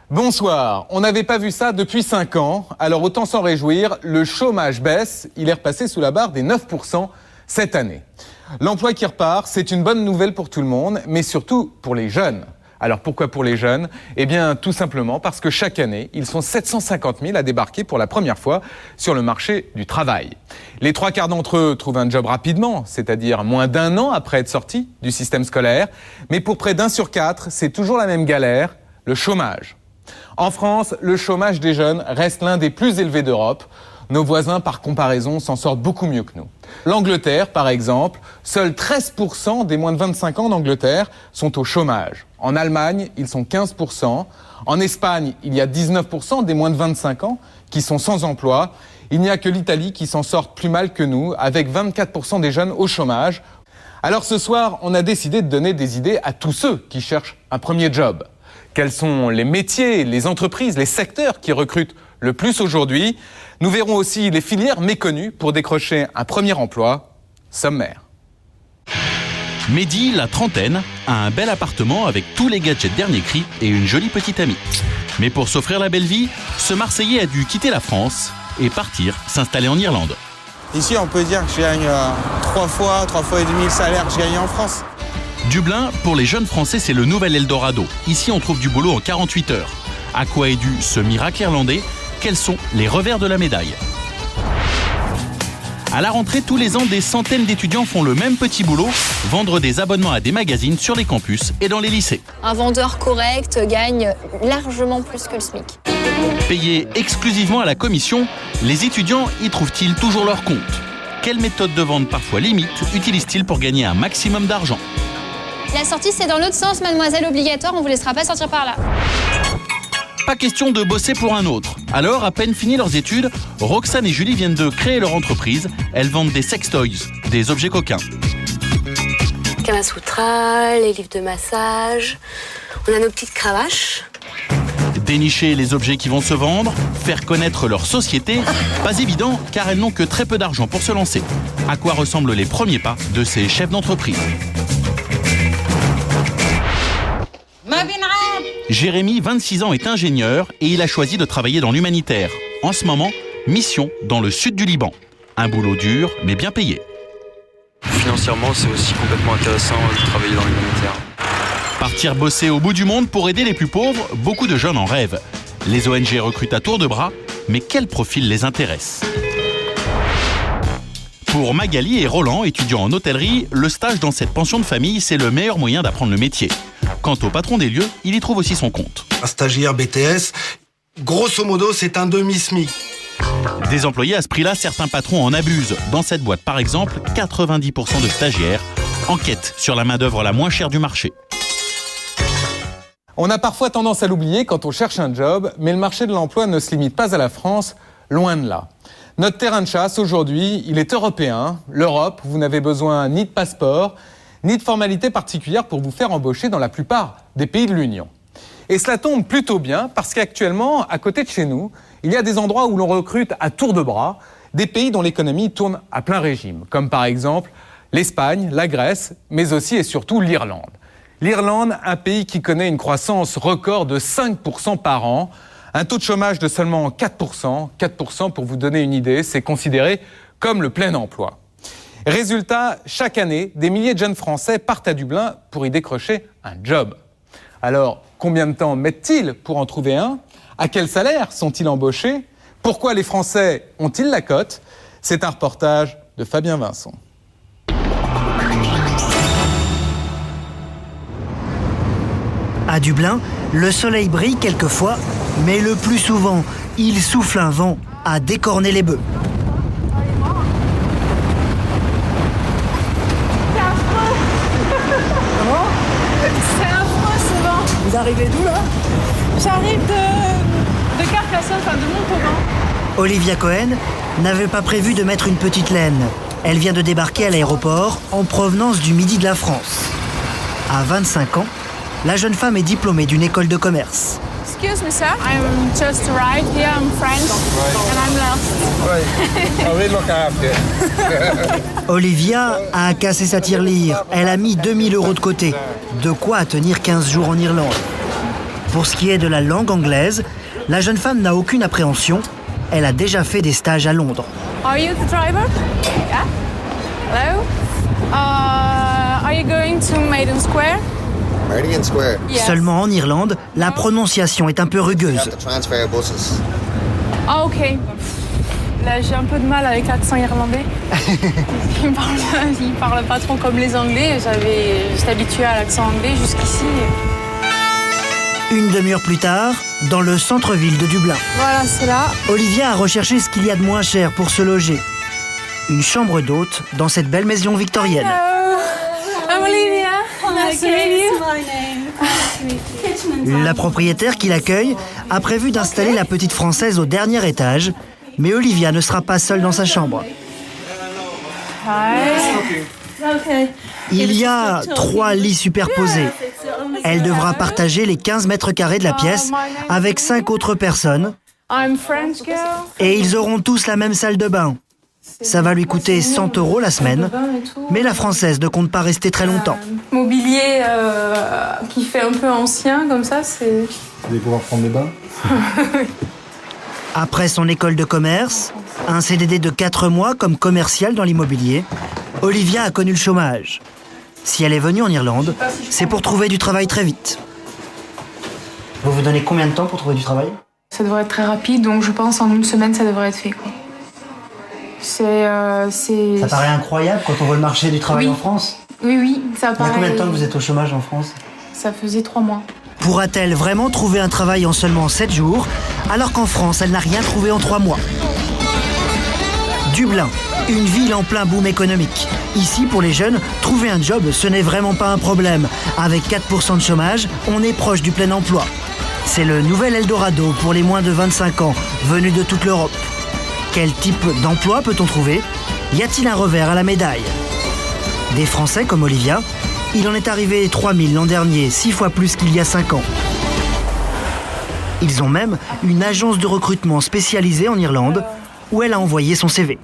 Bonsoir, on n'avait pas vu ça depuis 5 ans, alors autant s'en réjouir, le chômage baisse, il est repassé sous la barre des 9% cette année. L'emploi qui repart, c'est une bonne nouvelle pour tout le monde, mais surtout pour les jeunes. Alors pourquoi pour les jeunes ? Eh bien tout simplement parce que chaque année, ils sont 750 000 à débarquer pour la première fois sur le marché du travail. Les 3/4 d'entre eux trouvent un job rapidement, c'est-à-dire moins d'1 an après être sortis du système scolaire, mais pour près d'1 sur 4, c'est toujours la même galère, le chômage. En France, le chômage des jeunes reste l'un des plus élevés d'Europe. Nos voisins, par comparaison, s'en sortent beaucoup mieux que nous. L'Angleterre, par exemple, seuls 13% des moins de 25 ans d'Angleterre sont au chômage. En Allemagne, ils sont 15%. En Espagne, il y a 19% des moins de 25 ans qui sont sans emploi. Il n'y a que l'Italie qui s'en sort plus mal que nous, avec 24% des jeunes au chômage. Alors ce soir, on a décidé de donner des idées à tous ceux qui cherchent un premier job. Quels sont les métiers, les entreprises, les secteurs qui recrutent le plus aujourd'hui ? Nous verrons aussi les filières méconnues pour décrocher un premier emploi sommaire. Mehdi, la trentaine, a un bel appartement avec tous les gadgets dernier cri et une jolie petite amie. Mais pour s'offrir la belle vie, ce Marseillais a dû quitter la France et partir s'installer en Irlande. Ici, on peut dire que je gagne 3 fois et demi le salaire que je gagnais en France. Dublin, pour les jeunes Français, c'est le nouvel Eldorado. Ici, on trouve du boulot en 48 heures. À quoi est dû ce miracle irlandais ? Quels sont les revers de la médaille ? À la rentrée, tous les ans, des centaines d'étudiants font le même petit boulot, vendre des abonnements à des magazines sur les campus et dans les lycées. Un vendeur correct gagne largement plus que le SMIC. Payés exclusivement à la commission, les étudiants y trouvent-ils toujours leur compte ? Quelle méthode de vente parfois limite utilisent-ils pour gagner un maximum d'argent ? La sortie, c'est dans l'autre sens, mademoiselle, obligatoire, on vous laissera pas sortir par là. Pas question de bosser pour un autre. Alors, à peine fini leurs études, Roxane et Julie viennent de créer leur entreprise. Elles vendent des sextoys, des objets coquins. Kamasutra, les livres de massage, on a nos petites cravaches. Dénicher les objets qui vont se vendre, faire connaître leur société, pas évident car elles n'ont que très peu d'argent pour se lancer. À quoi ressemblent les premiers pas de ces chefs d'entreprise ? Jérémy, 26 ans, est ingénieur et il a choisi de travailler dans l'humanitaire. En ce moment, mission dans le sud du Liban. Un boulot dur, mais bien payé. Financièrement, c'est aussi complètement intéressant de travailler dans l'humanitaire. Partir bosser au bout du monde pour aider les plus pauvres, beaucoup de jeunes en rêvent. Les ONG recrutent à tour de bras, mais quel profil les intéresse ? Pour Magali et Roland, étudiants en hôtellerie, le stage dans cette pension de famille, c'est le meilleur moyen d'apprendre le métier. Quant au patron des lieux, il y trouve aussi son compte. Un stagiaire BTS, grosso modo, c'est un demi-SMIC. Des employés à ce prix-là, certains patrons en abusent. Dans cette boîte, par exemple, 90% de stagiaires enquêtent sur la main-d'œuvre la moins chère du marché. On a parfois tendance à l'oublier quand on cherche un job, mais le marché de l'emploi ne se limite pas à la France, loin de là. Notre terrain de chasse, aujourd'hui, il est européen. L'Europe, vous n'avez besoin ni de passeport, ni de formalités particulières pour vous faire embaucher dans la plupart des pays de l'Union. Et cela tombe plutôt bien parce qu'actuellement, à côté de chez nous, il y a des endroits où l'on recrute à tour de bras des pays dont l'économie tourne à plein régime, comme par exemple l'Espagne, la Grèce, mais aussi et surtout l'Irlande. L'Irlande, un pays qui connaît une croissance record de 5% par an, un taux de chômage de seulement 4%. 4%, pour vous donner une idée, c'est considéré comme le plein emploi. Résultat, chaque année, des milliers de jeunes Français partent à Dublin pour y décrocher un job. Alors, combien de temps mettent-ils pour en trouver un ? À quel salaire sont-ils embauchés ? Pourquoi les Français ont-ils la cote ? C'est un reportage de Fabien Vincent. À Dublin, le soleil brille quelquefois, mais le plus souvent, il souffle un vent à décorner les bœufs. C'est affreux ce vent. Vous arrivez d'où là ? J'arrive de Carcassonne, enfin de Montauban. Olivia Cohen n'avait pas prévu de mettre une petite laine. Elle vient de débarquer à l'aéroport en provenance du midi de la France. À 25 ans, la jeune femme est diplômée d'une école de commerce. Excuse me, sir. I'm just arrived here. I'm French and I'm lost. Olivia a cassé sa tirelire. Elle a mis 2 000 € de côté. De quoi tenir 15 jours en Irlande. Pour ce qui est de la langue anglaise, la jeune femme n'a aucune appréhension. Elle a déjà fait des stages à Londres. Are you the driver? Yeah. Hello. Are you going to Maiden Square? Meridian Square. Yes. Seulement en Irlande, la prononciation est un peu You rugueuse. have to transfer buses. Ah, ok. Là, j'ai un peu de mal avec l'accent irlandais. Ils parlent pas trop comme les Anglais. J'étais habituée à l'accent anglais jusqu'ici. Une demi-heure plus tard, dans le centre-ville de Dublin. Voilà, c'est là. Olivia a recherché ce qu'il y a de moins cher pour se loger. Une chambre d'hôte dans cette belle maison victorienne. Hello. I'm Olivia. Nice to meet you. La propriétaire qui l'accueille a prévu d'installer la petite française au dernier étage, mais Olivia ne sera pas seule dans sa chambre. Il y a 3 lits superposés. Elle devra partager les 15 mètres carrés de la pièce avec 5 autres personnes I'm French girl. et ils auront tous la même salle de bain. Ça va lui coûter 100 € la semaine, mais la française ne compte pas rester très longtemps. Mobilier qui fait un peu ancien, comme ça, c'est... Vous allez pouvoir prendre des bains. Après son école de commerce, un CDD de 4 mois comme commercial dans l'immobilier, Olivia a connu le chômage. Si elle est venue en Irlande, c'est pour trouver du travail très vite. Vous vous donnez combien de temps pour trouver du travail? Ça devrait être très rapide, donc je pense en une semaine, ça devrait être fait, quoi. Ça paraît incroyable quand on voit le marché du travail Oui. en France. Oui, ça Il y a paraît... combien de temps que vous êtes au chômage en France? Ça faisait 3 mois. Pourra-t-elle vraiment trouver un travail en seulement 7 jours, alors qu'en France, elle n'a rien trouvé en 3 mois? Dublin, une ville en plein boom économique. Ici, pour les jeunes, trouver un job, ce n'est vraiment pas un problème. Avec 4% de chômage, on est proche du plein emploi. C'est le nouvel Eldorado pour les moins de 25 ans, venus de toute l'Europe. Quel type d'emploi peut-on trouver? Y a-t-il un revers à la médaille? Des Français comme Olivia, il en est arrivé 3000 l'an dernier, 6 fois plus qu'il y a 5 ans. Ils ont même une agence de recrutement spécialisée en Irlande, où elle a envoyé son CV.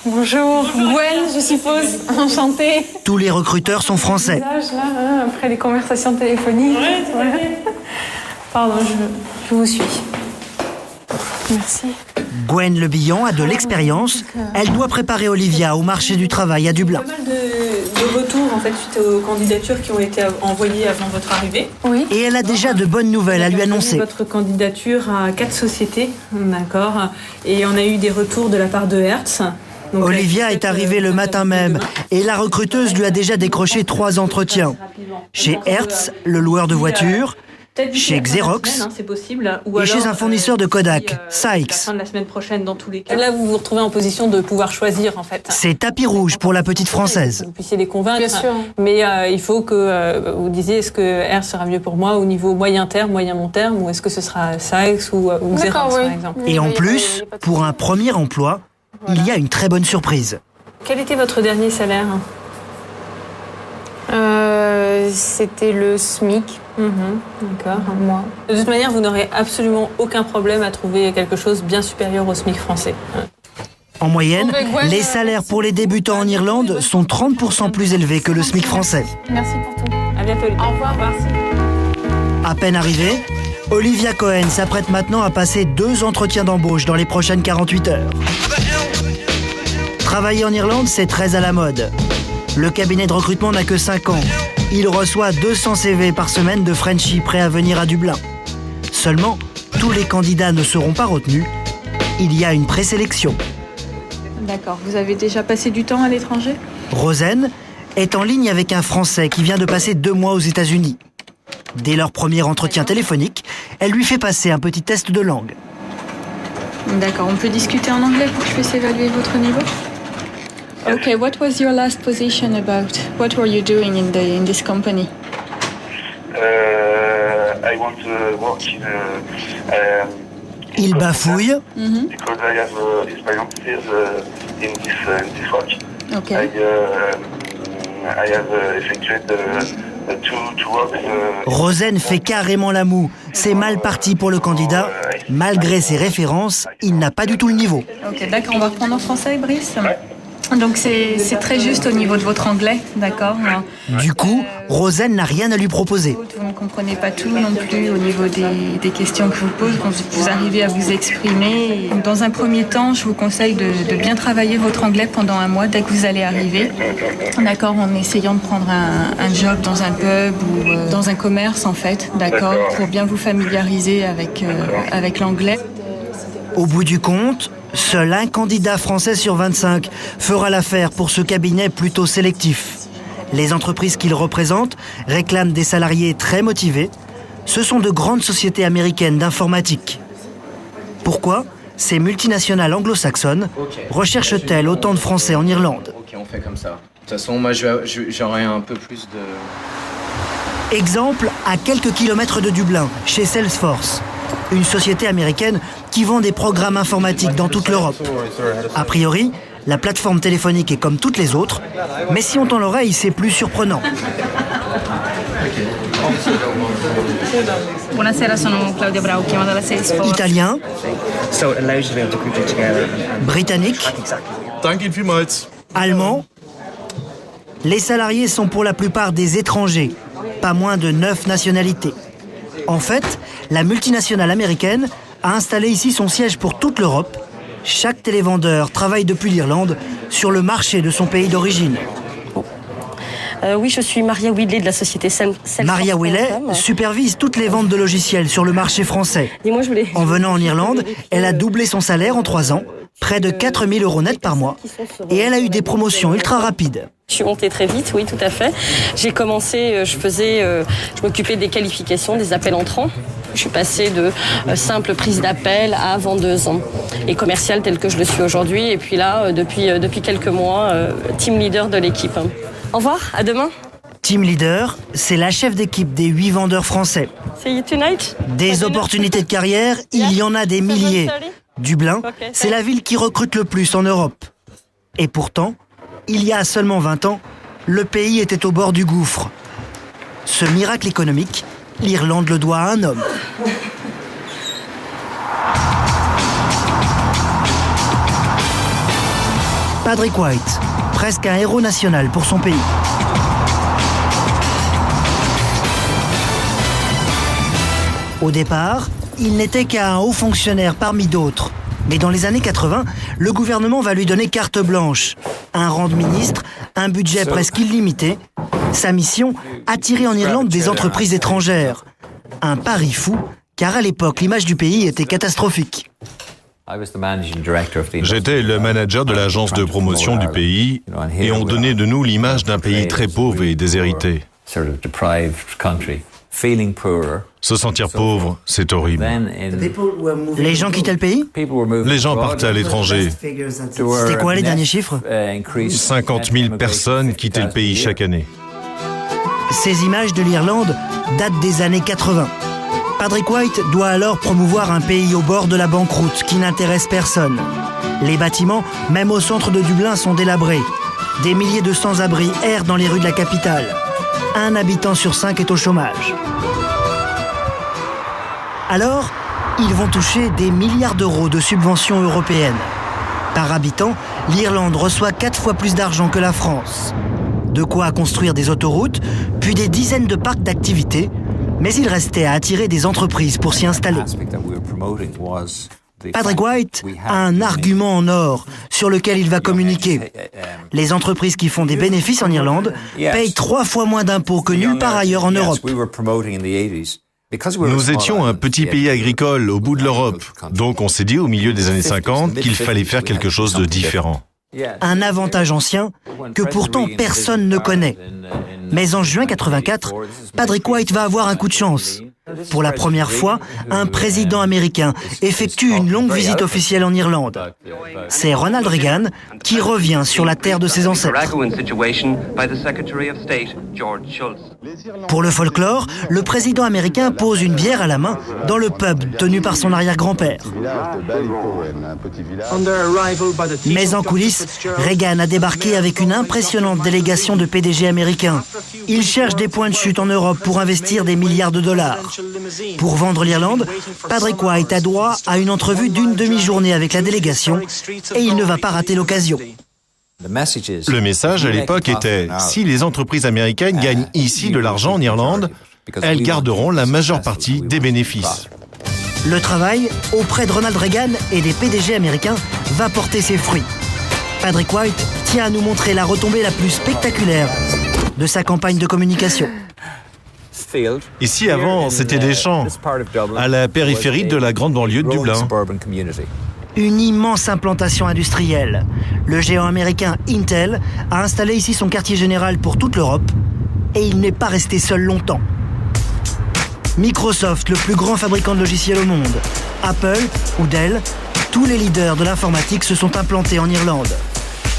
Bonjour, Gwen, je suppose. Enchantée. Tous les recruteurs sont français. Là, après les conversations téléphoniques. Ouais. Pardon, je vous suis. Merci. Gwen Le Bihan a de l'expérience. Elle doit préparer Olivia au marché du travail à Dublin. Pas mal de retours en fait suite aux candidatures qui ont été envoyées avant votre arrivée. Oui. Et elle a déjà de bonnes nouvelles à lui annoncer. Votre candidature à 4 sociétés, d'accord. Et on a eu des retours de la part de Hertz. Donc, Olivia est arrivée le matin même et la recruteuse lui a déjà décroché 3 entretiens. Chez Hertz, le loueur de voitures, chez Xerox c'est possible, ou et alors, chez un fournisseur de Kodak, la Sykes. fin de la semaine prochaine dans tous les cas. Là, vous vous retrouvez en position de pouvoir choisir en fait. C'est tapis rouge pour la petite Française. Vous puissiez les convaincre. Bien sûr. Mais il faut que vous disiez est-ce que Hertz sera mieux pour moi au niveau moyen terme, moyen long terme, ou est-ce que ce sera Sykes ou Xerox oui. par exemple. Et en plus, pour un premier emploi, il y a une très bonne surprise. Quel était votre dernier salaire? C'était le SMIC. D'accord. Moi. De toute manière, vous n'aurez absolument aucun problème à trouver quelque chose bien supérieur au SMIC français. En moyenne, les salaires pour les débutants en Irlande sont 30% plus élevés que le SMIC français. Merci pour tout. À bientôt. Au revoir. À peine arrivée, Olivia Cohen s'apprête maintenant à passer 2 entretiens d'embauche dans les prochaines 48 heures. Travailler en Irlande, c'est très à la mode. Le cabinet de recrutement n'a que 5 ans. Il reçoit 200 CV par semaine de Frenchies prêts à venir à Dublin. Seulement, tous les candidats ne seront pas retenus. Il y a une présélection. D'accord. Vous avez déjà passé du temps à l'étranger? Rosen est en ligne avec un Français qui vient de passer 2 mois aux États-Unis. Dès leur premier entretien téléphonique, elle lui fait passer un petit test de langue. D'accord. On peut discuter en anglais pour que je puisse évaluer votre niveau? Okay, what was your last position about? What were you doing in this company? I want to work Il bafouille. because I have experiences in this work. Okay. I have effectuated Rosen fait carrément la moue. C'est mal parti pour le candidat. Malgré ses références, il n'a pas du tout le niveau. Ok, d'accord, on va reprendre en français, Brice. Donc c'est très juste au niveau de votre anglais, d'accord. Du coup, Rosen n'a rien à lui proposer. Vous ne comprenez pas tout non plus au niveau des questions que je vous pose quand vous arrivez à vous exprimer. Dans un premier temps, je vous conseille de bien travailler votre anglais pendant un mois dès que vous allez arriver. D'accord, en essayant de prendre un job dans un pub ou dans un commerce en fait, d'accord, pour bien vous familiariser avec l'anglais. Au bout du compte, seul un candidat français sur 25 fera l'affaire pour ce cabinet plutôt sélectif. Les entreprises qu'il représente réclament des salariés très motivés. Ce sont de grandes sociétés américaines d'informatique. Pourquoi ces multinationales anglo-saxonnes recherchent-elles autant de Français en Irlande? Ok, on fait comme ça. De toute façon, moi j'aurais un peu plus de... Exemple à quelques kilomètres de Dublin, chez Salesforce. Une société américaine qui vend des programmes informatiques dans toute l'Europe. A priori, la plateforme téléphonique est comme toutes les autres, mais si on tend l'oreille, c'est plus surprenant. Buonasera, sono Claudia Brau, chiamo dalla Salesforce. Italien, britannique, allemand. Les salariés sont pour la plupart des étrangers, pas moins de 9 nationalités. En fait, la multinationale américaine a installé ici son siège pour toute l'Europe. Chaque télévendeur travaille depuis l'Irlande sur le marché de son pays d'origine. Oui, je suis Maria Whitley de la société Salesforce. Maria Whitley supervise toutes les ventes de logiciels sur le marché français. En venant en Irlande, elle a doublé son salaire en 3 ans, près de 4 000 € net par mois, et elle a eu des promotions ultra rapides. Je suis montée très vite, oui, tout à fait. J'ai commencé, je m'occupais des qualifications, des appels entrants. Je suis passée de simple prise d'appel à vendeuse et commerciale telle que je le suis aujourd'hui. Et puis là, depuis quelques mois, team leader de l'équipe. Au revoir, à demain. Team leader, c'est la chef d'équipe des 8 vendeurs français. See you tonight. Des opportunités de carrière, il y en a des milliers. Dublin, c'est la ville qui recrute le plus en Europe. Et pourtant, il y a seulement 20 ans, le pays était au bord du gouffre. Ce miracle économique, l'Irlande le doit à un homme. Patrick White, presque un héros national pour son pays. Au départ, il n'était qu'un haut fonctionnaire parmi d'autres. Mais dans les années 80, le gouvernement va lui donner carte blanche. Un rang de ministre, un budget presque illimité. Sa mission, attirer en Irlande des entreprises étrangères. Un pari fou, car à l'époque, l'image du pays était catastrophique. J'étais le manager de l'agence de promotion du pays et on donnait de nous l'image d'un pays très pauvre et déshérité. Se sentir pauvre, c'est horrible. Les gens quittaient le pays? Les gens partaient à l'étranger. C'était quoi les derniers chiffres? 50 000 personnes quittaient le pays chaque année. Ces images de l'Irlande datent des années 80. Patrick White doit alors promouvoir un pays au bord de la banqueroute qui n'intéresse personne. Les bâtiments, même au centre de Dublin, sont délabrés. Des milliers de sans-abri errent dans les rues de la capitale. 1 habitant sur 5 est au chômage. Alors, ils vont toucher des milliards d'euros de subventions européennes. Par habitant, l'Irlande reçoit 4 fois plus d'argent que la France. De quoi construire des autoroutes, puis des dizaines de parcs d'activités, mais il restait à attirer des entreprises pour s'y installer. Patrick White a un argument en or sur lequel il va communiquer. Les entreprises qui font des bénéfices en Irlande payent 3 fois moins d'impôts que nulle part ailleurs en Europe. Nous étions un petit pays agricole au bout de l'Europe, donc on s'est dit au milieu des années 50 qu'il fallait faire quelque chose de différent. Un avantage ancien que pourtant personne ne connaît. Mais en juin 84, Patrick White va avoir un coup de chance. Pour la première fois, un président américain effectue une longue visite officielle en Irlande. C'est Ronald Reagan qui revient sur la terre de ses ancêtres. Pour le folklore, le président américain pose une bière à la main dans le pub tenu par son arrière-grand-père. Mais en coulisses, Reagan a débarqué avec une impressionnante délégation de PDG américains. Il cherche des points de chute en Europe pour investir des milliards de dollars. Pour vendre l'Irlande, Patrick White a droit à une entrevue d'une demi-journée avec la délégation et il ne va pas rater l'occasion. Le message à l'époque était « Si les entreprises américaines gagnent ici de l'argent en Irlande, elles garderont la majeure partie des bénéfices. » Le travail auprès de Ronald Reagan et des PDG américains va porter ses fruits. Patrick White tient à nous montrer la retombée la plus spectaculaire de sa campagne de communication. Ici, avant, c'était des champs, à la périphérie de la grande banlieue de Dublin. Une immense implantation industrielle. Le géant américain Intel a installé ici son quartier général pour toute l'Europe et il n'est pas resté seul longtemps. Microsoft, le plus grand fabricant de logiciels au monde, Apple ou Dell, tous les leaders de l'informatique se sont implantés en Irlande.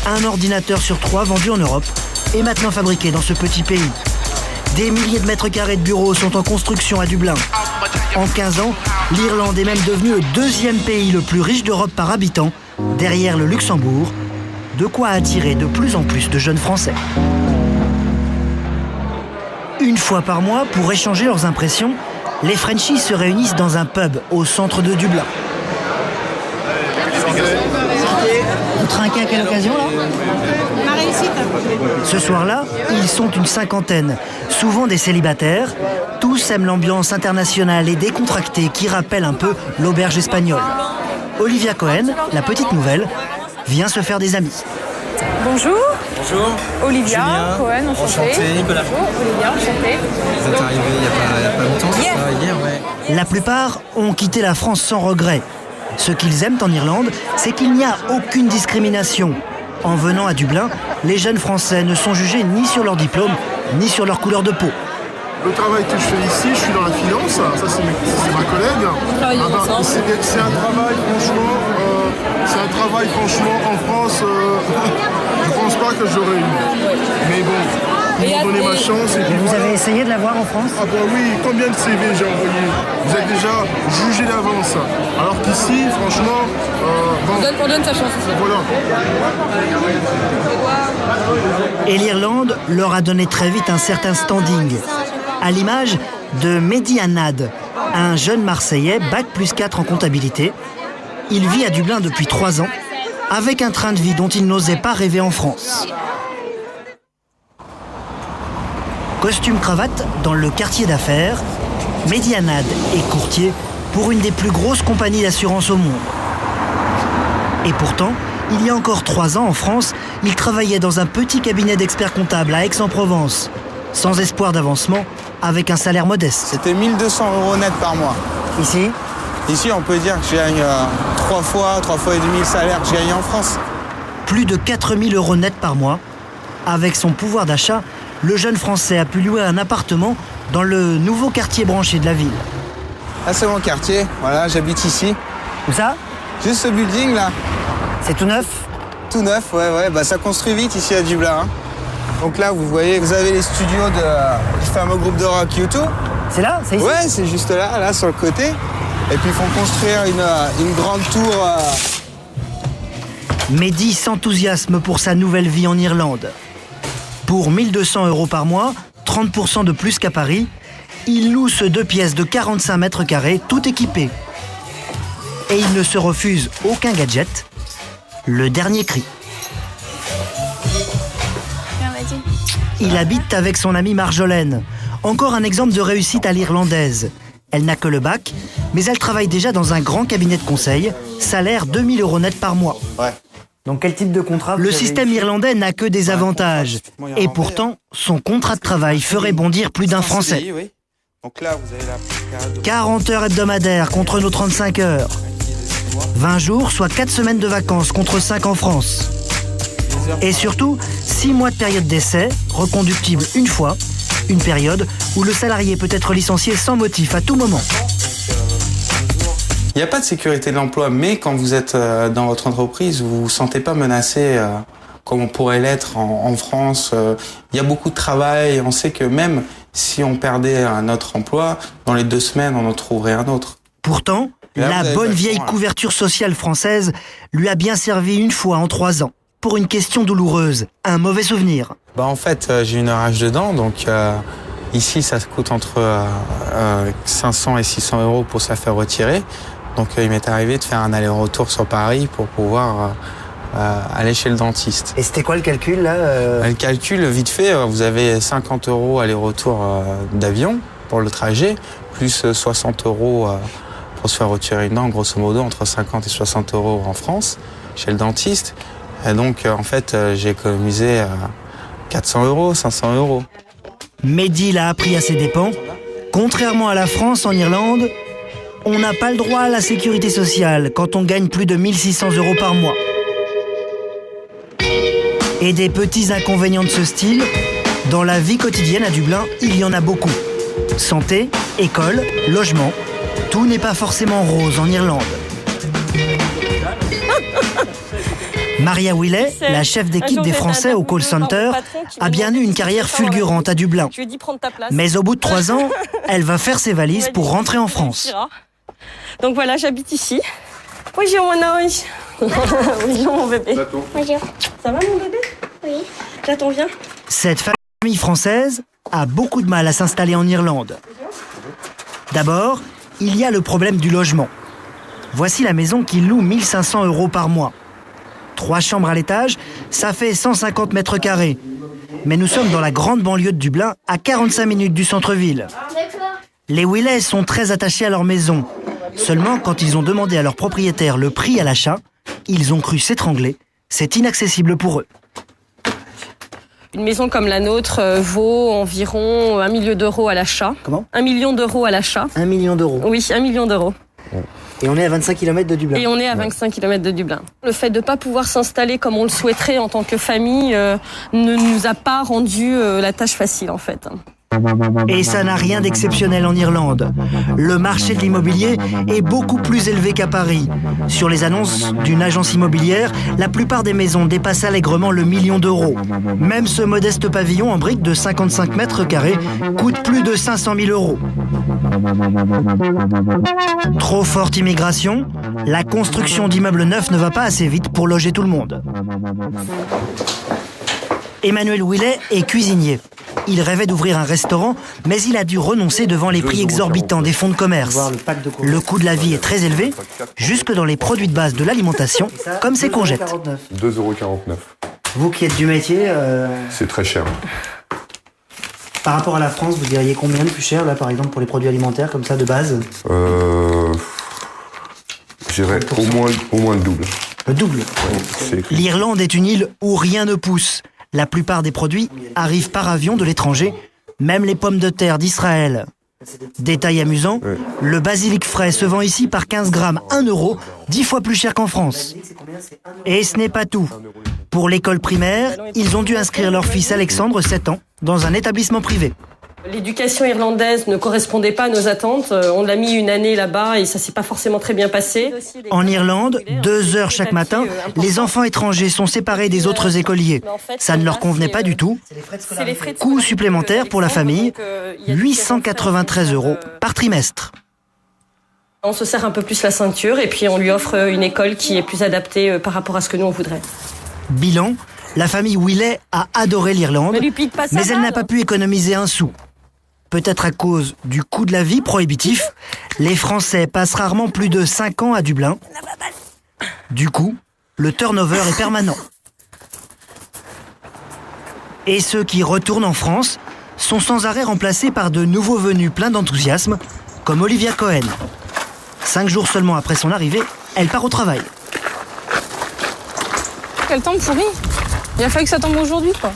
Un ordinateur sur 3 vendu en Europe est maintenant fabriqué dans ce petit pays. Des milliers de mètres carrés de bureaux sont en construction à Dublin. En 15 ans, l'Irlande est même devenue le 2e pays le plus riche d'Europe par habitant, derrière le Luxembourg. De quoi attirer de plus en plus de jeunes Français. Une fois par mois, pour échanger leurs impressions, les Frenchies se réunissent dans un pub au centre de Dublin. Vous trinquez à quelle occasion là ? Ma réussite. Ce soir-là, ils sont une cinquantaine, souvent des célibataires. Tous aiment l'ambiance internationale et décontractée qui rappelle un peu l'auberge espagnole. Olivia Cohen, la petite nouvelle, vient se faire des amis. Bonjour. Bonjour. Olivia, Julien. Cohen, enchantée. Nicolas. Bonjour, Olivia, enchantée. Vous êtes arrivé il n'y a pas longtemps, c'est ça ? Hier, ouais. La plupart ont quitté la France sans regret. Ce qu'ils aiment en Irlande, c'est qu'il n'y a aucune discrimination. En venant à Dublin, les jeunes Français ne sont jugés ni sur leur diplôme, ni sur leur couleur de peau. Le travail que je fais ici, je suis dans la finance, ça c'est ma collègue. C'est un travail franchement, en France, je pense pas que j'aurais eu. Mais bon, ils m'ont donné ma chance. Et vous avez essayé de l'avoir en France ? Ah bah oui, combien de CV j'ai envoyé ? Vous êtes déjà jugé d'avance. Alors qu'ici, franchement... On donne sa chance ici. Voilà. Et l'Irlande leur a donné très vite un certain standing. À l'image de Mehdi Anad, un jeune Marseillais, bac+4 en comptabilité. Il vit à Dublin depuis 3 ans, avec un train de vie dont il n'osait pas rêver en France. Costume cravate dans le quartier d'affaires, Mehdi Anad est courtier pour une des plus grosses compagnies d'assurance au monde. Et pourtant, il y a encore 3 ans en France, il travaillait dans un petit cabinet d'experts comptables à Aix-en-Provence, sans espoir d'avancement, avec un salaire modeste. C'était 1 200 € net par mois. Ici ? Ici, on peut dire que je gagne 3 fois et demi le salaire que je gagne en France. Plus de 4 000 € net par mois. Avec son pouvoir d'achat, le jeune Français a pu louer un appartement dans le nouveau quartier branché de la ville. Là, c'est mon quartier. Voilà, j'habite ici. Où ça ? Juste ce building, là. C'est tout neuf ? Tout neuf, ouais. Bah, ça construit vite ici à Dublin. Hein. Donc là, vous voyez, vous avez les studios du fameux groupe de rock U2. C'est là ? C'est ici ? Ouais, c'est juste là, sur le côté. Et puis, ils font construire une grande tour. Mehdi s'enthousiasme pour sa nouvelle vie en Irlande. Pour 1 200 € par mois, 30% de plus qu'à Paris, il loue ce 2 pièces de 45 mètres carrés, tout équipé. Et il ne se refuse aucun gadget. Le dernier cri. Il habite avec son amie Marjolaine. Encore un exemple de réussite à l'irlandaise. Elle n'a que le bac, mais elle travaille déjà dans un grand cabinet de conseil. Salaire 2 000 € net par mois. Ouais. Donc quel type de contrat ? Le système irlandais n'a que des avantages. Et pourtant, son contrat de travail ferait bondir plus d'un Français. CDI, oui. Donc là, vous avez la 40 heures hebdomadaires contre nos 35 heures. 20 jours, soit 4 semaines de vacances contre 5 en France. Et surtout, 6 mois de période d'essai, reconductible une fois, une période où le salarié peut être licencié sans motif à tout moment. Il n'y a pas de sécurité de l'emploi, mais quand vous êtes dans votre entreprise, vous ne vous sentez pas menacé comme on pourrait l'être en France. Il y a beaucoup de travail. On sait que même si on perdait notre emploi, dans les 2 semaines, on en trouverait un autre. Pourtant, la bonne vieille couverture sociale française lui a bien servi une fois en 3 ans. pour une question douloureuse, un mauvais souvenir. En fait, j'ai une rage de dents, donc ici ça coûte entre 500 et 600 euros pour se la faire retirer. Donc il m'est arrivé de faire un aller-retour sur Paris pour pouvoir aller chez le dentiste. Et c'était quoi le calcul là Le calcul, vite fait, vous avez 50 euros aller-retour d'avion pour le trajet, plus 60 euros pour se faire retirer une dent, grosso modo entre 50 et 60 euros en France, chez le dentiste. Et donc en fait, j'ai économisé 400 euros, 500 euros. Mehdi l'a appris à ses dépens. Contrairement à la France, en Irlande, on n'a pas le droit à la sécurité sociale quand on gagne plus de 1600 euros par mois. Et des petits inconvénients de ce style, dans la vie quotidienne à Dublin, il y en a beaucoup. Santé, école, logement, tout n'est pas forcément rose en Irlande. Maria Wiley, la chef d'équipe des Français au call center, a bien eu une carrière fulgurante à Dublin. Mais au bout de 3 ans, elle va faire ses valises pour rentrer en France. Donc voilà, j'habite ici. Bonjour mon ange. Bonjour mon bébé. Bonjour. Ça va mon bébé? Oui. J'attends, viens. Cette famille française a beaucoup de mal à s'installer en Irlande. D'abord, il y a le problème du logement. Voici la maison qui loue 1500 euros par mois. 3 chambres à l'étage, ça fait 150 mètres carrés. Mais nous sommes dans la grande banlieue de Dublin, à 45 minutes du centre-ville. Les Willey sont très attachés à leur maison. Seulement, quand ils ont demandé à leur propriétaire le prix à l'achat, ils ont cru s'étrangler. C'est inaccessible pour eux. Une maison comme la nôtre vaut environ 1 million d'euros à l'achat. Comment ? 1 million d'euros à l'achat. 1 million d'euros. Oui, 1 million d'euros. Et on est à 25 km de Dublin. Et on est à 25 km de Dublin. Le fait de ne pas pouvoir s'installer comme on le souhaiterait en tant que famille ne nous a pas rendu la tâche facile en fait. Et ça n'a rien d'exceptionnel en Irlande. Le marché de l'immobilier est beaucoup plus élevé qu'à Paris. Sur les annonces d'une agence immobilière, la plupart des maisons dépassent allègrement le 1 million d'euros. Même ce modeste pavillon en briques de 55 mètres carrés coûte plus de 500 000 euros. Trop forte immigration, la construction d'immeubles neufs ne va pas assez vite pour loger tout le monde. Emmanuel Wiley est cuisinier. Il rêvait d'ouvrir un restaurant, mais il a dû renoncer devant les prix exorbitants des fonds de commerce. Le coût de la vie est très élevé, jusque dans les produits de base de l'alimentation, comme ces courgettes. 2,49 €. Vous qui êtes du métier... C'est très cher. Par rapport à la France, vous diriez combien de plus cher, là, par exemple, pour les produits alimentaires, comme ça, de base Je dirais au moins le double. Le double Ouais, L'Irlande est une île où rien ne pousse. La plupart des produits arrivent par avion de l'étranger, même les pommes de terre d'Israël. Détail amusant, le basilic frais se vend ici par 15 grammes 1 €, 10 fois plus cher qu'en France. Et ce n'est pas tout. Pour l'école primaire, ils ont dû inscrire leur fils Alexandre, 7 ans, dans un établissement privé. L'éducation irlandaise ne correspondait pas à nos attentes. On l'a mis une année là-bas et ça s'est pas forcément très bien passé. En Irlande, 2 heures chaque matin, les enfants étrangers sont séparés des autres écoliers. Ça ne leur convenait pas du tout. Coût supplémentaire pour la famille, 893 € par trimestre. On se serre un peu plus la ceinture et puis on lui offre une école qui est plus adaptée par rapport à ce que nous on voudrait. Bilan, la famille Wiley a adoré l'Irlande, mais elle n'a pas pu économiser un sou. Peut-être à cause du coût de la vie prohibitif, les Français passent rarement plus de 5 ans à Dublin. Du coup, le turnover est permanent. Et ceux qui retournent en France sont sans arrêt remplacés par de nouveaux venus pleins d'enthousiasme, comme Olivia Cohen. 5 jours seulement après son arrivée, elle part au travail. Quel temps pourri. Il a fallu que ça tombe aujourd'hui, quoi.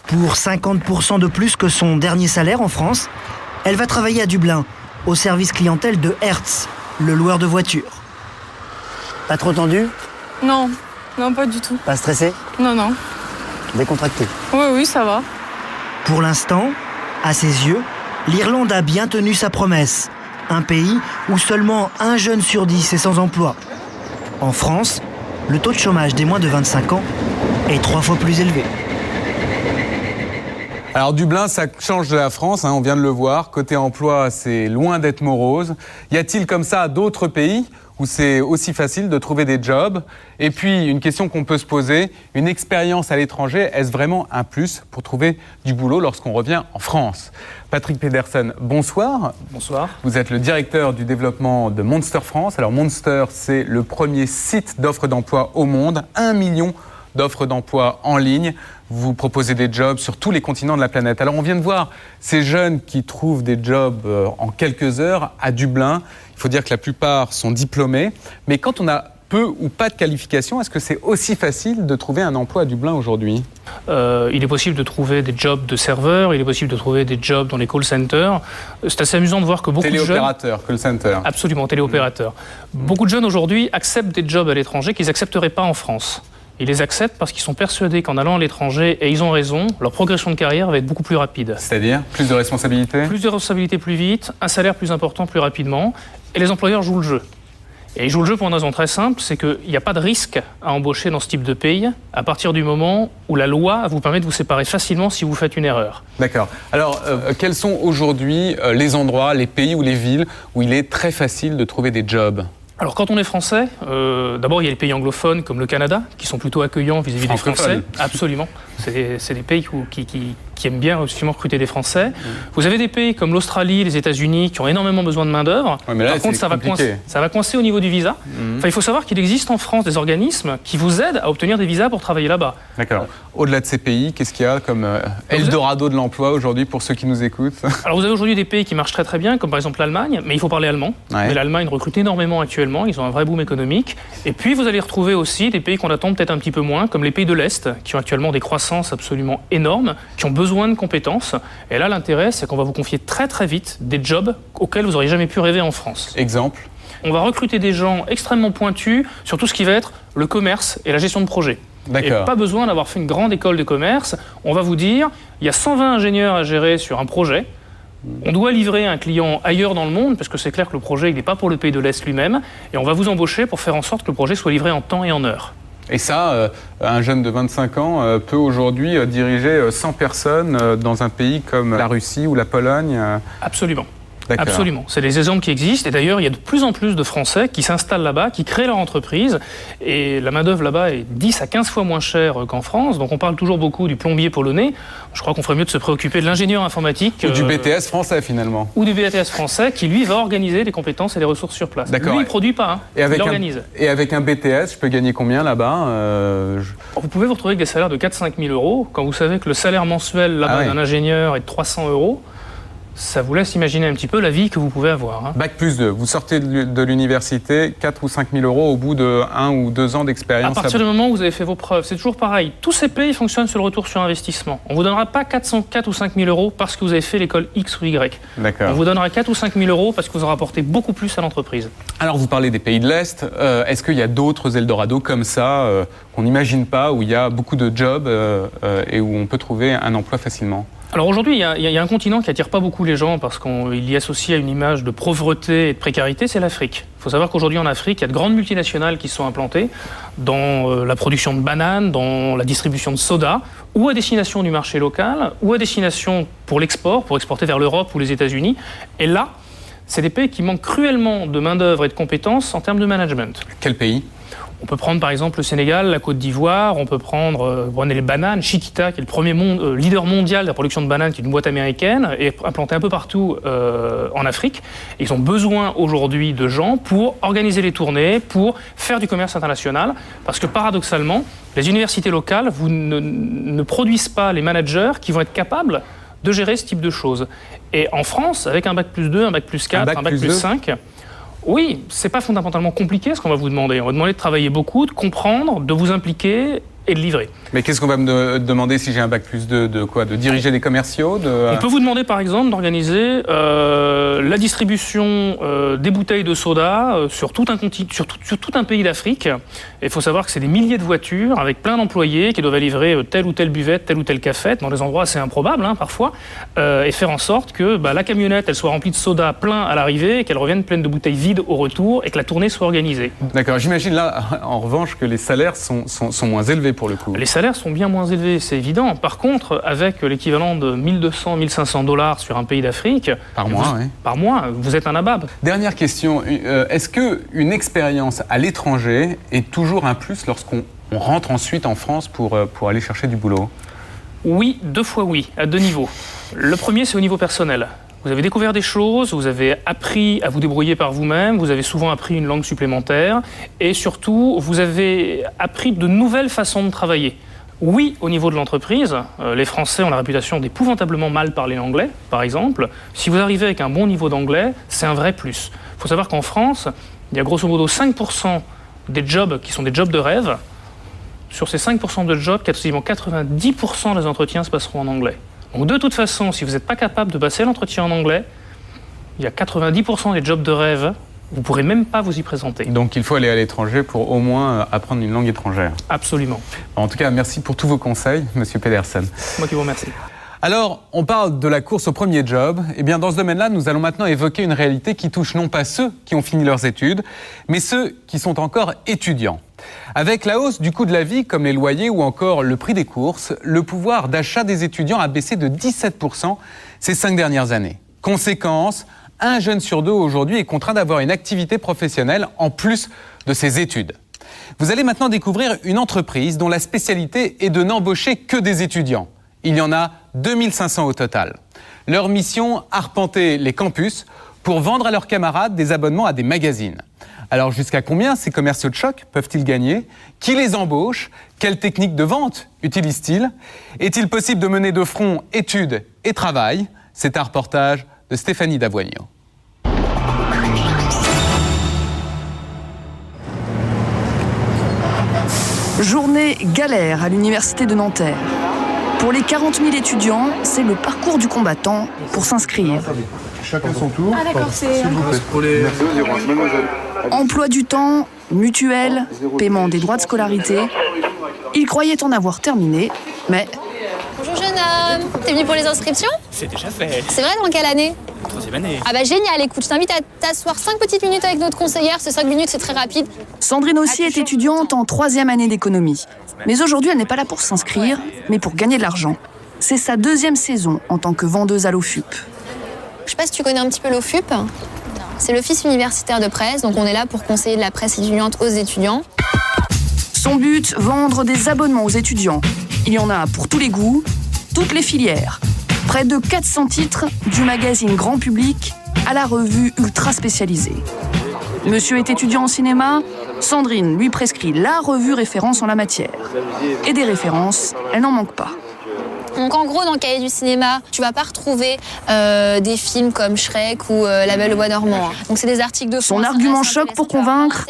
Pour 50% de plus que son dernier salaire en France, elle va travailler à Dublin, au service clientèle de Hertz, le loueur de voitures. Pas trop tendu ? Non, non, pas du tout. Pas stressé ? Non, non. Décontracté ? Oui, ça va. Pour l'instant, à ses yeux, l'Irlande a bien tenu sa promesse. Un pays où seulement 1 jeune sur 10 est sans emploi. En France, le taux de chômage des moins de 25 ans est 3 fois plus élevé. Alors Dublin, ça change de la France, on vient de le voir. Côté emploi, c'est loin d'être morose. Y a-t-il comme ça d'autres pays où c'est aussi facile de trouver des jobs? Et puis, une question qu'on peut se poser, une expérience à l'étranger, est-ce vraiment un plus pour trouver du boulot lorsqu'on revient en France? Patrick Pedersen, bonsoir. Bonsoir. Vous êtes le directeur du développement de Monster France. Alors Monster, c'est le premier site d'offres d'emploi au monde, 1 million d'offres d'emploi en ligne. Vous proposez des jobs sur tous les continents de la planète. Alors on vient de voir ces jeunes qui trouvent des jobs en quelques heures à Dublin. Il faut dire que la plupart sont diplômés. Mais quand on a peu ou pas de qualification, est-ce que c'est aussi facile de trouver un emploi à Dublin aujourd'hui? Il est possible de trouver des jobs de serveur, il est possible de trouver des jobs dans les call centers. C'est assez amusant de voir que beaucoup de jeunes... Téléopérateur, call center. Absolument, téléopérateur. Beaucoup de jeunes aujourd'hui acceptent des jobs à l'étranger qu'ils n'accepteraient pas en France. Ils les acceptent parce qu'ils sont persuadés qu'en allant à l'étranger, et ils ont raison, leur progression de carrière va être beaucoup plus rapide. C'est-à-dire plus de responsabilités? Plus de responsabilités plus vite, un salaire plus important plus rapidement, et les employeurs jouent le jeu. Et ils jouent le jeu pour une raison très simple, c'est qu'il n'y a pas de risque à embaucher dans ce type de pays à partir du moment où la loi vous permet de vous séparer facilement si vous faites une erreur. D'accord. Alors, quels sont aujourd'hui les endroits, les pays ou les villes où il est très facile de trouver des jobs? Alors quand on est français, d'abord il y a les pays anglophones comme le Canada, qui sont plutôt accueillants vis-à-vis des Français. Absolument. C'est des pays qui aiment bien recruter des Français. Vous avez des pays comme l'Australie, les États-Unis, qui ont énormément besoin de main-d'œuvre. Ouais, mais là, par contre, ça va coincer au niveau du visa. Enfin, il faut savoir qu'il existe en France des organismes qui vous aident à obtenir des visas pour travailler là-bas. D'accord. Au-delà de ces pays, qu'est-ce qu'il y a comme Eldorado de l'emploi aujourd'hui pour ceux qui nous écoutent? Alors vous avez aujourd'hui des pays qui marchent très très bien, comme par exemple l'Allemagne, mais il faut parler allemand. Ouais. Mais l'Allemagne recrute énormément actuellement, ils ont un vrai boom économique. Et puis vous allez retrouver aussi des pays qu'on attend peut-être un petit peu moins, comme les pays de l'Est, qui ont actuellement des croissances absolument énormes, qui ont besoin de compétences. Et là, l'intérêt, c'est qu'on va vous confier très très vite des jobs auxquels vous n'auriez jamais pu rêver en France. Exemple? On va recruter des gens extrêmement pointus sur tout ce qui va être le commerce et la gestion de projet. Et pas besoin d'avoir fait une grande école de commerce. On va vous dire, il y a 120 ingénieurs à gérer sur un projet. On doit livrer un client ailleurs dans le monde, parce que c'est clair que le projet n'est pas pour le pays de l'Est lui-même. Et on va vous embaucher pour faire en sorte que le projet soit livré en temps et en heure. Et ça, un jeune de 25 ans peut aujourd'hui diriger 100 personnes dans un pays comme la Russie ou la Pologne? Absolument. Absolument. C'est des exemples qui existent. Et d'ailleurs, il y a de plus en plus de Français qui s'installent là-bas, qui créent leur entreprise. Et la main-d'œuvre là-bas est 10 à 15 fois moins chère qu'en France. Donc on parle toujours beaucoup du plombier polonais. Je crois qu'on ferait mieux de se préoccuper de l'ingénieur informatique. Ou du BTS français, finalement. Ou du BTS français, qui lui va organiser les compétences et les ressources sur place. Lui, il ne produit pas, il organise. Et avec un BTS, je peux gagner combien là-bas? Vous pouvez vous retrouver avec des salaires de 4-5 000 euros. Quand vous savez que le salaire mensuel là-bas d'un ingénieur est de 300 euros. Ça vous laisse imaginer un petit peu la vie que vous pouvez avoir. Bac plus 2, vous sortez de l'université, 4 ou 5 000 euros au bout de 1 ou 2 ans d'expérience. À partir du moment où vous avez fait vos preuves, c'est toujours pareil. Tous ces pays fonctionnent sur le retour sur investissement. On ne vous donnera pas 4 ou 5 000 euros parce que vous avez fait l'école X ou Y. D'accord. On vous donnera 4 ou 5 000 euros parce que vous en rapportez beaucoup plus à l'entreprise. Alors vous parlez des pays de l'Est. Est-ce qu'il y a d'autres Eldorado comme ça qu'on n'imagine pas, où il y a beaucoup de jobs et où on peut trouver un emploi facilement? Alors aujourd'hui, il y a un continent qui attire pas beaucoup les gens parce qu'il y associe à une image de pauvreté et de précarité, c'est l'Afrique. Il faut savoir qu'aujourd'hui en Afrique, il y a de grandes multinationales qui sont implantées dans la production de bananes, dans la distribution de soda, ou à destination du marché local, ou à destination pour l'export, pour exporter vers l'Europe ou les États-Unis. Et là, c'est des pays qui manquent cruellement de main-d'œuvre et de compétences en termes de management. Quel pays ? On peut prendre par exemple le Sénégal, la Côte d'Ivoire, on peut prendre les bananes, Chiquita qui est le premier leader mondial de la production de bananes, qui est une boîte américaine, et implantée un peu partout en Afrique. Et ils ont besoin aujourd'hui de gens pour organiser les tournées, pour faire du commerce international, parce que paradoxalement, les universités locales ne produisent pas les managers qui vont être capables de gérer ce type de choses. Et en France, avec un bac plus 2, un bac plus 4, un bac plus 5... Oui, c'est pas fondamentalement compliqué ce qu'on va vous demander. On va demander de travailler beaucoup, de comprendre, de vous impliquer et de livrer. Mais qu'est-ce qu'on va me demander si j'ai un bac plus 2 de quoi? De diriger des commerciaux On peut vous demander par exemple d'organiser la distribution des bouteilles de soda sur tout un pays d'Afrique. Et il faut savoir que c'est des milliers de voitures avec plein d'employés qui doivent livrer telle ou telle buvette, tel ou tel cafette, dans des endroits assez improbables parfois, et faire en sorte que la camionnette elle soit remplie de soda plein à l'arrivée, et qu'elle revienne pleine de bouteilles vides au retour, et que la tournée soit organisée. D'accord, j'imagine là en revanche que les salaires sont moins élevés pour le coup. Les salaires sont bien moins élevés, c'est évident. Par contre, avec l'équivalent de 1200, 1500 $ sur un pays d'Afrique... Par mois, oui. Par mois, vous êtes un nabab. Dernière question. Est-ce qu'une expérience à l'étranger est toujours un plus lorsqu'on rentre ensuite en France pour aller chercher du boulot? Oui, 2 fois oui, à 2 niveaux. Le premier, c'est au niveau personnel. Vous avez découvert des choses, vous avez appris à vous débrouiller par vous-même, vous avez souvent appris une langue supplémentaire et surtout, vous avez appris de nouvelles façons de travailler. Oui, au niveau de l'entreprise, les Français ont la réputation d'épouvantablement mal parler l'anglais, par exemple. Si vous arrivez avec un bon niveau d'anglais, c'est un vrai plus. Il faut savoir qu'en France, il y a grosso modo 5% des jobs qui sont des jobs de rêve. Sur ces 5% de jobs, quasiment 90% des entretiens se passeront en anglais. Donc de toute façon, si vous n'êtes pas capable de passer l'entretien en anglais, il y a 90% des jobs de rêve, vous ne pourrez même pas vous y présenter. Donc il faut aller à l'étranger pour au moins apprendre une langue étrangère. Absolument. En tout cas, merci pour tous vos conseils, Monsieur Pedersen. Moi qui vous remercie. Alors, on parle de la course au premier job. Eh bien, dans ce domaine-là, nous allons maintenant évoquer une réalité qui touche non pas ceux qui ont fini leurs études, mais ceux qui sont encore étudiants. Avec la hausse du coût de la vie, comme les loyers ou encore le prix des courses, le pouvoir d'achat des étudiants a baissé de 17% ces 5 dernières années. Conséquence, 1 jeune sur 2 aujourd'hui est contraint d'avoir une activité professionnelle en plus de ses études. Vous allez maintenant découvrir une entreprise dont la spécialité est de n'embaucher que des étudiants. Il y en a 2500 au total. Leur mission, arpenter les campus pour vendre à leurs camarades des abonnements à des magazines. Alors jusqu'à combien ces commerciaux de choc peuvent-ils gagner? Qui les embauche? Quelle technique de vente utilisent-ils? Est-il possible de mener de front études et travail? C'est un reportage de Stéphanie Davoigno. Journée galère à l'université de Nanterre. Pour les 40 000 étudiants, c'est le parcours du combattant pour s'inscrire. Chacun son tour. Ah d'accord, c'est... Emploi du temps, mutuelle, paiement des droits de scolarité. Ils croyaient en avoir terminé, mais... Bonjour jeune homme, t'es venu pour les inscriptions? C'est déjà fait. C'est vrai, dans quelle année? 3e année. Ah bah génial, écoute, je t'invite à t'asseoir 5 petites minutes avec notre conseillère, c'est 5 minutes, c'est très rapide. Sandrine aussi est étudiante en 3e année d'économie. Mais aujourd'hui, elle n'est pas là pour s'inscrire, mais pour gagner de l'argent. C'est sa 2e saison en tant que vendeuse à l'OFUP. Je sais pas si tu connais un petit peu l'OFUP. C'est l'Office universitaire de presse, donc on est là pour conseiller de la presse étudiante aux étudiants. Son but, vendre des abonnements aux étudiants. Il y en a pour tous les goûts, toutes les filières. Près de 400 titres, du magazine grand public à la revue ultra spécialisée. Monsieur est étudiant en cinéma, Sandrine lui prescrit la revue référence en la matière. Et des références, elle n'en manque pas. Donc en gros, dans le cahier du cinéma, tu vas pas retrouver des films comme Shrek ou La Belle au Bois dormant. Donc c'est des articles de fond. Son argument choc pour convaincre,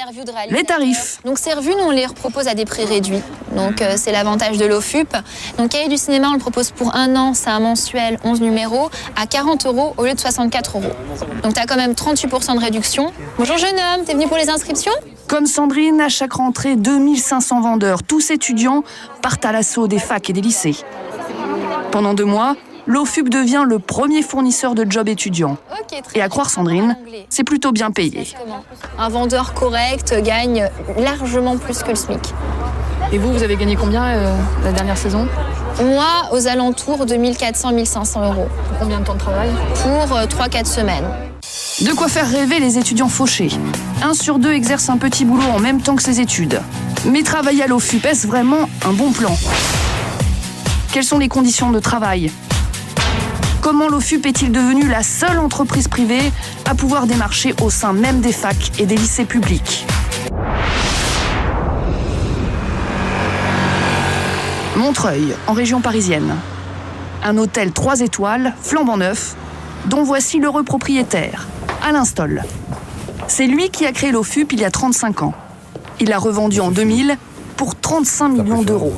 les tarifs. Donc ces revues, nous on les repropose à des prix réduits. Donc c'est l'avantage de l'OFUP. Donc cahier du cinéma, on le propose pour 1 an, c'est un mensuel, 11 numéros, à 40 € au lieu de 64 €. Donc tu as quand même 38% de réduction. Bonjour jeune homme, t'es venu pour les inscriptions? Comme Sandrine, à chaque rentrée, 2500 vendeurs, tous étudiants, partent à l'assaut des facs et des lycées. Pendant 2 mois, l'OFUP devient le premier fournisseur de jobs étudiants. Et à croire Sandrine, c'est plutôt bien payé. Un vendeur correct gagne largement plus que le SMIC. Et vous avez gagné combien la dernière saison? Moi, aux alentours de 1400-1500 €. Pour combien de temps de travail? Pour 3-4 semaines. De quoi faire rêver les étudiants fauchés. 1 sur 2 exerce un petit boulot en même temps que ses études. Mais travailler à l'OFUP, est-ce vraiment un bon plan? Quelles sont les conditions de travail? Comment l'OFUP est-il devenu la seule entreprise privée à pouvoir démarcher au sein même des facs et des lycées publics? Montreuil, en région parisienne. Un hôtel 3 étoiles, flambant neuf, dont voici l'heureux propriétaire, Alain Stoll. C'est lui qui a créé l'OFUP il y a 35 ans. Il l'a revendu en 2000 pour 35 millions d'euros.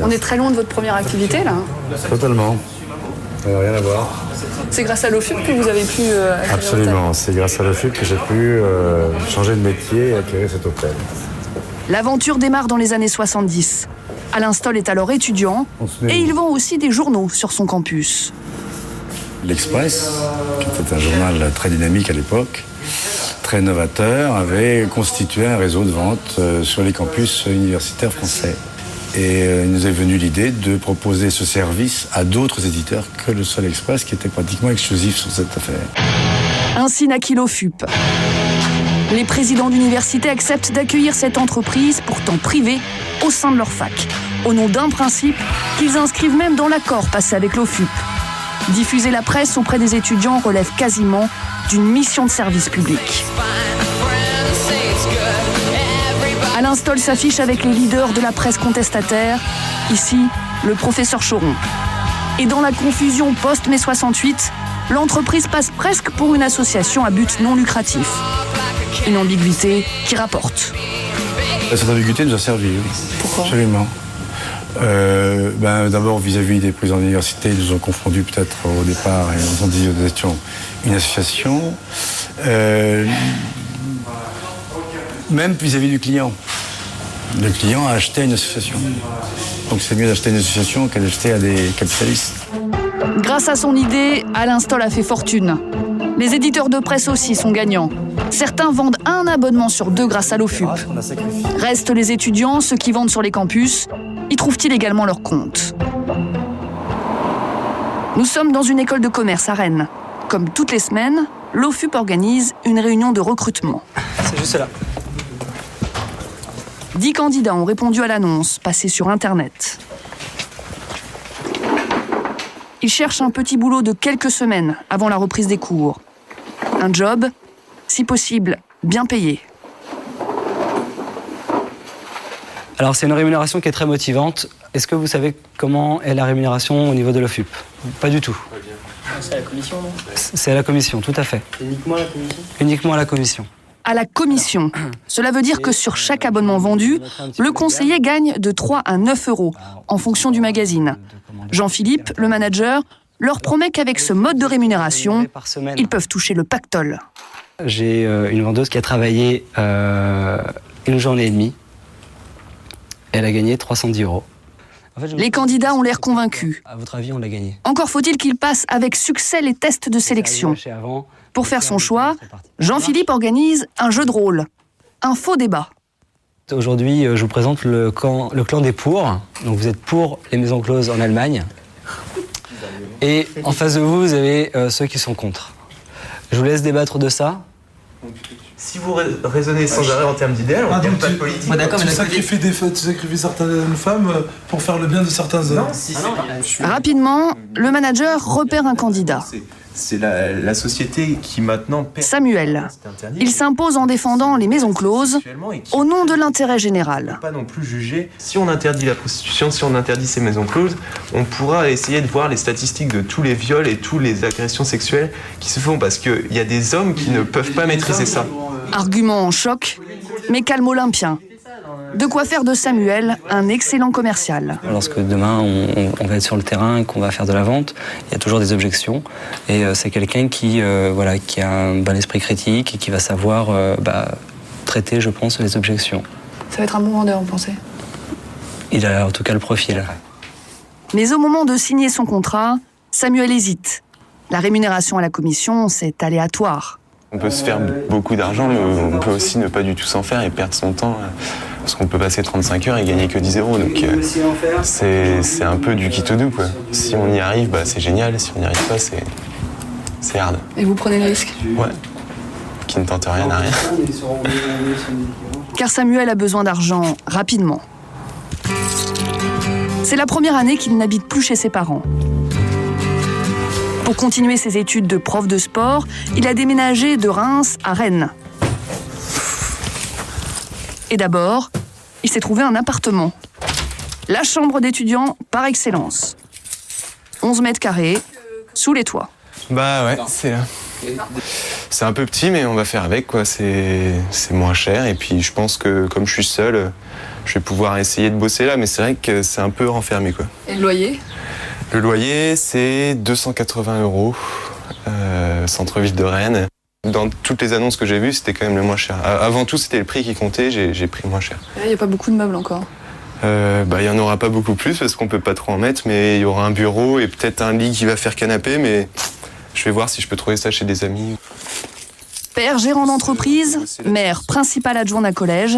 On est très loin de votre première activité, là. Totalement. Rien à voir. C'est grâce à l'OFUP que vous avez pu acquérir Absolument. C'est grâce à l'OFUP que j'ai pu changer de métier et acquérir cet hôtel. L'aventure démarre dans les années 70. Alain Stoll est alors étudiant et il vend aussi des journaux sur son campus. L'Express, qui était un journal très dynamique à l'époque, très novateur, avait constitué un réseau de vente sur les campus universitaires français. Et il nous est venu l'idée de proposer ce service à d'autres éditeurs que le Sol Express, qui était pratiquement exclusif sur cette affaire. Ainsi naquit l'OFUP. Les présidents d'université acceptent d'accueillir cette entreprise, pourtant privée, au sein de leur fac, au nom d'un principe qu'ils inscrivent même dans l'accord passé avec l'OFUP. Diffuser la presse auprès des étudiants relève quasiment d'une mission de service public. Alain Stoll s'affiche avec les leaders de la presse contestataire, ici le professeur Choron. Et dans la confusion post-mai 68, l'entreprise passe presque pour une association à but non lucratif. Une ambiguïté qui rapporte. Cette ambiguïté nous a servi, oui. Pourquoi ? Absolument. D'abord, vis-à-vis des présidents d'université, ils nous ont confondus peut-être au départ et nous ont dit que nous étions une association. Même vis-à-vis du client. Le client a acheté une association. Donc c'est mieux d'acheter une association qu'à d'acheter à des capitalistes. Grâce à son idée, Alain Stoll a fait fortune. Les éditeurs de presse aussi sont gagnants. Certains vendent un abonnement sur 2 grâce à l'OFUP. Restent les étudiants, ceux qui vendent sur les campus. Y trouvent-ils également leur compte ? Nous sommes dans une école de commerce à Rennes. Comme toutes les semaines, l'OFUP organise une réunion de recrutement. C'est juste là. 10 candidats ont répondu à l'annonce, passée sur Internet. Ils cherchent un petit boulot de quelques semaines avant la reprise des cours. Un job, si possible, bien payé. Alors c'est une rémunération qui est très motivante. Est-ce que vous savez comment est la rémunération au niveau de l'OFUP ? Pas du tout. C'est à la commission, non ? C'est à la commission, tout à fait. Uniquement à la commission ? Uniquement à la commission. À la commission. Cela veut dire que sur chaque abonnement vendu, le conseiller gagne de 3 à 9 euros, en fonction du magazine. Jean-Philippe, le manager, leur promet qu'avec ce mode de rémunération, ils peuvent toucher le pactole. J'ai une vendeuse qui a travaillé une journée et demie. Elle a gagné 310 euros. Les candidats ont l'air convaincus. À votre avis, on l'a gagné. Encore faut-il qu'ils passent avec succès les tests de sélection. Pour faire son choix, Jean-Philippe organise un jeu de rôle, un faux débat. Aujourd'hui, je vous présente le clan des pour. Donc vous êtes pour les maisons closes en Allemagne. Et en face de vous, vous avez ceux qui sont contre. Je vous laisse débattre de ça. Si vous raisonnez sans arrêt en termes d'idéal, on ne gagne pas de politique. Ouais, tu sacrifies certaines femmes pour faire le bien de certains hommes. Rapidement, le manager repère un candidat. C'est la société qui maintenant perd. Samuel. Il s'impose en défendant les maisons closes au nom de l'intérêt général. On ne peut pas non plus juger. Si on interdit la prostitution, si on interdit ces maisons closes, on pourra essayer de voir les statistiques de tous les viols et toutes les agressions sexuelles qui se font parce qu'il y a des hommes qui ne peuvent pas maîtriser ça. Argument en choc, mais calme olympien. De quoi faire de Samuel un excellent commercial. Lorsque demain on va être sur le terrain et qu'on va faire de la vente, il y a toujours des objections. Et c'est quelqu'un qui a un bon esprit critique et qui va savoir traiter, je pense, les objections. Ça va être un bon vendeur, vous pensez ? Il a en tout cas le profil. Mais au moment de signer son contrat, Samuel hésite. La rémunération à la commission, c'est aléatoire. On peut se faire beaucoup d'argent, mais on peut aussi ne pas du tout s'en faire et perdre son temps. Parce qu'on peut passer 35 heures et gagner que 10 euros. Donc c'est un peu du quitte-doux, quoi. Si on y arrive, c'est génial. Si on n'y arrive pas, c'est hard. Et vous prenez le risque ? Ouais. Qui ne tente rien à rien. Car Samuel a besoin d'argent rapidement. C'est la première année qu'il n'habite plus chez ses parents. Pour continuer ses études de prof de sport, il a déménagé de Reims à Rennes. Et d'abord, il s'est trouvé un appartement. La chambre d'étudiant par excellence. 11 mètres carrés, sous les toits. Ouais, c'est un peu petit, mais on va faire avec, quoi. C'est moins cher. Et puis je pense que comme je suis seul, je vais pouvoir essayer de bosser là. Mais c'est vrai que c'est un peu renfermé, quoi. Et le loyer ? Le loyer, c'est 280 euros, centre-ville de Rennes. Dans toutes les annonces que j'ai vues, c'était quand même le moins cher. Avant tout, c'était le prix qui comptait, j'ai pris le moins cher. Il n'y a pas beaucoup de meubles encore ? Il n'y en aura pas beaucoup plus parce qu'on peut pas trop en mettre, mais il y aura un bureau et peut-être un lit qui va faire canapé, mais je vais voir si je peux trouver ça chez des amis. Père gérant d'entreprise, mère principale adjointe d'un collège,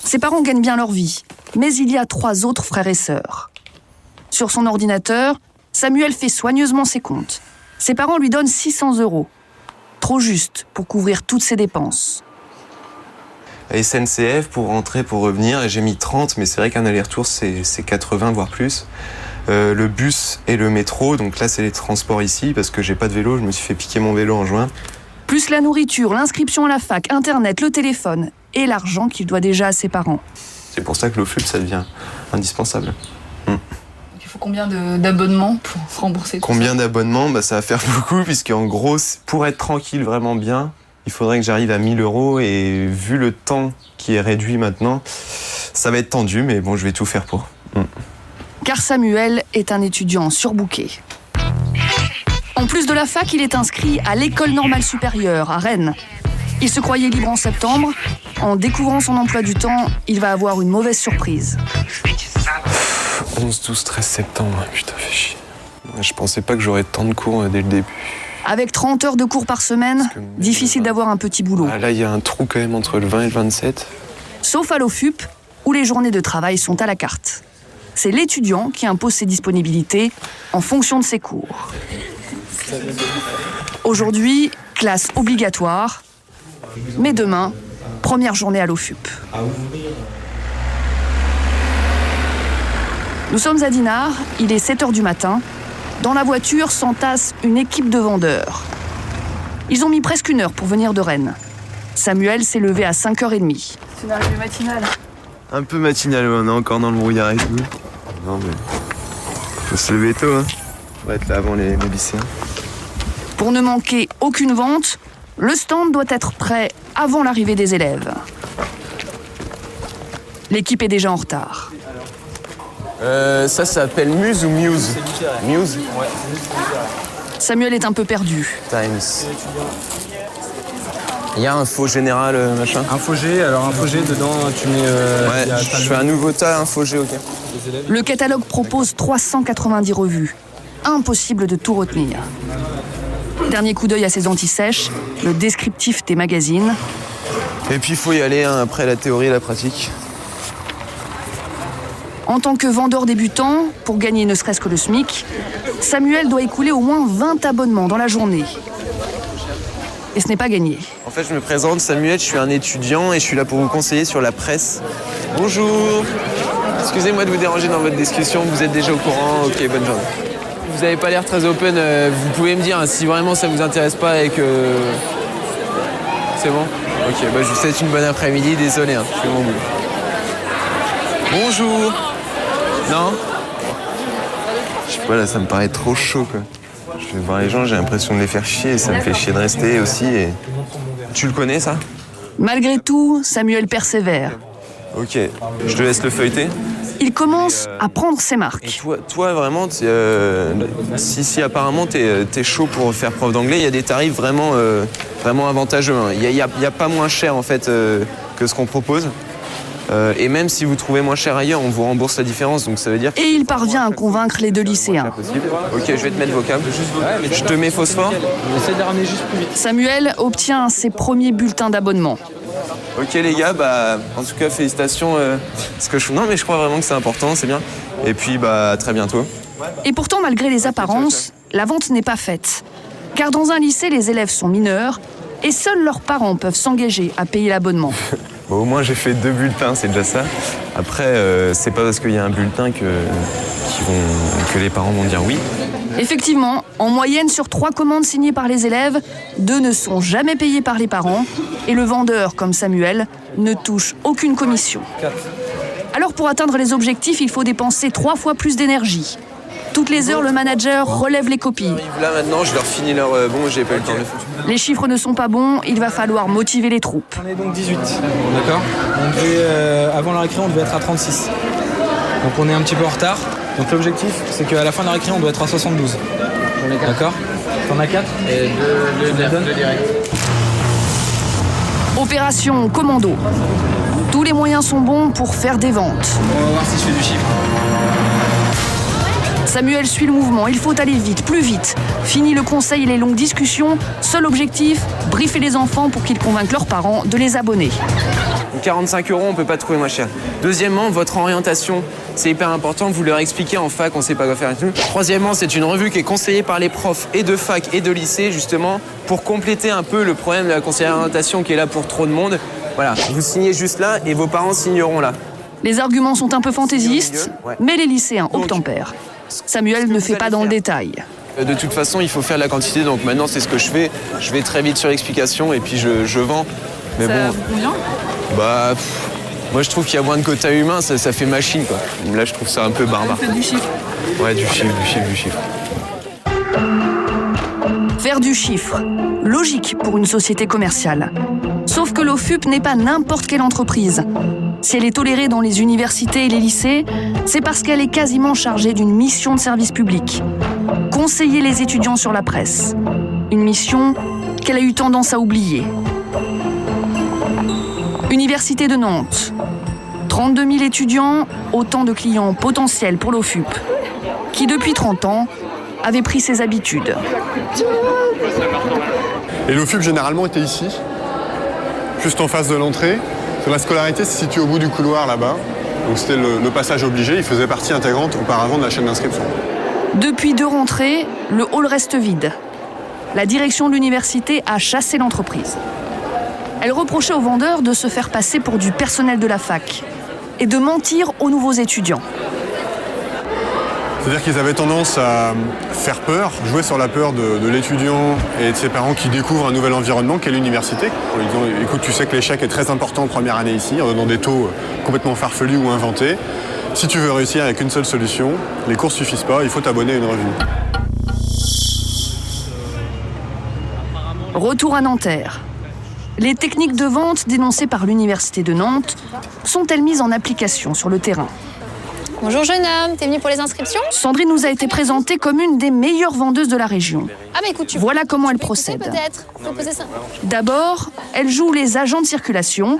ses parents gagnent bien leur vie, mais il y a 3 autres frères et sœurs. Sur son ordinateur, Samuel fait soigneusement ses comptes. Ses parents lui donnent 600 €. Trop juste pour couvrir toutes ses dépenses. SNCF pour rentrer, pour revenir, et j'ai mis 30, mais c'est vrai qu'un aller-retour, c'est 80, voire plus. Le bus et le métro, donc là, c'est les transports ici, parce que j'ai pas de vélo, je me suis fait piquer mon vélo en juin. Plus la nourriture, l'inscription à la fac, Internet, le téléphone et l'argent qu'il doit déjà à ses parents. C'est pour ça que l'OFUP, ça devient indispensable. Il faut combien d'abonnements pour rembourser tout Combien d'abonnements ? Ça va faire beaucoup, puisqu'en gros, pour être tranquille vraiment bien, il faudrait que j'arrive à 1 000 €, et vu le temps qui est réduit maintenant, ça va être tendu, mais bon, je vais tout faire pour. Car Samuel est un étudiant surbooké. En plus de la fac, il est inscrit à l'École normale supérieure à Rennes. Il se croyait libre en septembre. En découvrant son emploi du temps, il va avoir une mauvaise surprise. 11, 12, 13 septembre, putain, fait chier. Je pensais pas que j'aurais tant de cours dès le début. Avec 30 heures de cours par semaine, difficile d'avoir un petit boulot. Là, il y a un trou quand même entre le 20 et le 27. Sauf à l'OFUP, où les journées de travail sont à la carte. C'est l'étudiant qui impose ses disponibilités en fonction de ses cours. Aujourd'hui, classe obligatoire, mais demain, première journée à l'OFUP. Nous sommes à Dinard, il est 7 h du matin. Dans la voiture s'entasse une équipe de vendeurs. Ils ont mis presque 1 heure pour venir de Rennes. Samuel s'est levé à 5h30. C'est une arrivée matinale. Un peu matinal, on est encore dans le brouillard et tout. Non mais, faut se lever tôt, hein. Faut être là avant les lycéens. Pour ne manquer aucune vente, le stand doit être prêt avant l'arrivée des élèves. L'équipe est déjà en retard. Ça s'appelle Muse ou Muse ? Muse ? Ouais. Samuel est un peu perdu. Times. Il y a un faux général, machin. Info G, alors Info G, dedans tu mets... ouais, je fais un nouveau tas, Info G, ok. Le catalogue propose 390 revues. Impossible de tout retenir. Dernier coup d'œil à ses anti-sèches, le descriptif des magazines. Et puis il faut y aller, hein, après la théorie et la pratique. En tant que vendeur débutant, pour gagner ne serait-ce que le SMIC, Samuel doit écouler au moins 20 abonnements dans la journée. Et ce n'est pas gagné. En fait, je me présente, Samuel, je suis un étudiant et je suis là pour vous conseiller sur la presse. Bonjour. Excusez-moi de vous déranger dans votre discussion, vous êtes déjà au courant, ok, bonne journée. Vous n'avez pas l'air très open, vous pouvez me dire hein, si vraiment ça vous intéresse pas et que... C'est bon ? Ok, bah, je vous souhaite une bonne après-midi, désolé, hein, je fais mon boulot. Bonjour. Non ? Je sais pas, là, ça me paraît trop chaud, quoi. Je vais voir les gens, j'ai l'impression de les faire chier et ça me fait chier de rester aussi. Et... Tu le connais, ça ? Malgré tout, Samuel persévère. Ok, je te laisse le feuilleter. Il commence à prendre ses marques. Et toi vraiment, si apparemment t'es chaud pour faire prof d'anglais, il y a des tarifs vraiment avantageux. Hein. Il y a pas moins cher, en fait, que ce qu'on propose. Et même si vous trouvez moins cher ailleurs, on vous rembourse la différence, donc ça veut dire... Et il parvient à convaincre les 2 lycéens. Ok, je vais te mettre vos câbles. Je te mets phosphore. Essaye de ramener juste plus vite. Samuel obtient ses premiers bulletins d'abonnement. Ok les gars, en tout cas félicitations. Non mais je crois vraiment que c'est important, c'est bien. Et puis à très bientôt. Et pourtant, malgré les apparences, la vente n'est pas faite. Car dans un lycée, les élèves sont mineurs et seuls leurs parents peuvent s'engager à payer l'abonnement. Bon, au moins j'ai fait 2 bulletins, c'est déjà ça. Après, c'est pas parce qu'il y a un bulletin que les parents vont dire oui. Effectivement, en moyenne, sur 3 commandes signées par les élèves, 2 ne sont jamais payées par les parents et le vendeur, comme Samuel, ne touche aucune commission. Alors pour atteindre les objectifs, il faut dépenser 3 fois plus d'énergie. Toutes les heures, le manager relève les copies. Là maintenant, je leur finis leur... Bon, j'ai pas eu le temps de le faire. Les chiffres ne sont pas bons, il va falloir motiver les troupes. On est donc 18, d'accord ? Avant la récré, on devait être à 36. Donc on est un petit peu en retard. Donc l'objectif, c'est qu'à la fin de la récré, on doit être à 72. D'accord ? T'en as 4 ? Et 2 direct. Opération commando. Tous les moyens sont bons pour faire des ventes. On va voir si je fais du chiffre. Samuel suit le mouvement, il faut aller vite, plus vite. Fini le conseil et les longues discussions. Seul objectif, briefer les enfants pour qu'ils convainquent leurs parents de les abonner. 45 €, on peut pas trouver moins cher. Deuxièmement, votre orientation, c'est hyper important. Vous leur expliquez en fac, on sait pas quoi faire et tout. Troisièmement, c'est une revue qui est conseillée par les profs et de fac et de lycée, justement, pour compléter un peu le problème de la conseillère d'orientation qui est là pour trop de monde. Voilà, vous signez juste là et vos parents signeront là. Les arguments sont un peu fantaisistes, mais les lycéens obtempèrent. Samuel ne fait pas dans le détail. De toute façon, il faut faire la quantité, donc maintenant c'est ce que je fais. Je vais très vite sur l'explication et puis je vends. Mais bon, combien ? Moi je trouve qu'il y a moins de quota humain, ça fait machine quoi. Là je trouve ça un peu barbare. Faites du chiffre. Ouais, du chiffre. Faire du chiffre, logique pour une société commerciale. Sauf que l'OFUP n'est pas n'importe quelle entreprise. Si elle est tolérée dans les universités et les lycées, c'est parce qu'elle est quasiment chargée d'une mission de service public. Conseiller les étudiants sur la presse. Une mission qu'elle a eu tendance à oublier. Université de Nantes. 32 000 étudiants, autant de clients potentiels pour l'OFUP, qui depuis 30 ans avait pris ses habitudes. Et l'OFUP généralement était ici, juste en face de l'entrée. La scolarité se situe au bout du couloir là-bas. Donc c'était le passage obligé, il faisait partie intégrante auparavant de la chaîne d'inscription. Depuis 2 rentrées, le hall reste vide. La direction de l'université a chassé l'entreprise. Elle reprochait aux vendeurs de se faire passer pour du personnel de la fac et de mentir aux nouveaux étudiants. C'est-à-dire qu'ils avaient tendance à faire peur, jouer sur la peur de l'étudiant et de ses parents qui découvrent un nouvel environnement qu'est l'université. En lui disant, écoute, tu sais que l'échec est très important en première année ici, en donnant des taux complètement farfelus ou inventés. Si tu veux réussir avec une seule solution, les cours suffisent pas, il faut t'abonner à une revue. Retour à Nanterre. Les techniques de vente dénoncées par l'université de Nantes sont-elles mises en application sur le terrain ? Bonjour jeune homme, t'es venu pour les inscriptions ? Sandrine nous a été présentée comme une des meilleures vendeuses de la région. Ah bah écoute, voilà comment elle procède. Peut-être. D'abord, elle joue les agents de circulation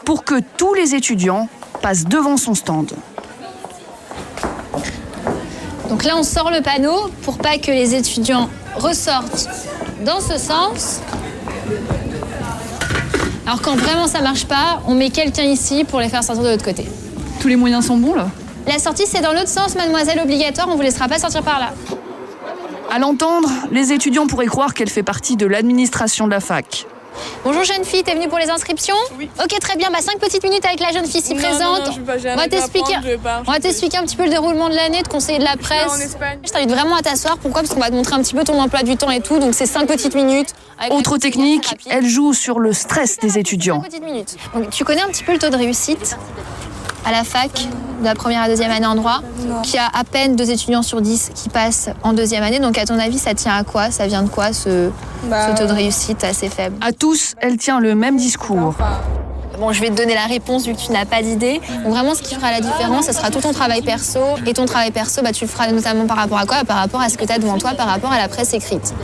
pour que tous les étudiants passent devant son stand. Donc là on sort le panneau pour pas que les étudiants ressortent dans ce sens. Alors quand vraiment ça marche pas, on met quelqu'un ici pour les faire sortir de l'autre côté. Tous les moyens sont bons là ? La sortie, c'est dans l'autre sens, mademoiselle, obligatoire, on vous laissera pas sortir par là. À l'entendre, les étudiants pourraient croire qu'elle fait partie de l'administration de la fac. Bonjour jeune fille, t'es venue pour les inscriptions ? Oui. Ok, très bien, 5 petites minutes avec la jeune fille ici présente. On va t'expliquer un petit peu le déroulement de l'année, de conseiller de la presse. En Espagne. Je t'invite vraiment à t'asseoir, pourquoi ? Parce qu'on va te montrer un petit peu ton emploi du temps et tout, donc c'est 5 petites minutes. Autre technique, elle joue sur le stress des étudiants. 5 petites minutes. Donc, tu connais un petit peu le taux de réussite à la fac, de la première à deuxième année en droit, qui a à peine 2 étudiants sur 10 qui passent en deuxième année. Donc à ton avis, ça tient à quoi ? Ça vient de quoi ce taux de réussite assez faible ? À tous, elle tient le même discours. Bon, je vais te donner la réponse vu que tu n'as pas d'idée. Donc vraiment, ce qui fera la différence, ce sera tout ton travail perso. Et ton travail perso, tu le feras notamment par rapport à quoi ? Par rapport à ce que tu as devant toi, par rapport à la presse écrite.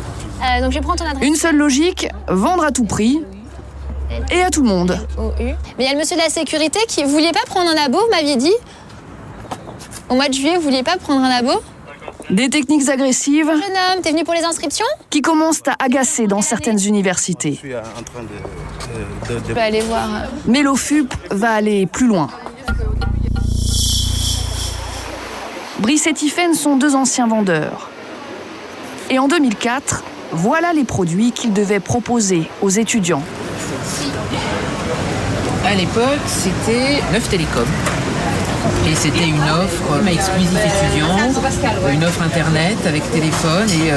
Donc je vais prendre ton adresse. Une seule logique, vendre à tout prix. Et à tout le monde. Mais il y a le monsieur de la sécurité qui... Vous vouliez pas prendre un abo, vous m'aviez dit ? Au mois de juillet, vous vouliez pas prendre un abo ? Des techniques agressives... Jeune homme, t'es venu pour les inscriptions ? Qui commencent à agacer dans certaines universités. Je peux aller voir... Mais l'OFUP va aller plus loin. Brice et Tiphaine sont 2 anciens vendeurs. Et en 2004, voilà les produits qu'ils devaient proposer aux étudiants. À l'époque, c'était Neuf Télécom. Et c'était une offre exclusive étudiante, une offre internet avec téléphone et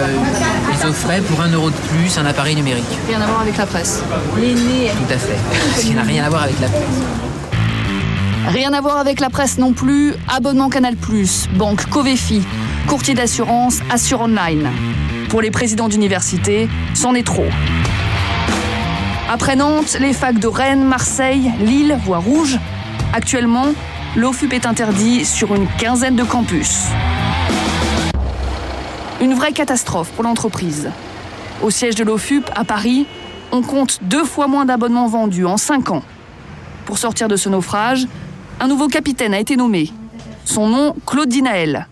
ils offraient pour 1 € de plus un appareil numérique. Rien à voir avec la presse. Tout à fait. Ce qui n'a rien à voir avec la presse. Rien à voir avec la presse non plus. Abonnement Canal+, banque Covefi, courtier d'assurance, Assure Online. Pour les présidents d'université, c'en est trop. Après Nantes, les facs de Rennes, Marseille, Lille voient rouge. Actuellement, l'OFUP est interdit sur une 15aine de campus. Une vraie catastrophe pour l'entreprise. Au siège de l'OFUP, à Paris, on compte 2 fois moins d'abonnements vendus en 5 ans. Pour sortir de ce naufrage, un nouveau capitaine a été nommé. Son nom, Claude Dinaël.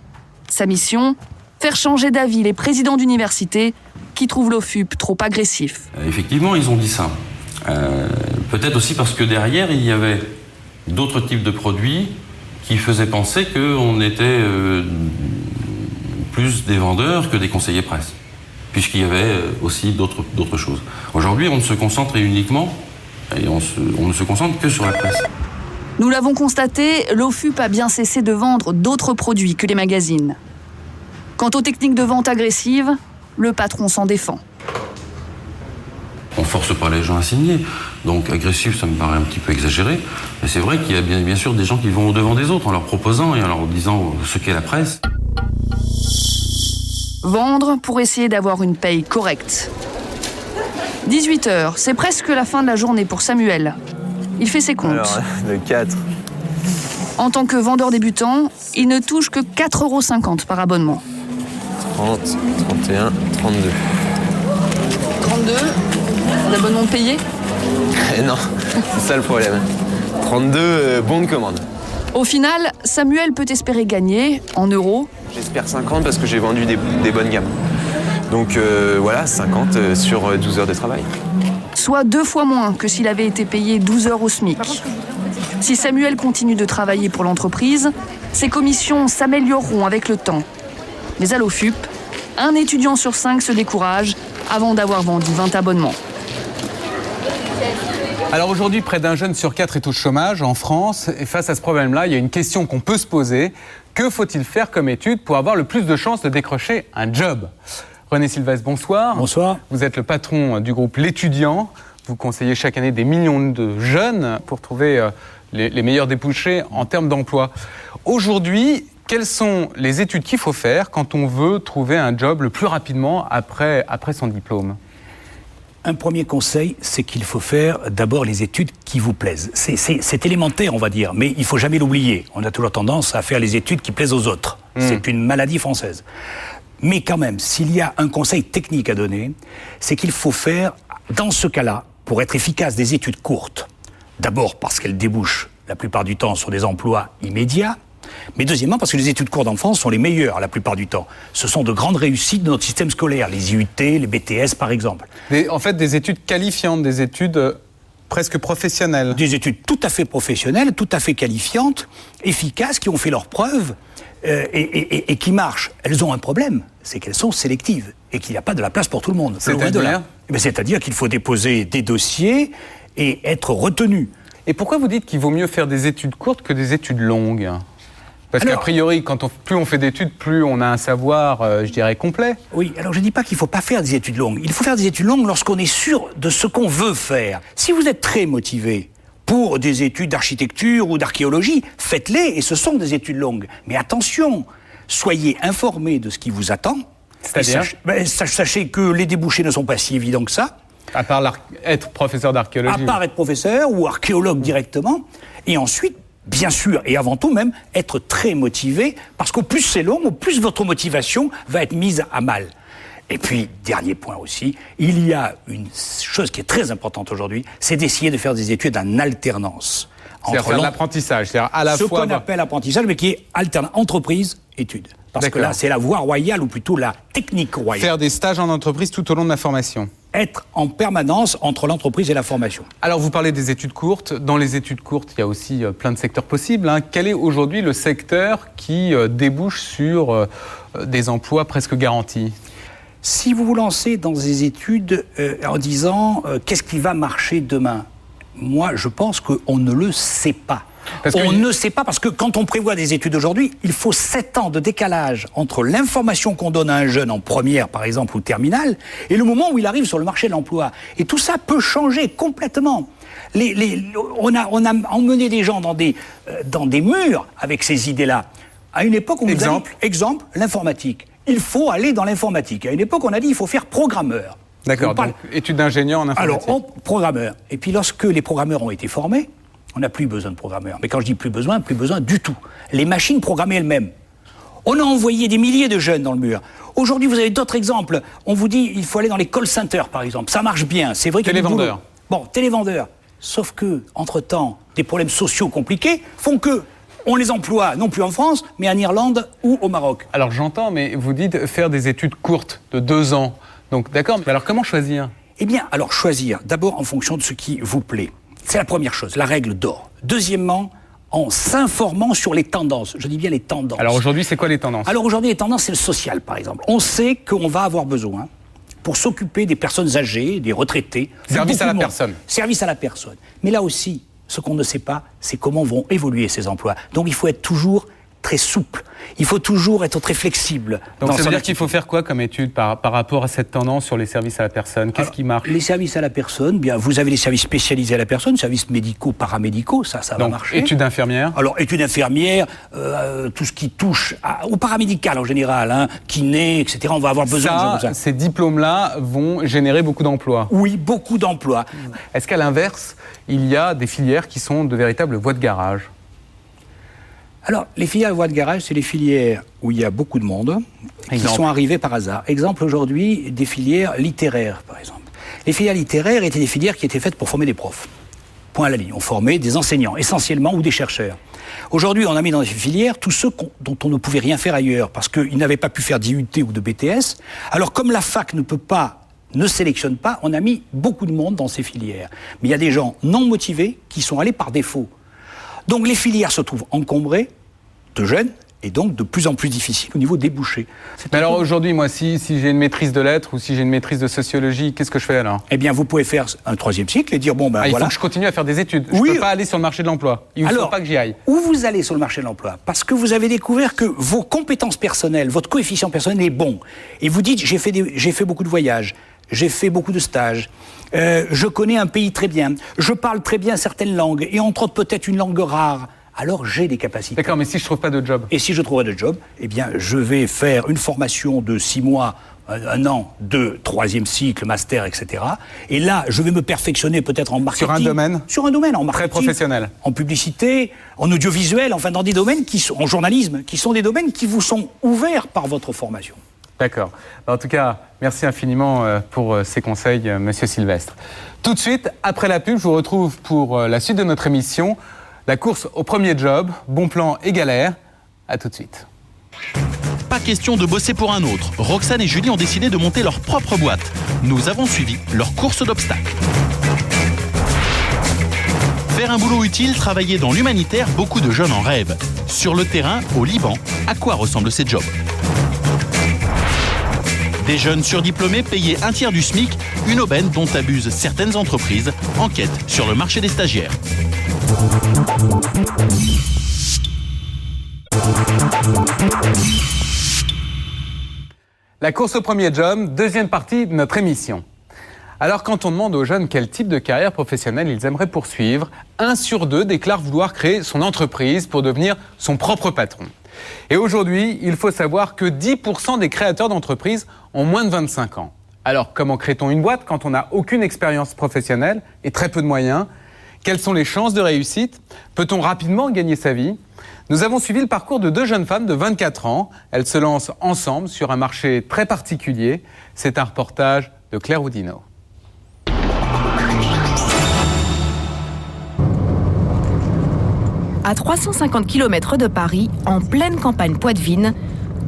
Sa mission, faire changer d'avis les présidents d'université qui trouvent l'OFUP trop agressif. Effectivement, ils ont dit ça. Peut-être aussi parce que derrière, il y avait d'autres types de produits qui faisaient penser qu'on était plus des vendeurs que des conseillers presse, puisqu'il y avait aussi d'autres choses. Aujourd'hui, on ne se concentre uniquement, et on ne se concentre que sur la presse. Nous l'avons constaté, l'OFUP a bien cessé de vendre d'autres produits que les magazines. Quant aux techniques de vente agressives, le patron s'en défend. On force pas les gens à signer, donc agressif, ça me paraît un petit peu exagéré. Mais c'est vrai qu'il y a bien sûr des gens qui vont au-devant des autres en leur proposant et en leur disant ce qu'est la presse. Vendre pour essayer d'avoir une paye correcte. 18h, c'est presque la fin de la journée pour Samuel. Il fait ses comptes. Alors, de 4. En tant que vendeur débutant, il ne touche que 4,50 € par abonnement. 30, 31, 32. 32, l'abonnement payé? Non, c'est ça le problème. 32, bon de commande. Au final, Samuel peut espérer gagner, en euros. J'espère 50 parce que j'ai vendu des bonnes gammes. Donc voilà, 50 sur 12 heures de travail. Soit 2 fois moins que s'il avait été payé 12 heures au SMIC. Si Samuel continue de travailler pour l'entreprise, ses commissions s'amélioreront avec le temps. Mais à l'OFUP, un étudiant sur 5 se décourage avant d'avoir vendu 20 abonnements. Alors aujourd'hui, près d'un jeune sur 4 est au chômage en France. Et face à ce problème-là, il y a une question qu'on peut se poser. Que faut-il faire comme étude pour avoir le plus de chances de décrocher un job ? René Sylvestre, bonsoir. Bonsoir. Vous êtes le patron du groupe L'Étudiant. Vous conseillez chaque année des millions de jeunes pour trouver les meilleurs débouchés en termes d'emploi. Aujourd'hui, quelles sont les études qu'il faut faire quand on veut trouver un job le plus rapidement après son diplôme ? Un premier conseil, c'est qu'il faut faire d'abord les études qui vous plaisent. C'est élémentaire, on va dire, mais il ne faut jamais l'oublier. On a toujours tendance à faire les études qui plaisent aux autres. C'est une maladie française. Mais quand même, s'il y a un conseil technique à donner, c'est qu'il faut faire, dans ce cas-là, pour être efficace, des études courtes. D'abord parce qu'elles débouchent la plupart du temps sur des emplois immédiats, mais deuxièmement parce que les études courtes en France sont les meilleures la plupart du temps. Ce sont de grandes réussites de notre système scolaire, les IUT, les BTS par exemple. En fait, des études qualifiantes, des études presque professionnelles. Des études tout à fait professionnelles, tout à fait qualifiantes, efficaces, qui ont fait leurs preuves et qui marchent. Elles ont un problème, c'est qu'elles sont sélectives et qu'il n'y a pas de la place pour tout le monde. C'est-à-dire qu'il faut déposer des dossiers et être retenu. Et pourquoi vous dites qu'il vaut mieux faire des études courtes que des études longues ? Parce qu'a priori, plus on fait d'études, plus on a un savoir, je dirais, complet. Oui, alors je ne dis pas qu'il ne faut pas faire des études longues. Il faut faire des études longues lorsqu'on est sûr de ce qu'on veut faire. Si vous êtes très motivé pour des études d'architecture ou d'archéologie, faites-les et ce sont des études longues. Mais attention, soyez informés de ce qui vous attend. C'est-à-dire ? Sachez que les débouchés ne sont pas si évidents que ça. À part être professeur d'archéologie. À part être professeur ou archéologue directement. Et ensuite, bien sûr, et avant tout même, être très motivé, parce qu'au plus c'est long, au plus votre motivation va être mise à mal. Et puis, dernier point aussi, il y a une chose qui est très importante aujourd'hui, c'est d'essayer de faire des études en alternance. C'est-à-dire faire de l'apprentissage, c'est-à-dire à la fois... Ce qu'on appelle apprentissage, mais qui est entreprise, études. Parce que là, c'est la voie royale, ou plutôt la technique royale. Faire des stages en entreprise tout au long de la formation. Être en permanence entre l'entreprise et la formation. Alors, vous parlez des études courtes. Dans les études courtes, il y a aussi plein de secteurs possibles. Quel est aujourd'hui le secteur qui débouche sur des emplois presque garantis ? Si vous vous lancez dans des études en disant qu'est-ce qui va marcher demain ? Moi, je pense qu'on ne le sait pas. On ne sait pas parce que quand on prévoit des études aujourd'hui, il faut 7 ans de décalage entre l'information qu'on donne à un jeune en première, par exemple, ou terminale, et le moment où il arrive sur le marché de l'emploi. Et tout ça peut changer complètement. On a emmené des gens dans des murs avec ces idées-là. À une époque, on nous a dit, exemple, l'informatique. Il faut aller dans l'informatique. À une époque, on a dit il faut faire programmeur. D'accord, donc études d'ingénieur en informatique. Alors, programmeur. Et puis lorsque les programmeurs ont été formés, on n'a plus besoin de programmeurs. Mais quand je dis plus besoin du tout. Les machines programmées elles-mêmes. On a envoyé des milliers de jeunes dans le mur. Aujourd'hui, vous avez d'autres exemples. On vous dit il faut aller dans les call centers, par exemple. Ça marche bien. C'est vrai qu'il y a du boulot. Télévendeurs. Bon, télévendeurs. Sauf que, entre-temps, des problèmes sociaux compliqués font que On les emploie non plus en France, mais en Irlande ou au Maroc. Alors j'entends, mais vous dites faire des études courtes de 2 ans. Donc d'accord, mais alors comment choisir? Eh bien, alors choisir, d'abord en fonction de ce qui vous plaît. C'est la première chose, la règle d'or. Deuxièmement, en s'informant sur les tendances. Je dis bien les tendances. Alors aujourd'hui, c'est quoi les tendances? Alors aujourd'hui, les tendances, c'est le social, par exemple. On sait qu'on va avoir besoin, pour s'occuper des personnes âgées, des retraités. Service à la personne. Service à la personne. Mais là aussi, ce qu'on ne sait pas, c'est comment vont évoluer ces emplois. Donc il faut être toujours très souple. Il faut toujours être très flexible. Donc ça veut dire qu'il faut faire quoi comme étude par rapport à cette tendance sur les services à la personne? Qu'est-ce qui marche? Les services à la personne, bien, vous avez les services spécialisés à la personne, services médicaux, paramédicaux, ça va marcher. Études infirmières? Alors, études infirmières, tout ce qui touche au paramédical en général, hein, kiné, etc., on va avoir besoin de ça. Ces diplômes-là vont générer beaucoup d'emplois? Oui, beaucoup d'emplois. Est-ce qu'à l'inverse, il y a des filières qui sont de véritables voies de garage? Alors, les filières voies de garage, c'est les filières où il y a beaucoup de monde, qui sont arrivées par hasard. Exemple, aujourd'hui, des filières littéraires, par exemple. Les filières littéraires étaient des filières qui étaient faites pour former des profs. Point à la ligne. On formait des enseignants, essentiellement, ou des chercheurs. Aujourd'hui, on a mis dans ces filières tous ceux dont on ne pouvait rien faire ailleurs, parce qu'ils n'avaient pas pu faire d'IUT ou de BTS. Alors, comme la fac ne sélectionne pas, on a mis beaucoup de monde dans ces filières. Mais il y a des gens non motivés qui sont allés par défaut. Donc les filières se trouvent encombrées de jeunes et donc de plus en plus difficiles au niveau débouché. Mais alors aujourd'hui, moi, si j'ai une maîtrise de lettres ou si j'ai une maîtrise de sociologie, qu'est-ce que je fais alors? Eh bien, vous pouvez faire un 3e cycle et dire, bon, ben il voilà. faut que je continue à faire des études. Je ne peux pas aller sur le marché de l'emploi. Il ne faut pas que j'y aille. Où vous allez sur le marché de l'emploi? Parce que vous avez découvert que vos compétences personnelles, votre coefficient personnel est bon. Et vous dites, j'ai fait beaucoup de voyages. J'ai fait beaucoup de stages, je connais un pays très bien, je parle très bien certaines langues, et entre autres peut-être une langue rare, alors j'ai des capacités. D'accord, mais si je ne trouve pas de job? Et si je ne trouve pas de job, eh bien je vais faire une formation de 6 mois, 1 an, de 3e cycle, master, etc. Et là, je vais me perfectionner peut-être en marketing. Sur un domaine? Sur un domaine, en marketing. Très professionnel. En publicité, en audiovisuel, enfin dans des domaines en journalisme, qui sont des domaines qui vous sont ouverts par votre formation. D'accord. En tout cas, merci infiniment pour ces conseils, Monsieur Sylvestre. Tout de suite, après la pub, je vous retrouve pour la suite de notre émission. La course au premier job, bon plan et galère. À tout de suite. Pas question de bosser pour un autre. Roxane et Julie ont décidé de monter leur propre boîte. Nous avons suivi leur course d'obstacles. Faire un boulot utile, travailler dans l'humanitaire, beaucoup de jeunes en rêvent. Sur le terrain, au Liban, à quoi ressemblent ces jobs ? Des jeunes surdiplômés payés 1/3 du SMIC, une aubaine dont abusent certaines entreprises. Enquête sur le marché des stagiaires. La course au premier job, deuxième partie de notre émission. Alors quand on demande aux jeunes quel type de carrière professionnelle ils aimeraient poursuivre, 1 sur 2 déclare vouloir créer son entreprise pour devenir son propre patron. Et aujourd'hui, il faut savoir que 10% des créateurs d'entreprises ont moins de 25 ans. Alors, comment crée-t-on une boîte quand on n'a aucune expérience professionnelle et très peu de moyens? Quelles sont les chances de réussite? Peut-on rapidement gagner sa vie? Nous avons suivi le parcours de 2 jeunes femmes de 24 ans. Elles se lancent ensemble sur un marché très particulier. C'est un reportage de Claire Oudinot. À 350 km de Paris, en pleine campagne poitevine,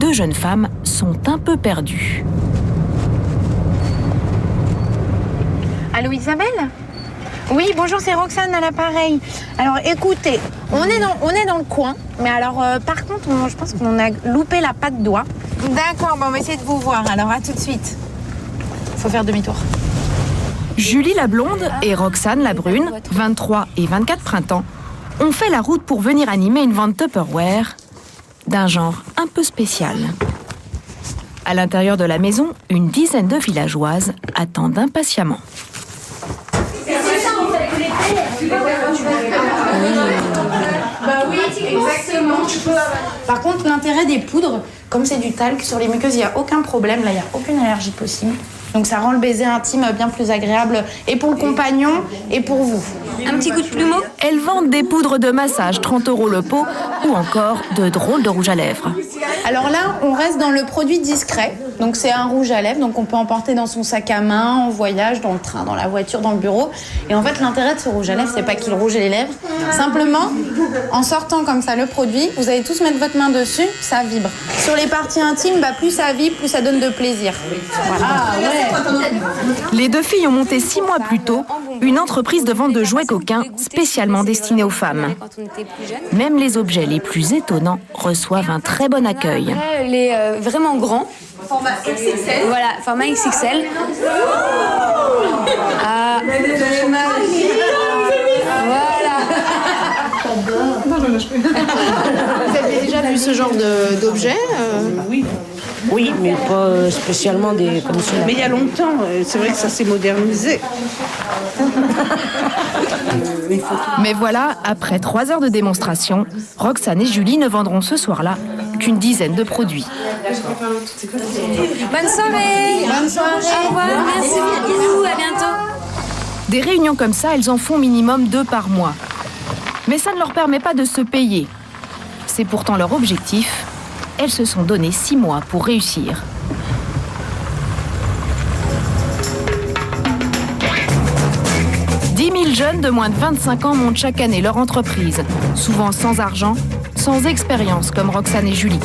2 jeunes femmes sont un peu perdues. Allô Isabelle? Oui, bonjour, c'est Roxane à l'appareil. Alors écoutez, on est dans le coin, mais alors par contre, je pense qu'on a loupé la patte d'oie. D'accord, bon, on va essayer de vous voir, alors à tout de suite. Faut faire demi-tour. Julie la blonde et Roxane la brune, 23 et 24 printemps, ont fait la route pour venir animer une vente Tupperware d'un genre un peu spécial. À l'intérieur de la maison, une dizaine de villageoises attendent impatiemment. Bah oui, exactement. Par contre, l'intérêt des poudres, comme c'est du talc sur les muqueuses, il n'y a aucun problème. Là, il n'y a aucune allergie possible. Donc ça rend le baiser intime bien plus agréable et pour le compagnon et pour vous. Un petit coup de plumeau. Elles vendent des poudres de massage 30 € le pot ou encore de drôles de rouge à lèvres. Alors là, on reste dans le produit discret. Donc c'est un rouge à lèvres, donc on peut emporter dans son sac à main, en voyage, dans le train, dans la voiture, dans le bureau. Et en fait, l'intérêt de ce rouge à lèvres, c'est pas qu'il rouge les lèvres. Simplement, en sortant comme ça le produit, vous allez tous mettre votre main dessus, ça vibre. Sur les parties intimes, plus ça vibre, plus ça donne de plaisir. Voilà. Ah, ouais. Les deux filles ont monté 6 mois plus tôt une entreprise de vente de jouets coquins spécialement destinée aux femmes. Même les objets les plus étonnants reçoivent un très bon accueil. Elle est vraiment grand. Format XXL. Voilà, format XXL. Ah. Voilà. Vous avez déjà vu ce genre d'objet Oui. Oui, mais pas spécialement des comme ça. Mais il y a longtemps, c'est vrai que ça s'est modernisé. Mais voilà, après 3 heures de démonstration, Roxane et Julie ne vendront ce soir-là qu'une dizaine de produits. Bonne soirée. Bonne soirée. Au revoir, merci, bisous, à bientôt. Des réunions comme ça, elles en font minimum 2 par mois. Mais ça ne leur permet pas de se payer. C'est pourtant leur objectif. Elles se sont donné 6 mois pour réussir. « 10 000 jeunes de moins de 25 ans montent chaque année leur entreprise, souvent sans argent, sans expérience comme Roxane et Julie.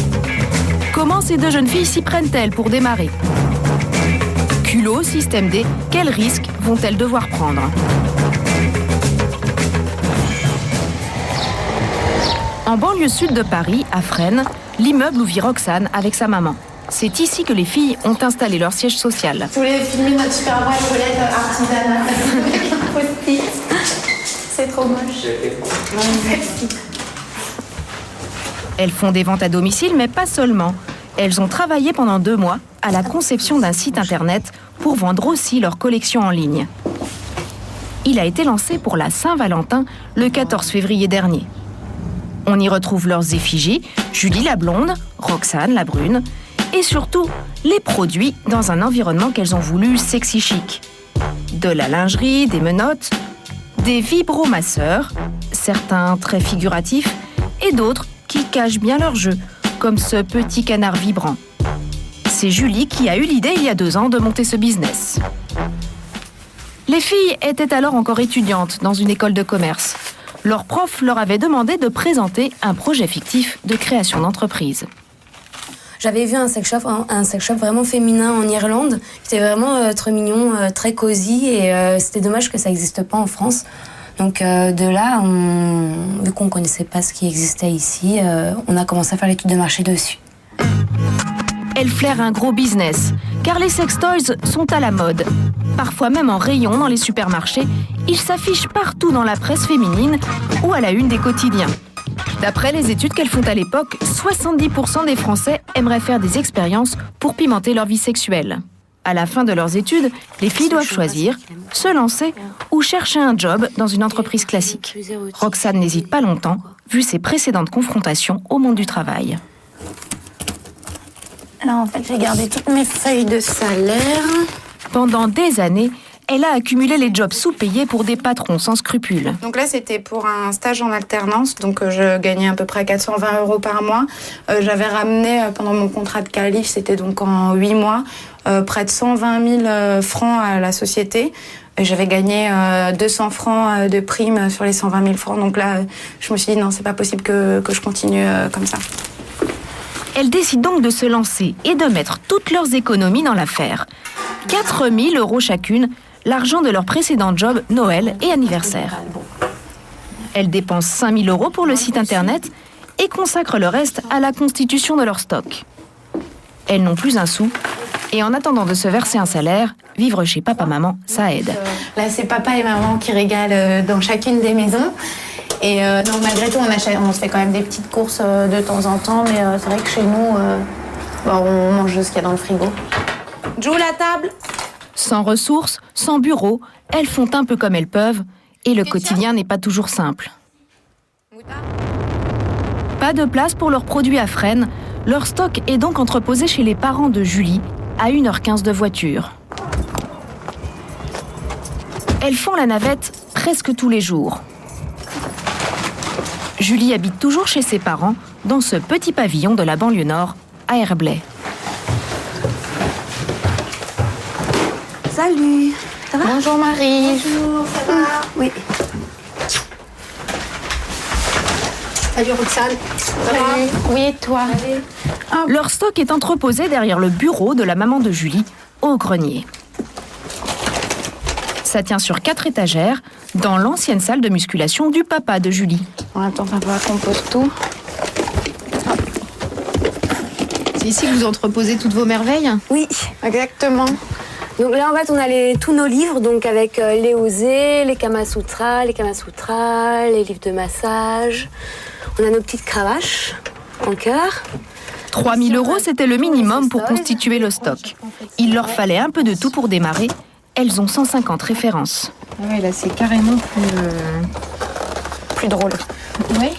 Comment ces 2 jeunes filles s'y prennent-elles pour démarrer ? Culot, système D, quels risques vont-elles devoir prendre ? En banlieue sud de Paris, à Fresnes, l'immeuble où vit Roxane avec sa maman. C'est ici que les filles ont installé leur siège social. Je voulais filmer notre super boîte aux lettres artisanale avec un post-it. C'est trop moche. Elles font des ventes à domicile, mais pas seulement. Elles ont travaillé pendant 2 mois à la conception d'un site internet pour vendre aussi leur collection en ligne. Il a été lancé pour la Saint-Valentin le 14 février dernier. On y retrouve leurs effigies, Julie la blonde, Roxane la brune, et surtout les produits dans un environnement qu'elles ont voulu sexy chic. De la lingerie, des menottes, des vibromasseurs, certains très figuratifs, et d'autres qui cachent bien leur jeu, comme ce petit canard vibrant. C'est Julie qui a eu l'idée il y a 2 ans de monter ce business. Les filles étaient alors encore étudiantes dans une école de commerce. Leur prof leur avait demandé de présenter un projet fictif de création d'entreprise. J'avais vu un sex shop vraiment féminin en Irlande, qui était vraiment très mignon, très cosy, et c'était dommage que ça n'existe pas en France. Donc de là, vu qu'on ne connaissait pas ce qui existait ici, on a commencé à faire l'étude de marché dessus. Elle flaire un gros business, car les sex toys sont à la mode. Parfois même en rayon dans les supermarchés, ils s'affichent partout dans la presse féminine ou à la une des quotidiens. D'après les études qu'elles font à l'époque, 70% des Français aimeraient faire des expériences pour pimenter leur vie sexuelle. À la fin de leurs études, les filles doivent choisir, se lancer ou chercher un job dans une entreprise classique. Roxane n'hésite pas longtemps, vu ses précédentes confrontations au monde du travail. Là, en fait, j'ai gardé toutes mes feuilles de salaire. Pendant des années, elle a accumulé les jobs sous-payés pour des patrons sans scrupules. Donc là, c'était pour un stage en alternance, donc je gagnais à peu près 420 € par mois. J'avais ramené, pendant mon contrat de qualif, c'était donc en 8 mois, près de 120 000 francs à la société. J'avais gagné 200 francs de prime sur les 120 000 francs. Donc là, je me suis dit, non, c'est pas possible que je continue comme ça. Elles décident donc de se lancer et de mettre toutes leurs économies dans l'affaire. 4 000 € chacune, l'argent de leur précédent job, Noël et anniversaire. Elles dépensent 5 000 € pour le site internet et consacrent le reste à la constitution de leur stock. Elles n'ont plus un sou et en attendant de se verser un salaire, vivre chez papa-maman, ça aide. Là, c'est papa et maman qui régalent dans chacune des maisons. Et donc malgré tout, on se fait quand même des petites courses de temps en temps, mais c'est vrai que chez nous, on mange ce qu'il y a dans le frigo. Joue la table. Sans ressources, sans bureau, elles font un peu comme elles peuvent, et le quotidien n'est pas toujours simple. Pas de place pour leurs produits à Fresnes, leur stock est donc entreposé chez les parents de Julie, à 1h15 de voiture. Elles font la navette presque tous les jours. Julie habite toujours chez ses parents, dans ce petit pavillon de la banlieue nord, à Herblay. Salut. Ça va? Bonjour Marie. Bonjour, ça va? Oui. Salut Roxane. Ça va? Oui, et toi? Leur stock est entreposé derrière le bureau de la maman de Julie, au grenier. Ça tient sur 4 étagères, dans l'ancienne salle de musculation du papa de Julie. Attends, papa, qu'on pose tout. C'est ici que vous entreposez toutes vos merveilles? Oui, exactement. Donc là, en fait, on a tous nos livres, donc avec les osés, les Kamasutra, les livres de massage. On a nos petites cravaches en cœur. 3 000 €, c'était le minimum pour constituer le stock. Il leur fallait un peu de tout pour démarrer. Elles ont 150 références. Oui, là, c'est carrément plus drôle. Oui.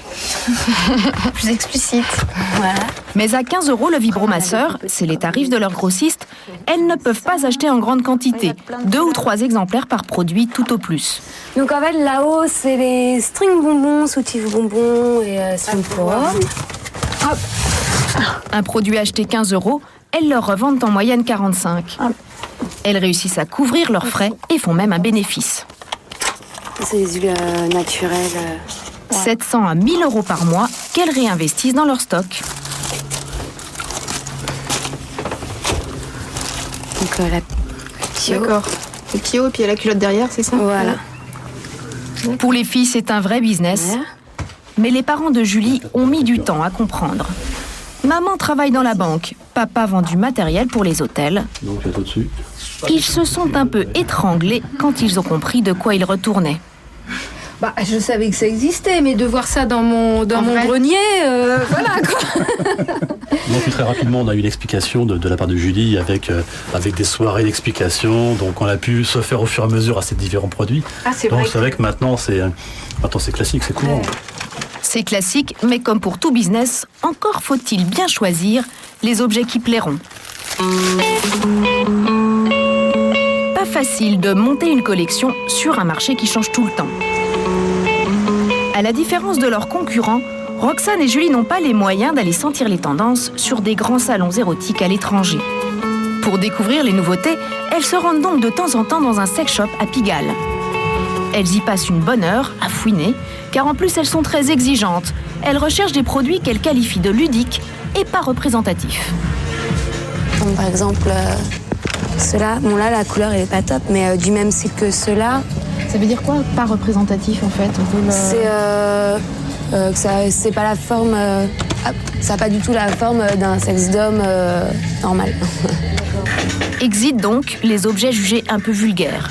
Plus explicite. Voilà. Mais à 15 € le vibromasseur, c'est les tarifs de leurs grossistes, elles ne peuvent pas acheter en grande quantité. 2 ou 3 exemplaires par produit tout au plus. Donc en fait, là-haut, c'est les string bonbons, soutifs bonbons et string power. Hop. Un produit acheté 15 €, elles leur revendent en moyenne 45. Elles réussissent à couvrir leurs frais et font même un bénéfice. C'est des huiles naturelles. 700 à 1 000 € par mois qu'elles réinvestissent dans leur stock. Donc la Kyo. D'accord. Le Kyo et puis il y a la culotte derrière, c'est ça? Voilà. Pour les filles, c'est un vrai business. Mais les parents de Julie ont mis du temps à comprendre. Maman travaille dans la banque, papa vend du matériel pour les hôtels. Donc là, tout dessus. Ils se sont un peu étranglés quand ils ont compris de quoi ils retournaient. Bah, je savais que ça existait, mais de voir ça dans mon grenier, voilà quoi. Donc très rapidement, on a eu l'explication de la part de Julie avec des soirées d'explication. Donc on a pu se faire au fur et à mesure à ces différents produits. Ah, c'est Donc vrai c'est vrai que maintenant c'est classique, c'est courant. C'est classique, mais comme pour tout business, encore faut-il bien choisir les objets qui plairont. Pas facile de monter une collection sur un marché qui change tout le temps. À la différence de leurs concurrents, Roxane et Julie n'ont pas les moyens d'aller sentir les tendances sur des grands salons érotiques à l'étranger. Pour découvrir les nouveautés, elles se rendent donc de temps en temps dans un sex shop à Pigalle. Elles y passent une bonne heure à fouiner, car en plus elles sont très exigeantes. Elles recherchent des produits qu'elles qualifient de ludiques et pas représentatifs. Comme par exemple, ceux-là, bon là la couleur elle est pas top, mais du même cycle que ceux-là. Ça veut dire quoi, pas représentatif en fait? C'est pas la forme, ça n'a pas du tout la forme d'un sexe d'homme normal. Exit donc les objets jugés un peu vulgaires.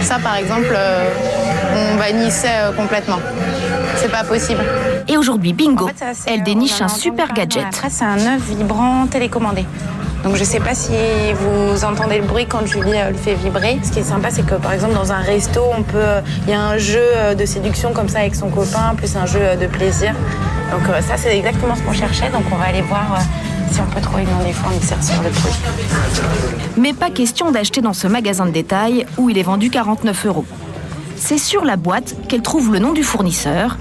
Ça, par exemple, on bannissait complètement. C'est pas possible. Et aujourd'hui, bingo, En fait, ça, c'est- elle déniche on en un a super entendu parler. gadget. Après, c'est un œuf vibrant télécommandé. Donc je sais pas si vous entendez le bruit quand Julie le fait vibrer. Ce qui est sympa, c'est que par exemple dans un resto, il y a un jeu de séduction comme ça avec son copain, plus un jeu de plaisir. Donc ça, c'est exactement ce qu'on cherchait. Donc on va aller voir si on peut trouver le nom des fournisseurs sur le produit. Mais pas question d'acheter dans ce magasin de détail où il est vendu 49 €. C'est sur la boîte qu'elle trouve le nom du fournisseur.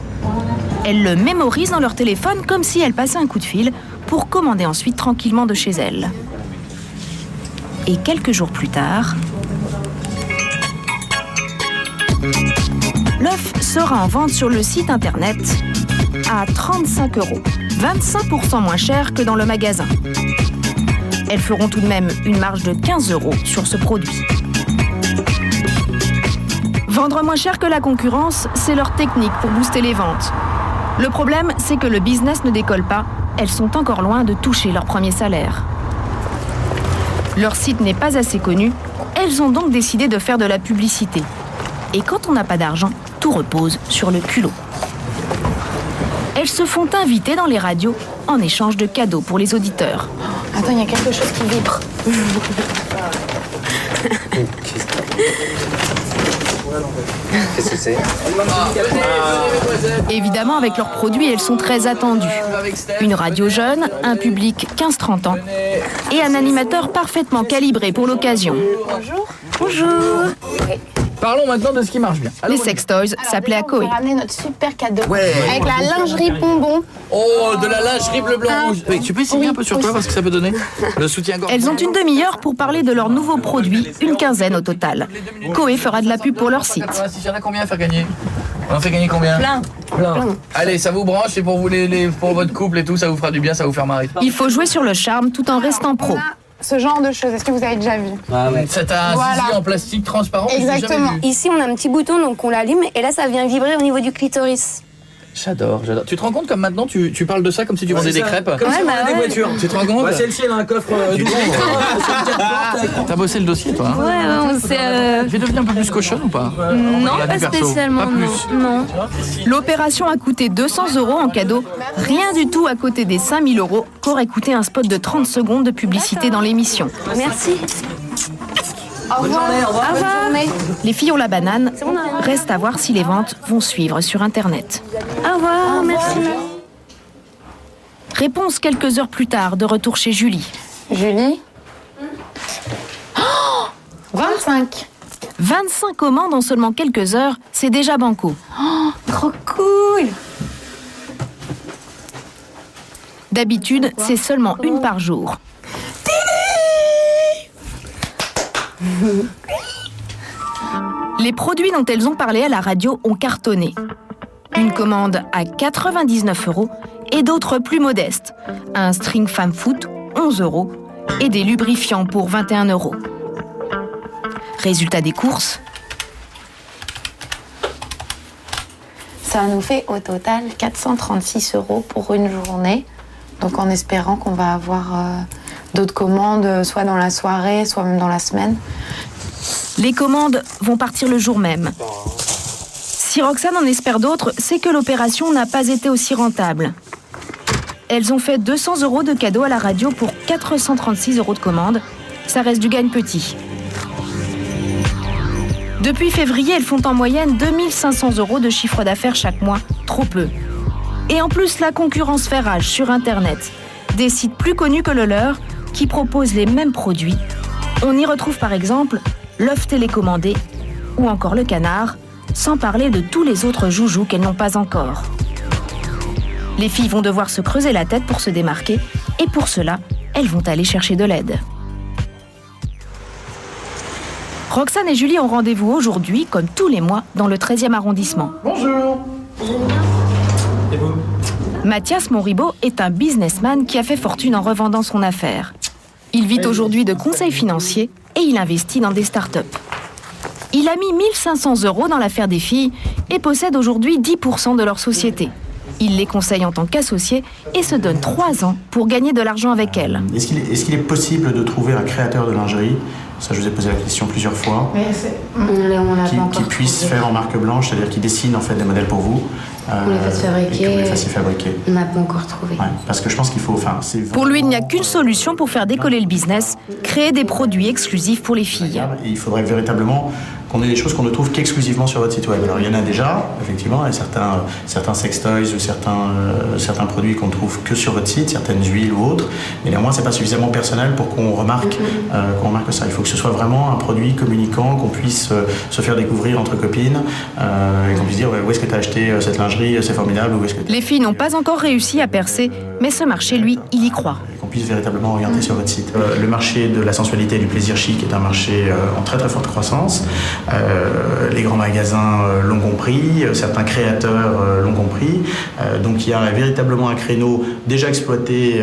Elle le mémorise dans leur téléphone comme si elle passait un coup de fil pour commander ensuite tranquillement de chez elle. Et quelques jours plus tard, l'œuf sera en vente sur le site internet à 35 €, 25% moins cher que dans le magasin. Elles feront tout de même une marge de 15 € sur ce produit. Vendre moins cher que la concurrence, c'est leur technique pour booster les ventes. Le problème, c'est que le business ne décolle pas. Elles sont encore loin de toucher leur premier salaire. Leur site n'est pas assez connu. Elles ont donc décidé de faire de la publicité. Et quand on n'a pas d'argent, tout repose sur le culot. Elles se font inviter dans les radios en échange de cadeaux pour les auditeurs. Attends, il y a quelque chose qui vibre. Qu'est-ce que c'est? Évidemment, avec leurs produits, elles sont très attendues. Une radio jeune, un public 15-30 ans et un animateur parfaitement calibré pour l'occasion. Bonjour. Bonjour. Parlons maintenant de ce qui marche bien. Les sextoys s'appelaient à On Koé. va ramener notre super cadeau. Ouais. Avec la lingerie bonbon. Oh, de la lingerie bleu, blanc, rouge. Oui, tu peux essayer un peu sur toi, parce que ça peut donner le soutien-gorge. Elles ont une demi-heure pour parler de leurs nouveaux produits, une quinzaine au total. Koé fera de la pub pour leur site. Il y en a combien à faire gagner? On en fait gagner combien? Plein. Allez, ça vous branche et pour vous pour votre couple et tout, ça vous fera du bien, ça va vous faire marrer. Il faut jouer sur le charme tout en restant pro. Ce genre de choses, est-ce que vous avez déjà vu? C'est un zizi en plastique transparent. Exactement. Ici, on a un petit bouton, donc on l'allume, et là, ça vient vibrer au niveau du clitoris. J'adore. Tu te rends compte comme maintenant tu parles de ça comme si tu vendais des crêpes? Comme si on vendait des voitures. Tu te rends compte? Celle-ci, elle a un coffre T'as bossé le dossier, toi? Ouais, on s'est... Je vais devenir un peu plus cochonne ou pas? Non, La pas vie perso. spécialement, Pas plus. non. L'opération a coûté 200 € en cadeau, rien du tout à côté des 5000 € qu'aurait coûté un spot de 30 secondes de publicité dans l'émission. Merci. Au revoir. Bonne journée. Les filles ont la banane, reste à voir si les ventes vont suivre sur Internet. Au revoir, merci. Réponse quelques heures plus tard, de retour chez Julie. Julie 25. 25 commandes en seulement quelques heures, c'est déjà banco. Oh, trop cool. D'habitude, c'est seulement une par jour. Les produits dont elles ont parlé à la radio ont cartonné. Une commande à 99 € et d'autres plus modestes. Un string femme foot, 11 € et des lubrifiants pour 21 €. Résultat des courses. Ça nous fait au total 436 € pour une journée. Donc en espérant qu'on va avoir d'autres commandes, soit dans la soirée, soit même dans la semaine. Les commandes vont partir le jour même. Si Roxane en espère d'autres, c'est que l'opération n'a pas été aussi rentable. Elles ont fait 200 € de cadeaux à la radio pour 436 € de commandes. Ça reste du gagne petit. Depuis février, elles font en moyenne 2500 € de chiffre d'affaires chaque mois. Trop peu. Et en plus, la concurrence fait rage sur Internet. Des sites plus connus que le leur qui proposent les mêmes produits. On y retrouve par exemple l'œuf télécommandé ou encore le canard, sans parler de tous les autres joujoux qu'elles n'ont pas encore. Les filles vont devoir se creuser la tête pour se démarquer et pour cela, elles vont aller chercher de l'aide. Roxane et Julie ont rendez-vous aujourd'hui, comme tous les mois, dans le 13e arrondissement. Bonjour. Et vous? Mathias Monribaud est un businessman qui a fait fortune en revendant son affaire. Il vit aujourd'hui de conseils financiers et il investit dans des startups. Il a mis 1500 € dans l'affaire des filles et possède aujourd'hui 10% de leur société. Il les conseille en tant qu'associé et se donne 3 ans pour gagner de l'argent avec elles. Est-ce qu'il est possible de trouver un créateur de lingerie, ça je vous ai posé la question plusieurs fois, qui puisse faire en marque blanche, c'est-à-dire qui dessine en fait des modèles pour vous, On les fasse fabriquer. et que vous les fassiez fabriquer. On n'a pas encore trouvé. Ouais, parce que je pense qu'il faut... Pour lui, il n'y a qu'une solution pour faire décoller le business, créer des produits exclusifs pour les filles. Et il faudrait véritablement qu'on ait des choses qu'on ne trouve qu'exclusivement sur votre site web. Alors il y en a déjà, effectivement, il y a certains sextoys ou certains produits qu'on ne trouve que sur votre site, certaines huiles ou autres, mais néanmoins c'est pas suffisamment personnel pour qu'on remarque ça. Il faut que ce soit vraiment un produit communicant, qu'on puisse se faire découvrir entre copines, et qu'on puisse dire où est-ce que tu as acheté cette lingerie, c'est formidable, où est-ce que Les filles n'ont pas encore réussi à percer, mais ce marché, lui, il y croit. qu'on puisse véritablement orienter sur votre site. Le marché de la sensualité et du plaisir chic est un marché en très très forte croissance. Les grands magasins l'ont compris, certains créateurs l'ont compris. Donc il y a véritablement un créneau déjà exploité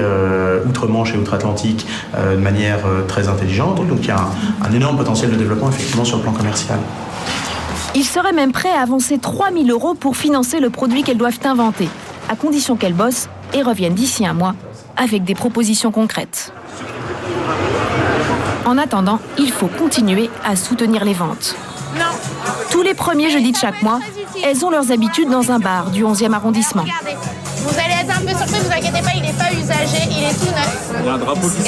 outre-Manche et outre-Atlantique de manière très intelligente. Donc il y a un énorme potentiel de développement effectivement sur le plan commercial. Ils seraient même prêts à avancer 3000 € pour financer le produit qu'elles doivent inventer, à condition qu'elles bossent et reviennent d'ici un mois avec des propositions concrètes. En attendant, il faut continuer à soutenir les ventes. Tous les premiers jeudis de chaque mois, elles ont leurs habitudes dans un bar du 11e arrondissement. Regardez, vous allez être un peu surpris, vous inquiétez pas, il n'est pas usagé, il est tout neuf. Il y a un drapeau qui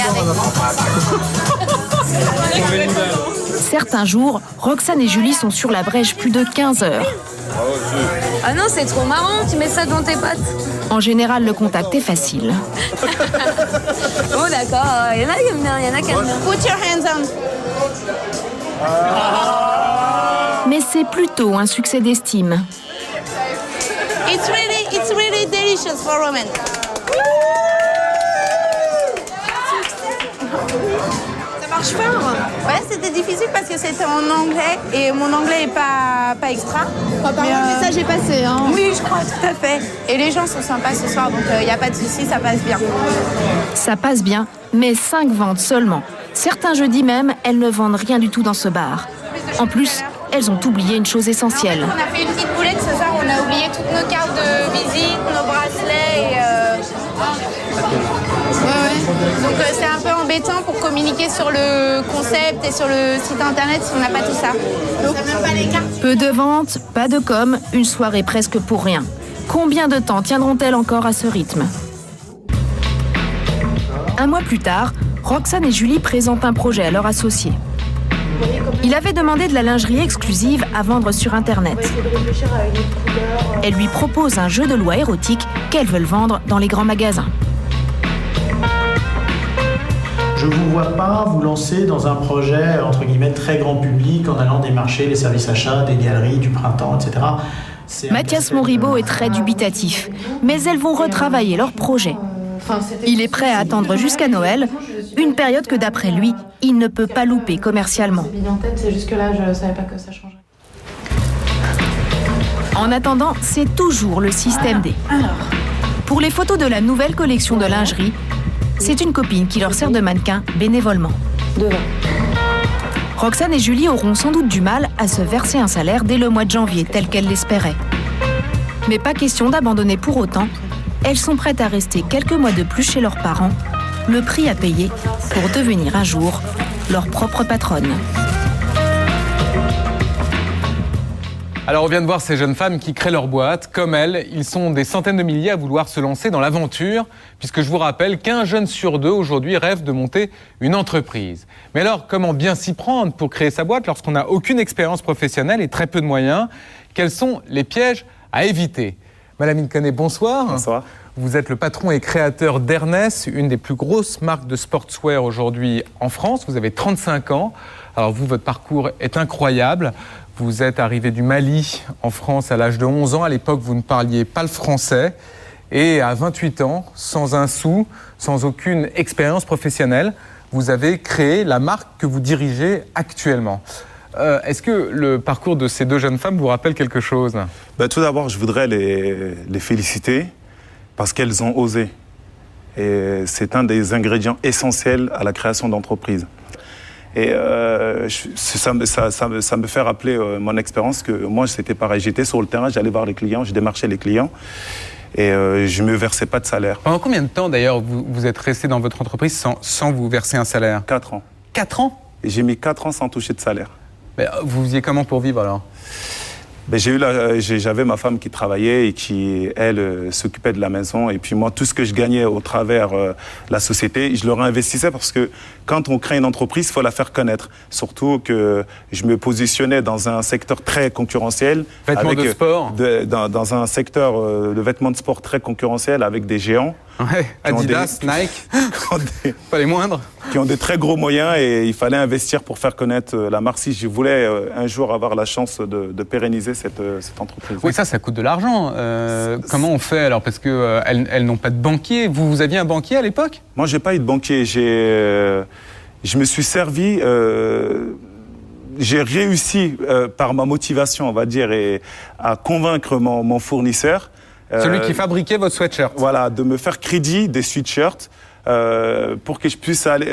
Certains jours, Roxane et Julie sont sur la brèche plus de 15 heures. Ah non, c'est trop marrant, tu mets ça dans tes pattes. En général, le contact est facile. Oh d'accord, il y en a qui aiment bien, il y en a qui aiment bien. Put your hands on. Mais Mais c'est plutôt un succès d'estime. It's really delicious for women. Ça marche fort. Ouais, c'était difficile parce que c'était en anglais et mon anglais est pas extra. Le message est passé, hein. Oui, je crois, tout à fait. Et les gens sont sympas ce soir, donc il n'y a pas de souci, ça passe bien. Ça passe bien, mais 5 ventes seulement. Certains jeudis même, elles ne vendent rien du tout dans ce bar. En plus, elles ont oublié une chose essentielle. On a fait une petite boulette ce soir, on a oublié toutes nos cartes de visite, nos bracelets et... Donc c'est un peu embêtant pour communiquer sur le concept et sur le site internet si on n'a pas tout ça. Donc, même pas les cartes. Peu de ventes, pas de com, une soirée presque pour rien. Combien de temps tiendront-elles encore à ce rythme ? Un mois plus tard, Roxane et Julie présentent un projet à leur associé. Il avait demandé de la lingerie exclusive à vendre sur Internet. Elle lui propose un jeu de loi érotique qu'elles veulent vendre dans les grands magasins. Je ne vous vois pas vous lancer dans un projet, entre guillemets, très grand public en allant démarcher les services achats, des galeries, du printemps, etc. Mathias Monribaud est très dubitatif, mais elles vont retravailler leur projet. Il est prêt à attendre jusqu'à Noël, une période que d'après lui, il ne peut pas louper commercialement. C'est jusque-là, je ne savais pas que ça changerait. En attendant, c'est toujours le système D. Pour les photos de la nouvelle collection de lingerie, c'est une copine qui leur sert de mannequin bénévolement. Roxane et Julie auront sans doute du mal à se verser un salaire dès le mois de janvier, tel qu'elles l'espéraient. Mais pas question d'abandonner pour autant. Elles sont prêtes à rester quelques mois de plus chez leurs parents, le prix à payer pour devenir un jour leur propre patronne. Alors on vient de voir ces jeunes femmes qui créent leur boîte. Comme elles, ils sont des centaines de milliers à vouloir se lancer dans l'aventure, puisque je vous rappelle qu'un jeune sur 2 aujourd'hui rêve de monter une entreprise. Mais alors, comment bien s'y prendre pour créer sa boîte lorsqu'on n'a aucune expérience professionnelle et très peu de moyens ? Quels sont les pièges à éviter ? Madame Incanet, bonsoir. Bonsoir. Vous êtes le patron et créateur d'Ernest, une des plus grosses marques de sportswear aujourd'hui en France. Vous avez 35 ans. Alors vous, votre parcours est incroyable. Vous êtes arrivé du Mali en France à l'âge de 11 ans. À l'époque, vous ne parliez pas le français. Et à 28 ans, sans un sou, sans aucune expérience professionnelle, vous avez créé la marque que vous dirigez actuellement. Est-ce que le parcours de ces deux jeunes femmes vous rappelle quelque chose ? Tout d'abord, je voudrais les féliciter parce qu'elles ont osé. Et c'est un des ingrédients essentiels à la création d'entreprises. Et ça me fait rappeler mon expérience que moi, c'était pareil. J'étais sur le terrain, j'allais voir les clients, je démarchais les clients et je ne me versais pas de salaire. Pendant combien de temps, d'ailleurs, vous êtes resté dans votre entreprise sans vous verser un salaire ? 4 ans. 4 ans ? Et j'ai mis 4 ans sans toucher de salaire. Mais vous faisiez comment pour vivre alors ? J'avais ma femme qui travaillait et qui, elle, s'occupait de la maison. Et puis moi, tout ce que je gagnais au travers la société, je le réinvestissais parce que quand on crée une entreprise, il faut la faire connaître. Surtout que je me positionnais dans un secteur très concurrentiel. Vêtements de sport. Dans un secteur de vêtements de sport très concurrentiel avec des géants. Ouais, Adidas, Nike, pas les moindres. Qui ont des très gros moyens et il fallait investir pour faire connaître la marque. Si je voulais un jour avoir la chance de pérenniser cette entreprise. Oui, ça coûte de l'argent. Comment on fait alors ? Parce qu'elles n'ont pas de banquier. Vous aviez un banquier à l'époque ? Moi, j'ai pas eu de banquier. Je me suis servi... j'ai réussi par ma motivation, on va dire, et à convaincre mon fournisseur. Celui qui fabriquait votre sweatshirt. Voilà, de me faire crédit des sweatshirts pour que je puisse aller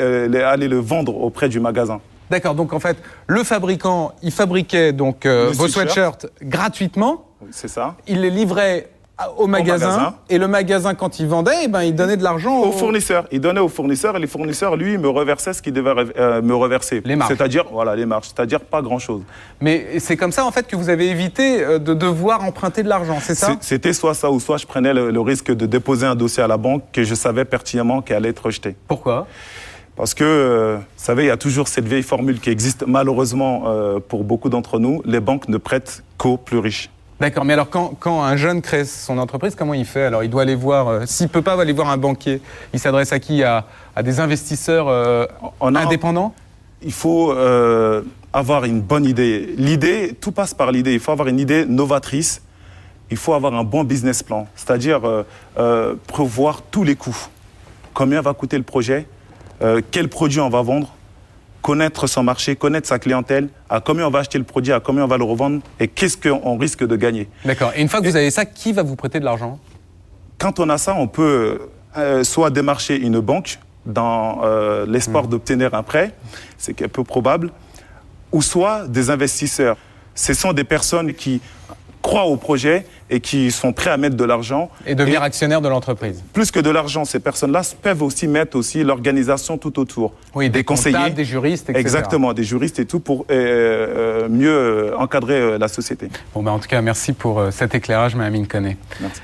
le vendre auprès du magasin. D'accord, donc en fait, le fabricant, il fabriquait donc vos sweatshirts gratuitement. Oui, c'est ça. Il les livrait au magasin. Et le magasin, quand il vendait, il donnait de l'argent aux fournisseurs. Il donnait aux fournisseurs et les fournisseurs, lui, me reversaient ce qu'ils devaient me reverser. Les marges. C'est-à-dire, voilà, les marges. C'est-à-dire pas grand-chose. Mais c'est comme ça, en fait, que vous avez évité de devoir emprunter de l'argent, c'est ça ? C'était soit ça, ou soit je prenais le risque de déposer un dossier à la banque que je savais pertinemment qu'il allait être rejeté. Pourquoi ? Parce que, vous savez, il y a toujours cette vieille formule qui existe malheureusement pour beaucoup d'entre nous. Les banques ne prêtent qu'aux plus riches. D'accord, mais alors quand un jeune crée son entreprise, comment il fait ? Alors il doit aller voir, s'il ne peut pas aller voir un banquier, il s'adresse à qui ? À des investisseurs indépendants ? Il faut avoir une bonne idée. L'idée, tout passe par l'idée. Il faut avoir une idée novatrice. Il faut avoir un bon business plan, c'est-à-dire prévoir tous les coûts. Combien va coûter le projet, quel produit on va vendre, connaître son marché, connaître sa clientèle, à combien on va acheter le produit, à combien on va le revendre et qu'est-ce qu'on risque de gagner. D'accord. Et une fois que vous avez ça, qui va vous prêter de l'argent? Quand on a ça, on peut soit démarcher une banque dans l'espoir d'obtenir un prêt, c'est peu probable, ou soit des investisseurs. Ce sont des personnes qui croient au projet et qui sont prêts à mettre de l'argent. Et devenir actionnaire de l'entreprise. Plus que de l'argent, ces personnes-là peuvent aussi mettre aussi l'organisation tout autour. Oui, des conseillers, comptables, des juristes, etc. Exactement, des juristes et tout pour mieux encadrer la société. Bon, en tout cas, merci pour cet éclairage, Mme Incone. Merci.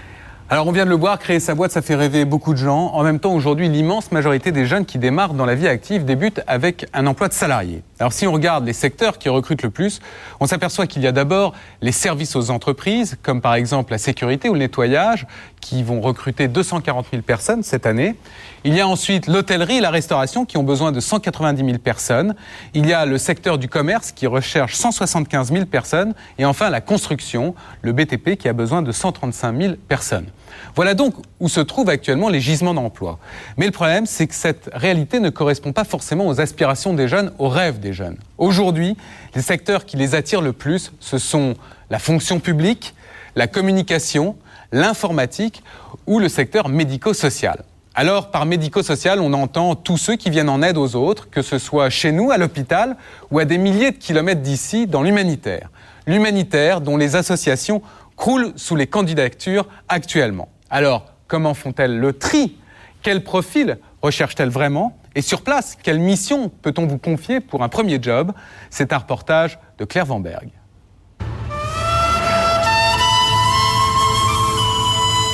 Alors, on vient de le voir, créer sa boîte, ça fait rêver beaucoup de gens. En même temps, aujourd'hui, l'immense majorité des jeunes qui démarrent dans la vie active débutent avec un emploi de salarié. Alors, si on regarde les secteurs qui recrutent le plus, on s'aperçoit qu'il y a d'abord les services aux entreprises, comme par exemple la sécurité ou le nettoyage, qui vont recruter 240 000 personnes cette année. Il y a ensuite l'hôtellerie et la restauration, qui ont besoin de 190 000 personnes. Il y a le secteur du commerce, qui recherche 175 000 personnes. Et enfin, la construction, le BTP, qui a besoin de 135 000 personnes. Voilà donc où se trouvent actuellement les gisements d'emploi. Mais le problème, c'est que cette réalité ne correspond pas forcément aux aspirations des jeunes, aux rêves des jeunes. Aujourd'hui, les secteurs qui les attirent le plus, ce sont la fonction publique, la communication, l'informatique ou le secteur médico-social. Alors, par médico-social, on entend tous ceux qui viennent en aide aux autres, que ce soit chez nous, à l'hôpital, ou à des milliers de kilomètres d'ici, dans l'humanitaire. L'humanitaire dont les associations croulent sous les candidatures actuellement. Alors, comment font-elles le tri? Quel profil recherchent-elles vraiment? Et sur place, quelle mission peut-on vous confier pour un premier job? C'est un reportage de Claire Vanberg.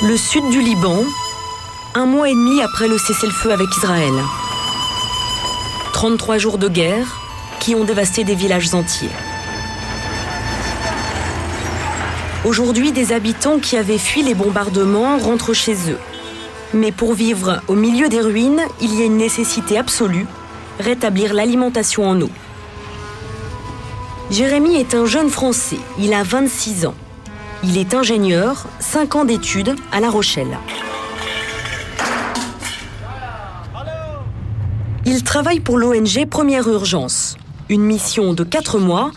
Le sud du Liban, 1 mois et demi après le cessez-le-feu avec Israël. 33 jours de guerre qui ont dévasté des villages entiers. Aujourd'hui, des habitants qui avaient fui les bombardements rentrent chez eux. Mais pour vivre au milieu des ruines, il y a une nécessité absolue, rétablir l'alimentation en eau. Jérémy est un jeune Français, il a 26 ans. Il est ingénieur, 5 ans d'études à La Rochelle. Il travaille pour l'ONG Première Urgence, une mission de 4 mois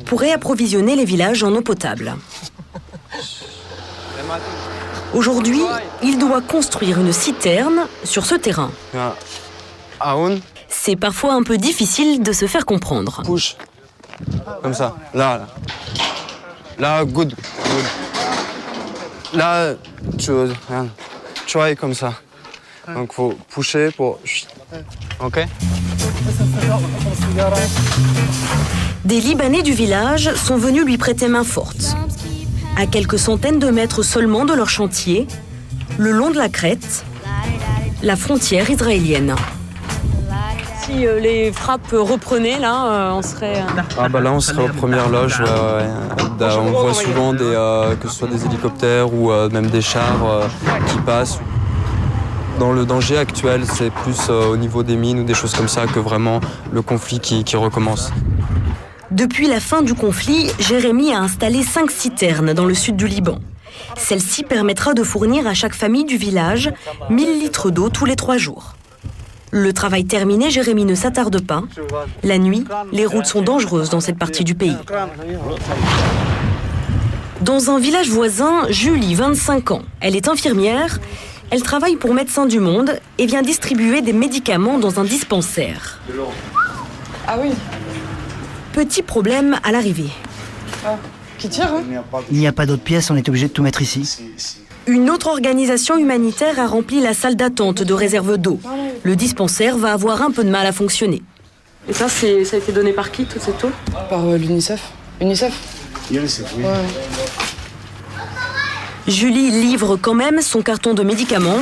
pour réapprovisionner les villages en eau potable. Aujourd'hui, il doit construire une citerne sur ce terrain. C'est parfois un peu difficile de se faire comprendre. Push. Comme ça. Là. Là, good. Là, try comme ça. Donc, faut pusher pour... OK? Des Libanais du village sont venus lui prêter main forte. À quelques centaines de mètres seulement de leur chantier, le long de la crête, la frontière israélienne. Si les frappes reprenaient, là, on serait... Ah bah là, on serait aux premières loges. On voit souvent que ce soit des hélicoptères ou même des chars qui passent. Dans le danger actuel, c'est plus au niveau des mines ou des choses comme ça que vraiment le conflit qui recommence. Depuis la fin du conflit, Jérémy a installé 5 citernes dans le sud du Liban. Celle-ci permettra de fournir à chaque famille du village 1000 litres d'eau tous les 3 jours. Le travail terminé, Jérémy ne s'attarde pas. La nuit, les routes sont dangereuses dans cette partie du pays. Dans un village voisin, Julie, 25 ans. Elle est infirmière. Elle travaille pour Médecins du Monde et vient distribuer des médicaments dans un dispensaire. Ah oui. Petit problème à l'arrivée. Ah, qui tire, hein? Il n'y a pas d'autre pièce, on est obligé de tout mettre ici. Une autre organisation humanitaire a rempli la salle d'attente de réserve d'eau. Le dispensaire va avoir un peu de mal à fonctionner. Et ça a été donné par qui, toute cette eau? Par l'UNICEF. UNICEF? UNICEF, oui. Ouais. Julie livre quand même son carton de médicaments.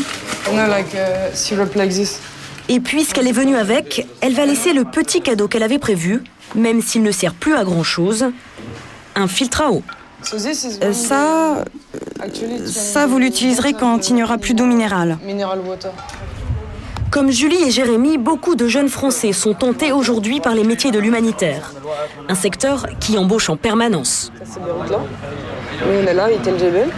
Syrup like this. Et puisqu'elle est venue avec, elle va laisser le petit cadeau qu'elle avait prévu, même s'il ne sert plus à grand-chose, un filtre à eau. Ça, vous l'utiliserez quand il n'y aura plus d'eau minérale. Mineral water. Comme Julie et Jérémy, beaucoup de jeunes Français sont tentés aujourd'hui par les métiers de l'humanitaire. Un secteur qui embauche en permanence. Oui, on est là, Itel Jebel.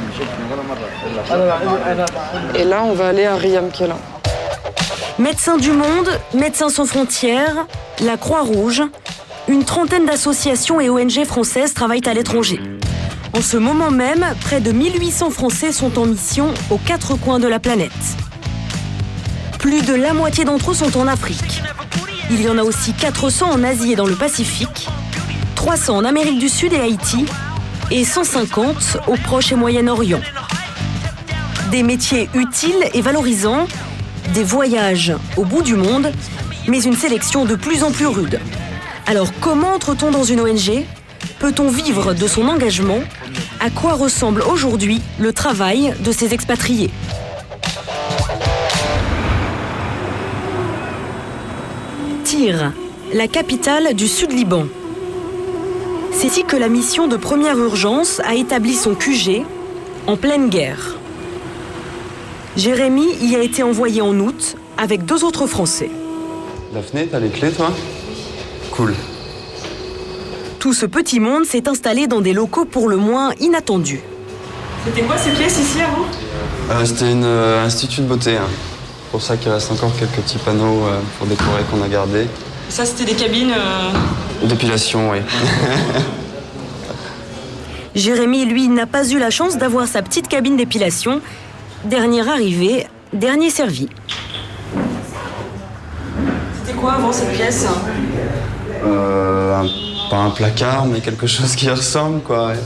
Et là, on va aller à Riyam Kela. Médecins du Monde, Médecins sans frontières, la Croix-Rouge, une trentaine d'associations et ONG françaises travaillent à l'étranger. En ce moment même, près de 1800 Français sont en mission aux 4 coins de la planète. Plus de la moitié d'entre eux sont en Afrique. Il y en a aussi 400 en Asie et dans le Pacifique, 300 en Amérique du Sud et Haïti, et 150 au Proche et Moyen-Orient. Des métiers utiles et valorisants, des voyages au bout du monde, mais une sélection de plus en plus rude. Alors comment entre-t-on dans une ONG ? Peut-on vivre de son engagement ? À quoi ressemble aujourd'hui le travail de ces expatriés ? Tyr, la capitale du Sud-Liban. C'est ici que la mission de première urgence a établi son QG en pleine guerre. Jérémy y a été envoyé en août avec 2 autres Français. Daphné, t'as les clés, toi ? Cool. Tout ce petit monde s'est installé dans des locaux pour le moins inattendus. C'était quoi ces pièces ici avant ? C'était un institut de beauté. Hein. C'est pour ça qu'il reste encore quelques petits panneaux pour décorer qu'on a gardés. Ça, c'était des cabines D'épilation, oui. Jérémy, lui, n'a pas eu la chance d'avoir sa petite cabine d'épilation. Dernier arrivé, dernier servi. C'était quoi avant cette pièce ? Pas un placard, mais quelque chose qui y ressemble, quoi. Ouais.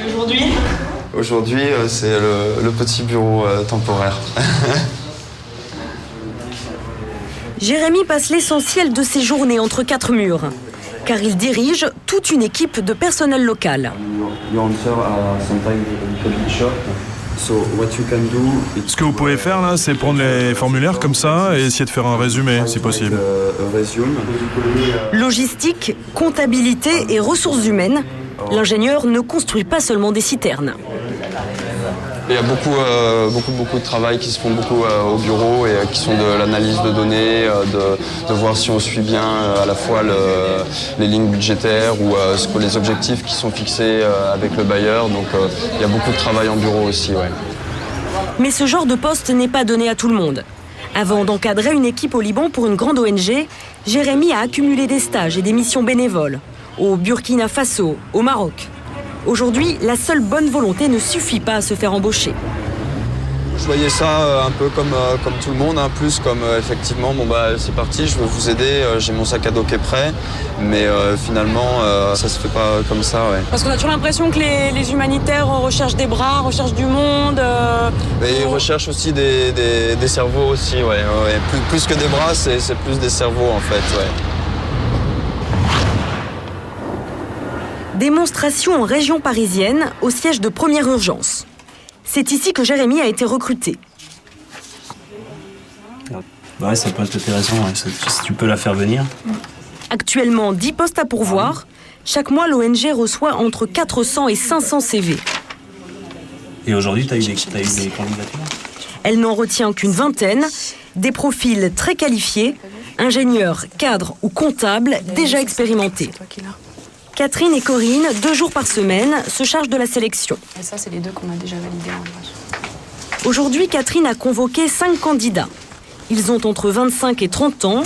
Et aujourd'hui ? Aujourd'hui, c'est le petit bureau temporaire. Jérémy passe l'essentiel de ses journées entre 4 murs, car il dirige toute une équipe de personnel local. Ce que vous pouvez faire là, c'est prendre les formulaires comme ça et essayer de faire un résumé, si possible. Logistique, comptabilité et ressources humaines, l'ingénieur ne construit pas seulement des citernes. Il y a beaucoup de travail qui se font beaucoup au bureau et qui sont de l'analyse de données, de voir si on suit bien à la fois les lignes budgétaires ou les objectifs qui sont fixés avec le bailleur. Donc il y a beaucoup de travail en bureau aussi, ouais. Mais ce genre de poste n'est pas donné à tout le monde. Avant d'encadrer une équipe au Liban pour une grande ONG, Jérémy a accumulé des stages et des missions bénévoles au Burkina Faso, au Maroc. Aujourd'hui, la seule bonne volonté ne suffit pas à se faire embaucher. Je voyais ça un peu comme tout le monde, hein, plus comme effectivement, c'est parti, je veux vous aider, j'ai mon sac à dos qui est prêt, mais finalement, ça se fait pas comme ça, ouais. Parce qu'on a toujours l'impression que les humanitaires recherchent des bras, recherchent du monde. Mais ils recherchent aussi des cerveaux aussi, ouais. Plus que des bras, c'est plus des cerveaux en fait, ouais. Démonstration en région parisienne, au siège de première urgence. C'est ici que Jérémy a été recruté. Ouais, ça peut être intéressant, ouais, si tu peux la faire venir. Actuellement, 10 postes à pourvoir. Chaque mois, l'ONG reçoit entre 400 et 500 CV. Et aujourd'hui, tu as eu des candidatures ? Elle n'en retient qu'une vingtaine. Des profils très qualifiés, ingénieurs, cadres ou comptables déjà expérimentés. Catherine et Corinne, 2 jours par semaine, se chargent de la sélection. Et ça, c'est les 2 qu'on a déjà validés en vrai. Aujourd'hui, Catherine a convoqué 5 candidats. Ils ont entre 25 et 30 ans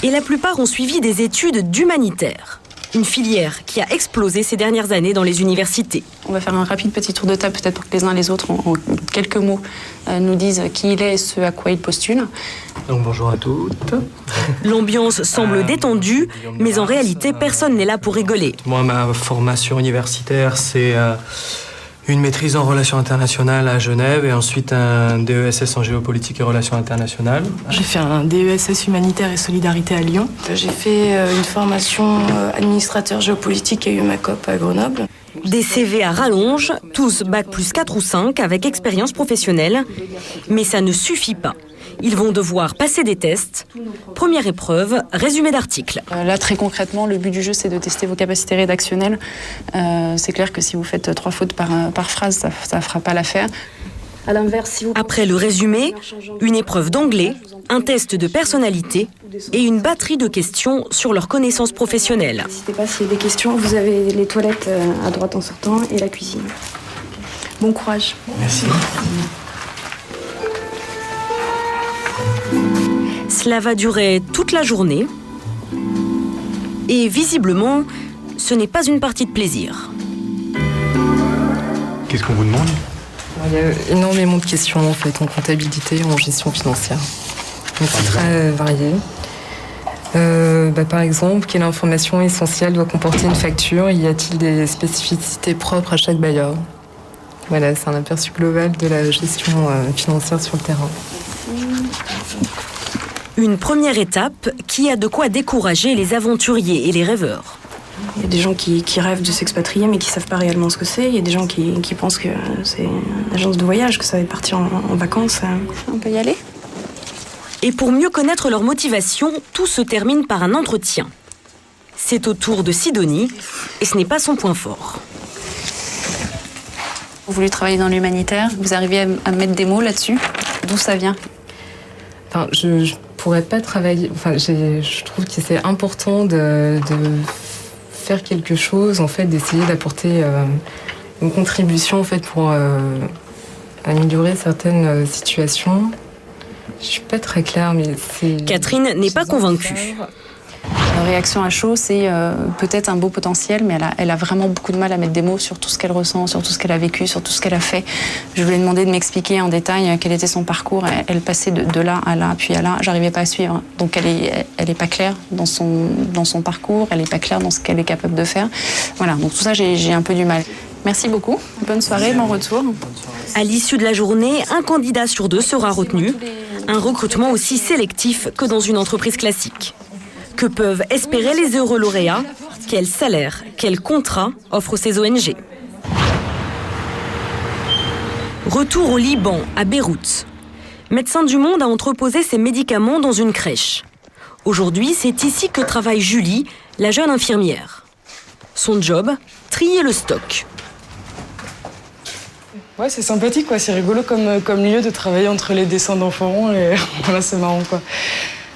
et la plupart ont suivi des études d'humanitaire. Une filière qui a explosé ces dernières années dans les universités. On va faire un rapide petit tour de table, peut-être pour que les uns les autres, en quelques mots, nous disent qui il est et ce à quoi il postule. Donc bonjour à toutes. L'ambiance semble détendue, mais en réalité, personne n'est là pour rigoler. Moi, ma formation universitaire, c'est une maîtrise en relations internationales à Genève et ensuite un DESS en géopolitique et relations internationales. J'ai fait un DESS humanitaire et solidarité à Lyon. J'ai fait une formation administrateur géopolitique et UMACOP à Grenoble. Des CV à rallonge, tous bac plus 4 ou 5 avec expérience professionnelle. Mais ça ne suffit pas. Ils vont devoir passer des tests. Première épreuve, résumé d'article. Là, très concrètement, le but du jeu, c'est de tester vos capacités rédactionnelles. C'est clair que si vous faites 3 fautes par phrase, ça ne fera pas l'affaire. À l'inverse, si vous... Après le résumé, une épreuve d'anglais, un test de personnalité et une batterie de questions sur leurs connaissances professionnelles. N'hésitez pas s'il y a des questions. Vous avez les toilettes à droite en sortant et la cuisine. Bon courage. Merci. Cela va durer toute la journée. Et visiblement, ce n'est pas une partie de plaisir. Qu'est-ce qu'on vous demande ? Il y a énormément de questions en fait en comptabilité, en gestion financière. Donc c'est très varié. Par exemple, quelle information essentielle doit comporter une facture ? Y a-t-il des spécificités propres à chaque bailleur ? Voilà, c'est un aperçu global de la gestion financière sur le terrain. Une première étape qui a de quoi décourager les aventuriers et les rêveurs. Il y a des gens qui rêvent de s'expatrier mais qui ne savent pas réellement ce que c'est. Il y a des gens qui pensent que c'est une agence de voyage, que ça va partir en vacances. On peut y aller ? Et pour mieux connaître leur motivation, tout se termine par un entretien. C'est au tour de Sidonie et ce n'est pas son point fort. Vous voulez travailler dans l'humanitaire ? Vous arrivez à mettre des mots là-dessus ? D'où ça vient ? Enfin, je pourrais pas travailler... Enfin, je trouve que c'est important de faire quelque chose, en fait, d'essayer d'apporter une contribution, en fait, pour améliorer certaines situations. Je suis pas très claire, mais c'est... Catherine n'est pas convaincue. La réaction à chaud, c'est peut-être un beau potentiel, mais elle a vraiment beaucoup de mal à mettre des mots sur tout ce qu'elle ressent, sur tout ce qu'elle a vécu, sur tout ce qu'elle a fait. Je lui ai demandé de m'expliquer en détail quel était son parcours. Elle passait de là à là, puis à là. J'arrivais pas à suivre. Donc elle est pas claire dans son parcours. Elle est pas claire dans ce qu'elle est capable de faire. Voilà. Donc tout ça, j'ai un peu du mal. Merci beaucoup. Bonne soirée, bon retour. À l'issue de la journée, un candidat sur 2 sera retenu. Un recrutement aussi sélectif que dans une entreprise classique. Que peuvent espérer les heureux lauréats ? Quel salaire, quel contrat offrent ces ONG ? Retour au Liban, à Beyrouth. Médecins du Monde a entreposé ses médicaments dans une crèche. Aujourd'hui, c'est ici que travaille Julie, la jeune infirmière. Son job, trier le stock. Ouais, c'est sympathique, quoi. C'est rigolo comme lieu de travailler entre les dessins d'enfants. Et voilà, c'est marrant, quoi.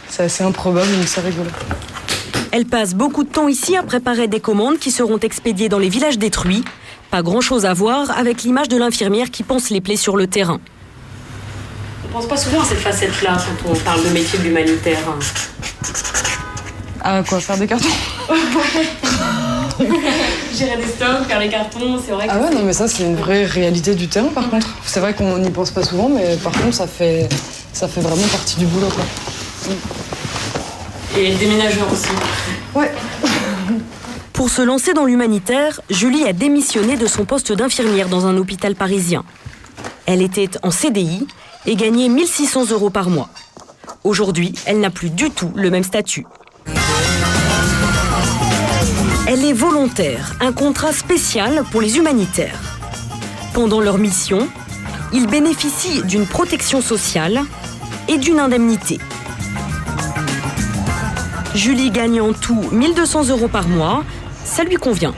C'est assez improbable, mais c'est rigolo. Elle passe beaucoup de temps ici à préparer des commandes qui seront expédiées dans les villages détruits. Pas grand-chose à voir avec l'image de l'infirmière qui pense les plaies sur le terrain. On pense pas souvent à cette facette-là quand on parle de métier de l'humanitaire. Ah, quoi, faire des cartons? Gérer des stocks, faire les cartons, c'est vrai que... Ah ouais, non, mais ça, c'est une vraie réalité du terrain, par contre. C'est vrai qu'on n'y pense pas souvent, mais par contre, ça fait vraiment partie du boulot, quoi. Et le déménageur aussi. Ouais. Pour se lancer dans l'humanitaire, Julie a démissionné de son poste d'infirmière dans un hôpital parisien. Elle était en CDI et gagnait 1 600 € par mois. Aujourd'hui, elle n'a plus du tout le même statut. Elle est volontaire, un contrat spécial pour les humanitaires. Pendant leur mission, ils bénéficient d'une protection sociale et d'une indemnité. Julie gagne en tout 1 200 € par mois. Ça lui convient.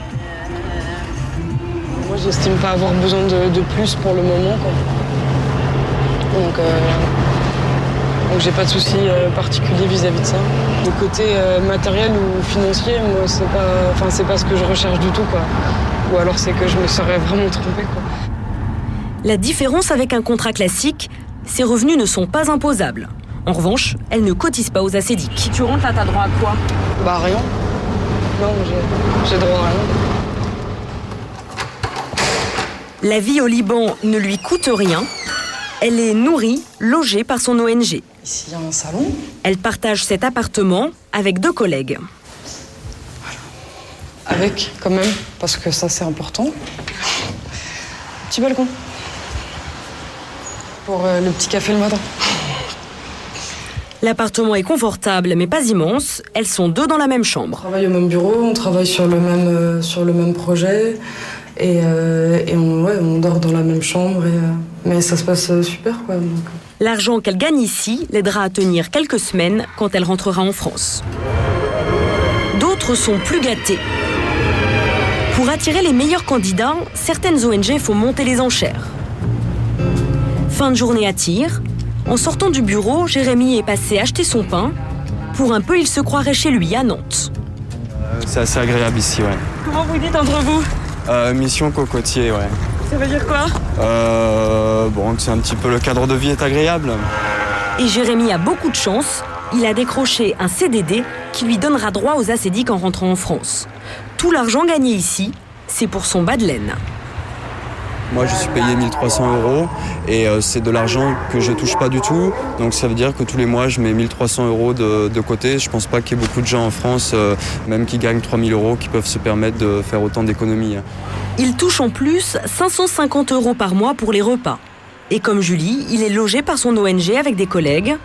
Moi, j'estime pas avoir besoin de plus pour le moment, quoi. Donc j'ai pas de soucis particuliers vis-à-vis de ça. Le côté matériel ou financier, moi, c'est pas ce que je recherche du tout, quoi. Ou alors c'est que je me serais vraiment trompée, quoi. La différence avec un contrat classique, ses revenus ne sont pas imposables. En revanche, elle ne cotise pas aux ACEDIC. Si tu rentres là, t'as droit à quoi? Bah rien. Non, j'ai droit à rien. La vie au Liban ne lui coûte rien. Elle est nourrie, logée par son ONG. Ici, il y a un salon. Elle partage cet appartement avec 2 collègues. Avec, quand même, parce que ça, c'est important. Petit balcon. Pour le petit café le matin. L'appartement est confortable, mais pas immense. Elles sont 2 dans la même chambre. On travaille au même bureau, on travaille sur le même projet. Et on dort dans la même chambre. Mais ça se passe super, quoi. Donc. L'argent qu'elle gagne ici l'aidera à tenir quelques semaines quand elle rentrera en France. D'autres sont plus gâtés. Pour attirer les meilleurs candidats, certaines ONG font monter les enchères. Fin de journée à Tyr. En sortant du bureau, Jérémy est passé acheter son pain. Pour un peu, il se croirait chez lui à Nantes. C'est assez agréable ici, ouais. Comment vous dites entre vous? Mission cocotier, ouais. Ça veut dire quoi? Bon, c'est un petit peu le cadre de vie est agréable. Et Jérémy a beaucoup de chance. Il a décroché un CDD qui lui donnera droit aux acédiques en rentrant en France. Tout l'argent gagné ici, c'est pour son bas de laine. Moi, je suis payé 1 300 € et c'est de l'argent que je touche pas du tout. Donc ça veut dire que tous les mois, je mets 1 300 € de côté. Je pense pas qu'il y ait beaucoup de gens en France, même qui gagnent 3 000 €, qui peuvent se permettre de faire autant d'économies. Il touche en plus 550 € par mois pour les repas. Et comme Julie, il est logé par son ONG avec des collègues.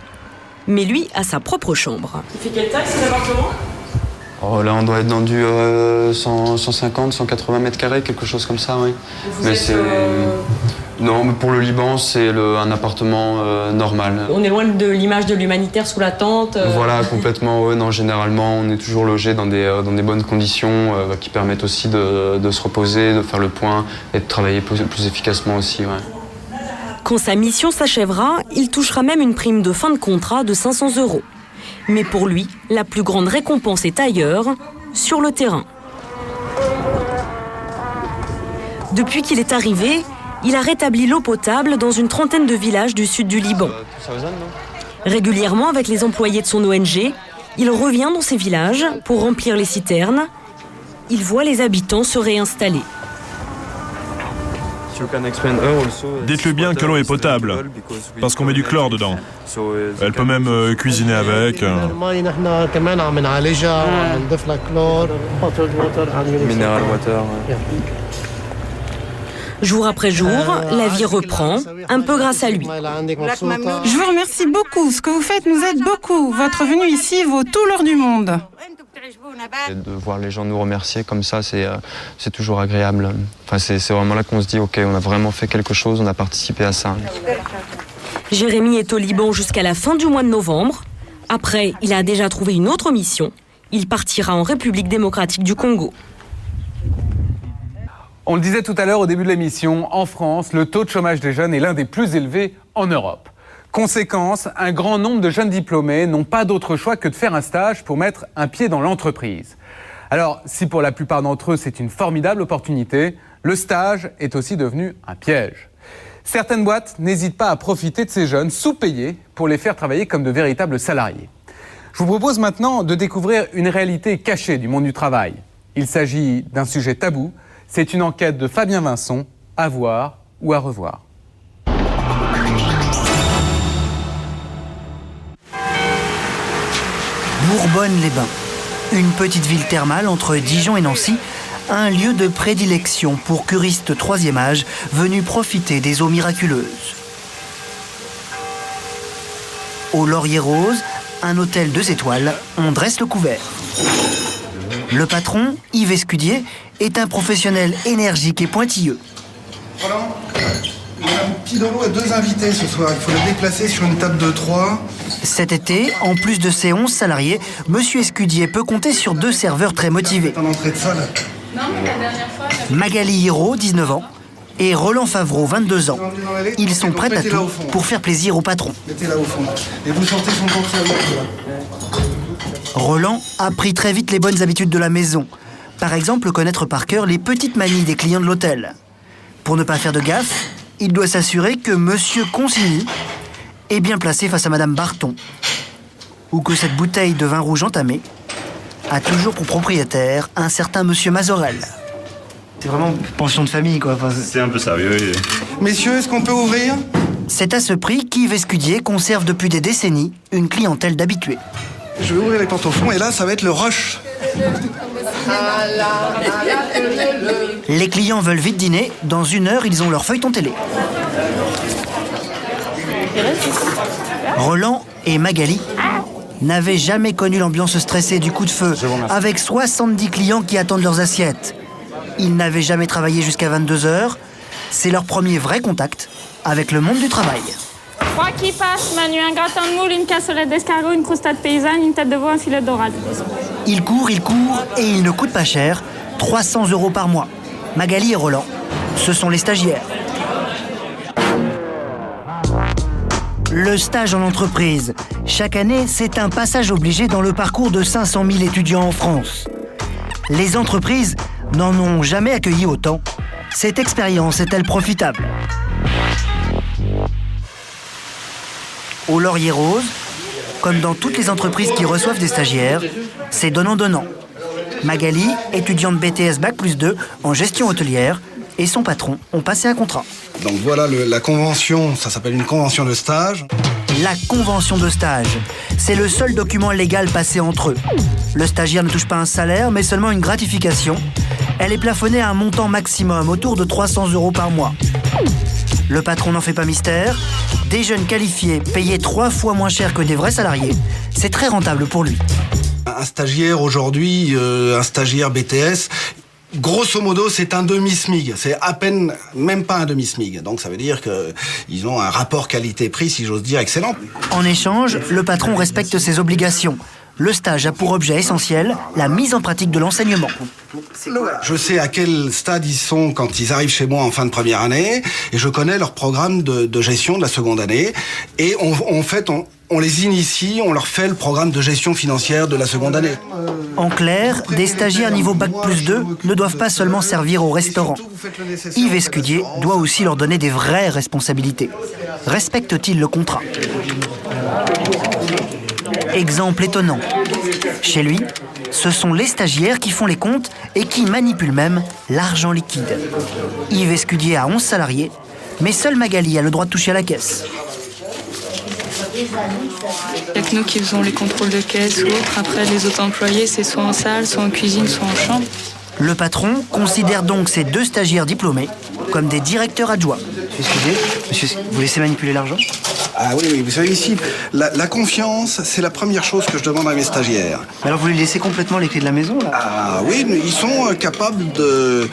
Mais lui a sa propre chambre. Il fait quelle taille cet appartement? Oh, là, on doit être dans du 150, 180 mètres carrés, quelque chose comme ça, oui. Mais c'est... Non, mais pour le Liban, c'est un appartement normal. On est loin de l'image de l'humanitaire sous la tente. Voilà, complètement. Ouais, non, généralement, on est toujours logé dans des bonnes conditions qui permettent aussi de se reposer, de faire le point et de travailler plus efficacement aussi, ouais. Quand sa mission s'achèvera, il touchera même une prime de fin de contrat de 500 €. Mais pour lui, la plus grande récompense est ailleurs, sur le terrain. Depuis qu'il est arrivé, il a rétabli l'eau potable dans une trentaine de villages du sud du Liban. Régulièrement, avec les employés de son ONG, il revient dans ces villages pour remplir les citernes. Il voit les habitants se réinstaller. Dites-lui bien que l'eau est potable, parce qu'on met du chlore dedans. Elle peut même cuisiner avec. Mineral water. Jour après jour, la vie reprend, un peu grâce à lui. Je vous remercie beaucoup. Ce que vous faites nous aide beaucoup. Votre venue ici vaut tout l'or du monde. Et de voir les gens nous remercier comme ça, c'est toujours agréable. Enfin, c'est vraiment là qu'on se dit, ok, on a vraiment fait quelque chose, on a participé à ça. Jérémy est au Liban jusqu'à la fin du mois de novembre. Après, il a déjà trouvé une autre mission. Il partira en République démocratique du Congo. On le disait tout à l'heure au début de l'émission, en France, le taux de chômage des jeunes est l'un des plus élevés en Europe. Conséquence, un grand nombre de jeunes diplômés n'ont pas d'autre choix que de faire un stage pour mettre un pied dans l'entreprise. Alors, si pour la plupart d'entre eux c'est une formidable opportunité, le stage est aussi devenu un piège. Certaines boîtes n'hésitent pas à profiter de ces jeunes sous-payés pour les faire travailler comme de véritables salariés. Je vous propose maintenant de découvrir une réalité cachée du monde du travail. Il s'agit d'un sujet tabou. C'est une enquête de Fabien Vincent, à voir ou à revoir. Bourbonne-les-Bains, une petite ville thermale entre Dijon et Nancy, un lieu de prédilection pour curistes 3e âge venus profiter des eaux miraculeuses. Au Laurier Rose, un hôtel 2 étoiles, on dresse le couvert. Le patron, Yves Escudier, est un professionnel énergique et pointilleux. Voilà, il y a un petit dolo et 2 invités ce soir. Il faut les déplacer sur une table de 3. Cet été, en plus de ses 11 salariés, Monsieur Escudier peut compter sur 2 serveurs très motivés. Magali Hiro, 19 ans, et Roland Favreau, 22 ans. Ils sont prêts à tout pour faire plaisir au patron. Mettez-la au fond. Et vous sortez son portable. Roland a pris très vite les bonnes habitudes de la maison. Par exemple, connaître par cœur les petites manies des clients de l'hôtel. Pour ne pas faire de gaffe, il doit s'assurer que Monsieur Consigny est bien placé face à Madame Barton. Ou que cette bouteille de vin rouge entamée a toujours pour propriétaire un certain Monsieur Mazorel. C'est vraiment une pension de famille, quoi. Enfin, c'est un peu ça, oui. Messieurs, est-ce qu'on peut ouvrir? C'est à ce prix qu'Yves Escudier conserve depuis des décennies une clientèle d'habitués. Je vais ouvrir les portes au fond et là, ça va être le rush. Les clients veulent vite dîner. Dans 1 heure, ils ont leur feuilleton télé. Roland et Magali n'avaient jamais connu l'ambiance stressée du coup de feu, avec 70 clients qui attendent leurs assiettes. Ils n'avaient jamais travaillé jusqu'à 22 heures. C'est leur premier vrai contact avec le monde du travail. 3 qui passent, Manu, un gratin de moule, une cassolette d'escargot, une croustade paysanne, une tête de veau, un filet de dorade. Ils courent et ils ne coûtent pas cher. 300 € par mois. Magali et Roland, ce sont les stagiaires. Le stage en entreprise. Chaque année, c'est un passage obligé dans le parcours de 500 000 étudiants en France. Les entreprises n'en ont jamais accueilli autant. Cette expérience est-elle profitable? Au Laurier Rose, comme dans toutes les entreprises qui reçoivent des stagiaires, c'est donnant-donnant. Magali, étudiante BTS Bac+2 en gestion hôtelière, et son patron ont passé un contrat. Donc voilà la convention, ça s'appelle une convention de stage. La convention de stage, c'est le seul document légal passé entre eux. Le stagiaire ne touche pas un salaire, mais seulement une gratification. Elle est plafonnée à un montant maximum, autour de 300 € par mois. Le patron n'en fait pas mystère. Des jeunes qualifiés, payés 3 fois moins cher que des vrais salariés, c'est très rentable pour lui. Un stagiaire aujourd'hui, un stagiaire BTS, grosso modo, c'est un demi-SMIG. C'est à peine, même pas un demi-SMIG. Donc ça veut dire qu'ils ont un rapport qualité-prix, si j'ose dire, excellent. En échange, le patron respecte ses obligations. Le stage a pour objet essentiel la mise en pratique de l'enseignement. Je sais à quel stade ils sont quand ils arrivent chez moi en fin de première année, et je connais leur programme de gestion de la seconde année. Et on les initie, on leur fait le programme de gestion financière de la seconde année. En clair, des stagiaires niveau Bac+2 ne doivent pas seulement servir au restaurant. Yves Escudier doit aussi leur donner des vraies responsabilités. Respecte-t-il le contrat? Exemple étonnant. Chez lui, ce sont les stagiaires qui font les comptes et qui manipulent même l'argent liquide. Yves Escudier a 11 salariés, mais seule Magali a le droit de toucher à la caisse. Il n'y a que nous qui faisons les contrôles de caisse ou autres. Après, les autres employés, c'est soit en salle, soit en cuisine, soit en chambre. Le patron considère donc ces 2 stagiaires diplômés comme des directeurs adjoints. Monsieur, vous laissez manipuler l'argent? Ah oui, vous savez ici, la confiance, c'est la première chose que je demande à mes stagiaires. Mais alors vous les laissez complètement les clés de la maison là? Ah oui, ils sont capables de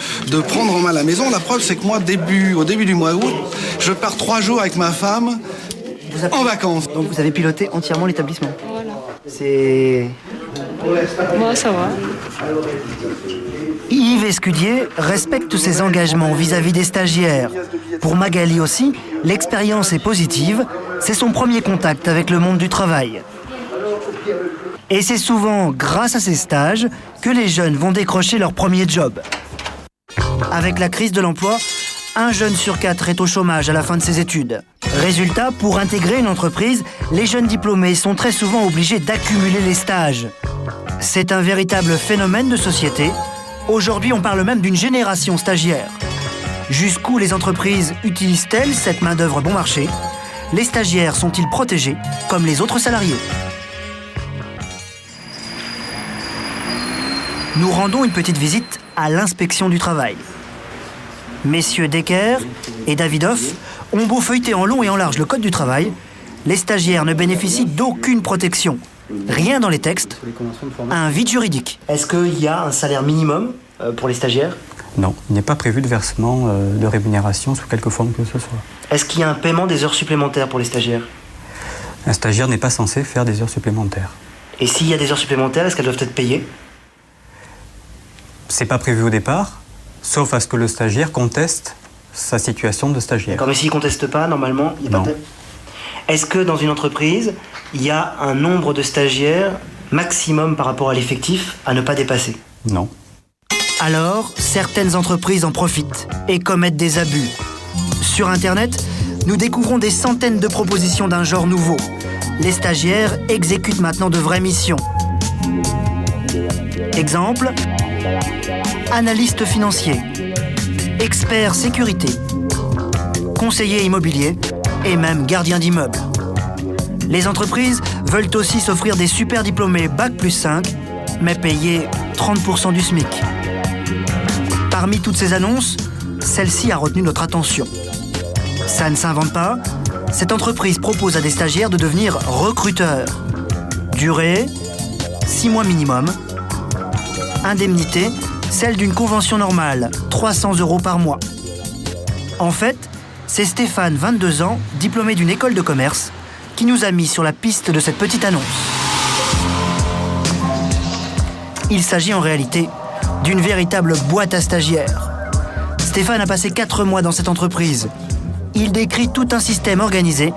prendre en main la maison. La preuve, c'est que moi, au début du mois d'août, je pars 3 jours avec ma femme en vacances. Donc vous avez piloté entièrement l'établissement? Voilà. C'est... Moi, ça va. Yves Escudier respecte ses engagements vis-à-vis des stagiaires. Pour Magali aussi, l'expérience est positive. C'est son premier contact avec le monde du travail. Et c'est souvent grâce à ces stages que les jeunes vont décrocher leur premier job. Avec la crise de l'emploi, 1 jeune sur 4 est au chômage à la fin de ses études. Résultat, pour intégrer une entreprise, les jeunes diplômés sont très souvent obligés d'accumuler les stages. C'est un véritable phénomène de société. Aujourd'hui, on parle même d'une génération stagiaire. Jusqu'où les entreprises utilisent-elles cette main-d'œuvre bon marché? Les stagiaires sont-ils protégés comme les autres salariés? Nous rendons une petite visite à l'inspection du travail. Messieurs Decker et Davidoff ont beau feuilleter en long et en large le code du travail, les stagiaires ne bénéficient d'aucune protection. Rien dans les textes, un vide juridique. Est-ce qu'il y a un salaire minimum pour les stagiaires? Non, il n'est pas prévu de versement de rémunération sous quelque forme que ce soit. Est-ce qu'il y a un paiement des heures supplémentaires pour les stagiaires? Un stagiaire n'est pas censé faire des heures supplémentaires. Et s'il y a des heures supplémentaires, est-ce qu'elles doivent être payées? C'est pas prévu au départ, sauf à ce que le stagiaire conteste sa situation de stagiaire. D'accord, mais s'il ne conteste pas, normalement, il n'y a pas de... Est-ce que dans une entreprise, il y a un nombre de stagiaires maximum par rapport à l'effectif à ne pas dépasser? Non. Alors, certaines entreprises en profitent et commettent des abus. Sur Internet, nous découvrons des centaines de propositions d'un genre nouveau. Les stagiaires exécutent maintenant de vraies missions. Exemple, analyste financier, expert sécurité, conseiller immobilier et même gardien d'immeuble. Les entreprises veulent aussi s'offrir des super diplômés Bac+5, mais payés 30% du SMIC. Parmi toutes ces annonces, celle-ci a retenu notre attention. Ça ne s'invente pas, cette entreprise propose à des stagiaires de devenir recruteurs. Durée, 6 mois minimum. Indemnité, celle d'une convention normale, 300 € par mois. En fait, c'est Stéphane, 22 ans, diplômé d'une école de commerce, qui nous a mis sur la piste de cette petite annonce. Il s'agit en réalité d'une véritable boîte à stagiaires. Stéphane a passé 4 mois dans cette entreprise. Il décrit tout un système organisé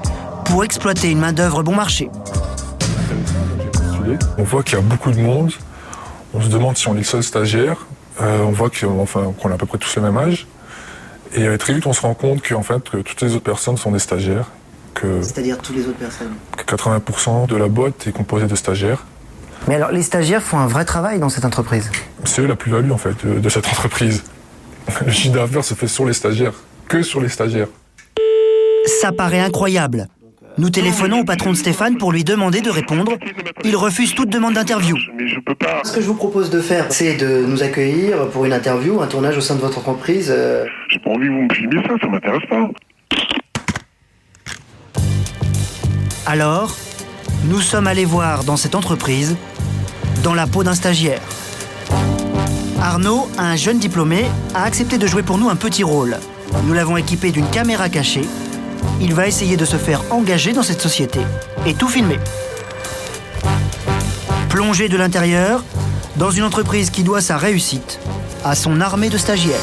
pour exploiter une main-d'œuvre bon marché. On voit qu'il y a beaucoup de monde. On se demande si on est le seul stagiaire. On voit qu'on a à peu près tous le même âge. Et très vite, on se rend compte que toutes les autres personnes sont des stagiaires. C'est-à-dire toutes les autres personnes? Que 80% de la boîte est composée de stagiaires. Mais alors, les stagiaires font un vrai travail dans cette entreprise? C'est eux la plus-value, en fait, de cette entreprise. Le chiffre d'affaires se fait sur les stagiaires. Que sur les stagiaires. Ça paraît incroyable. Nous téléphonons au patron de Stéphane pour lui demander de répondre. Il refuse toute demande d'interview. Ce que je vous propose de faire, c'est de nous accueillir pour une interview, un tournage au sein de votre entreprise. J'ai pas envie que vous me filmez ça m'intéresse pas. Alors, nous sommes allés voir dans cette entreprise, dans la peau d'un stagiaire. Arnaud, un jeune diplômé, a accepté de jouer pour nous un petit rôle. Nous l'avons équipé d'une caméra cachée. Il va essayer de se faire engager dans cette société et tout filmer. Plongé de l'intérieur, dans une entreprise qui doit sa réussite à son armée de stagiaires.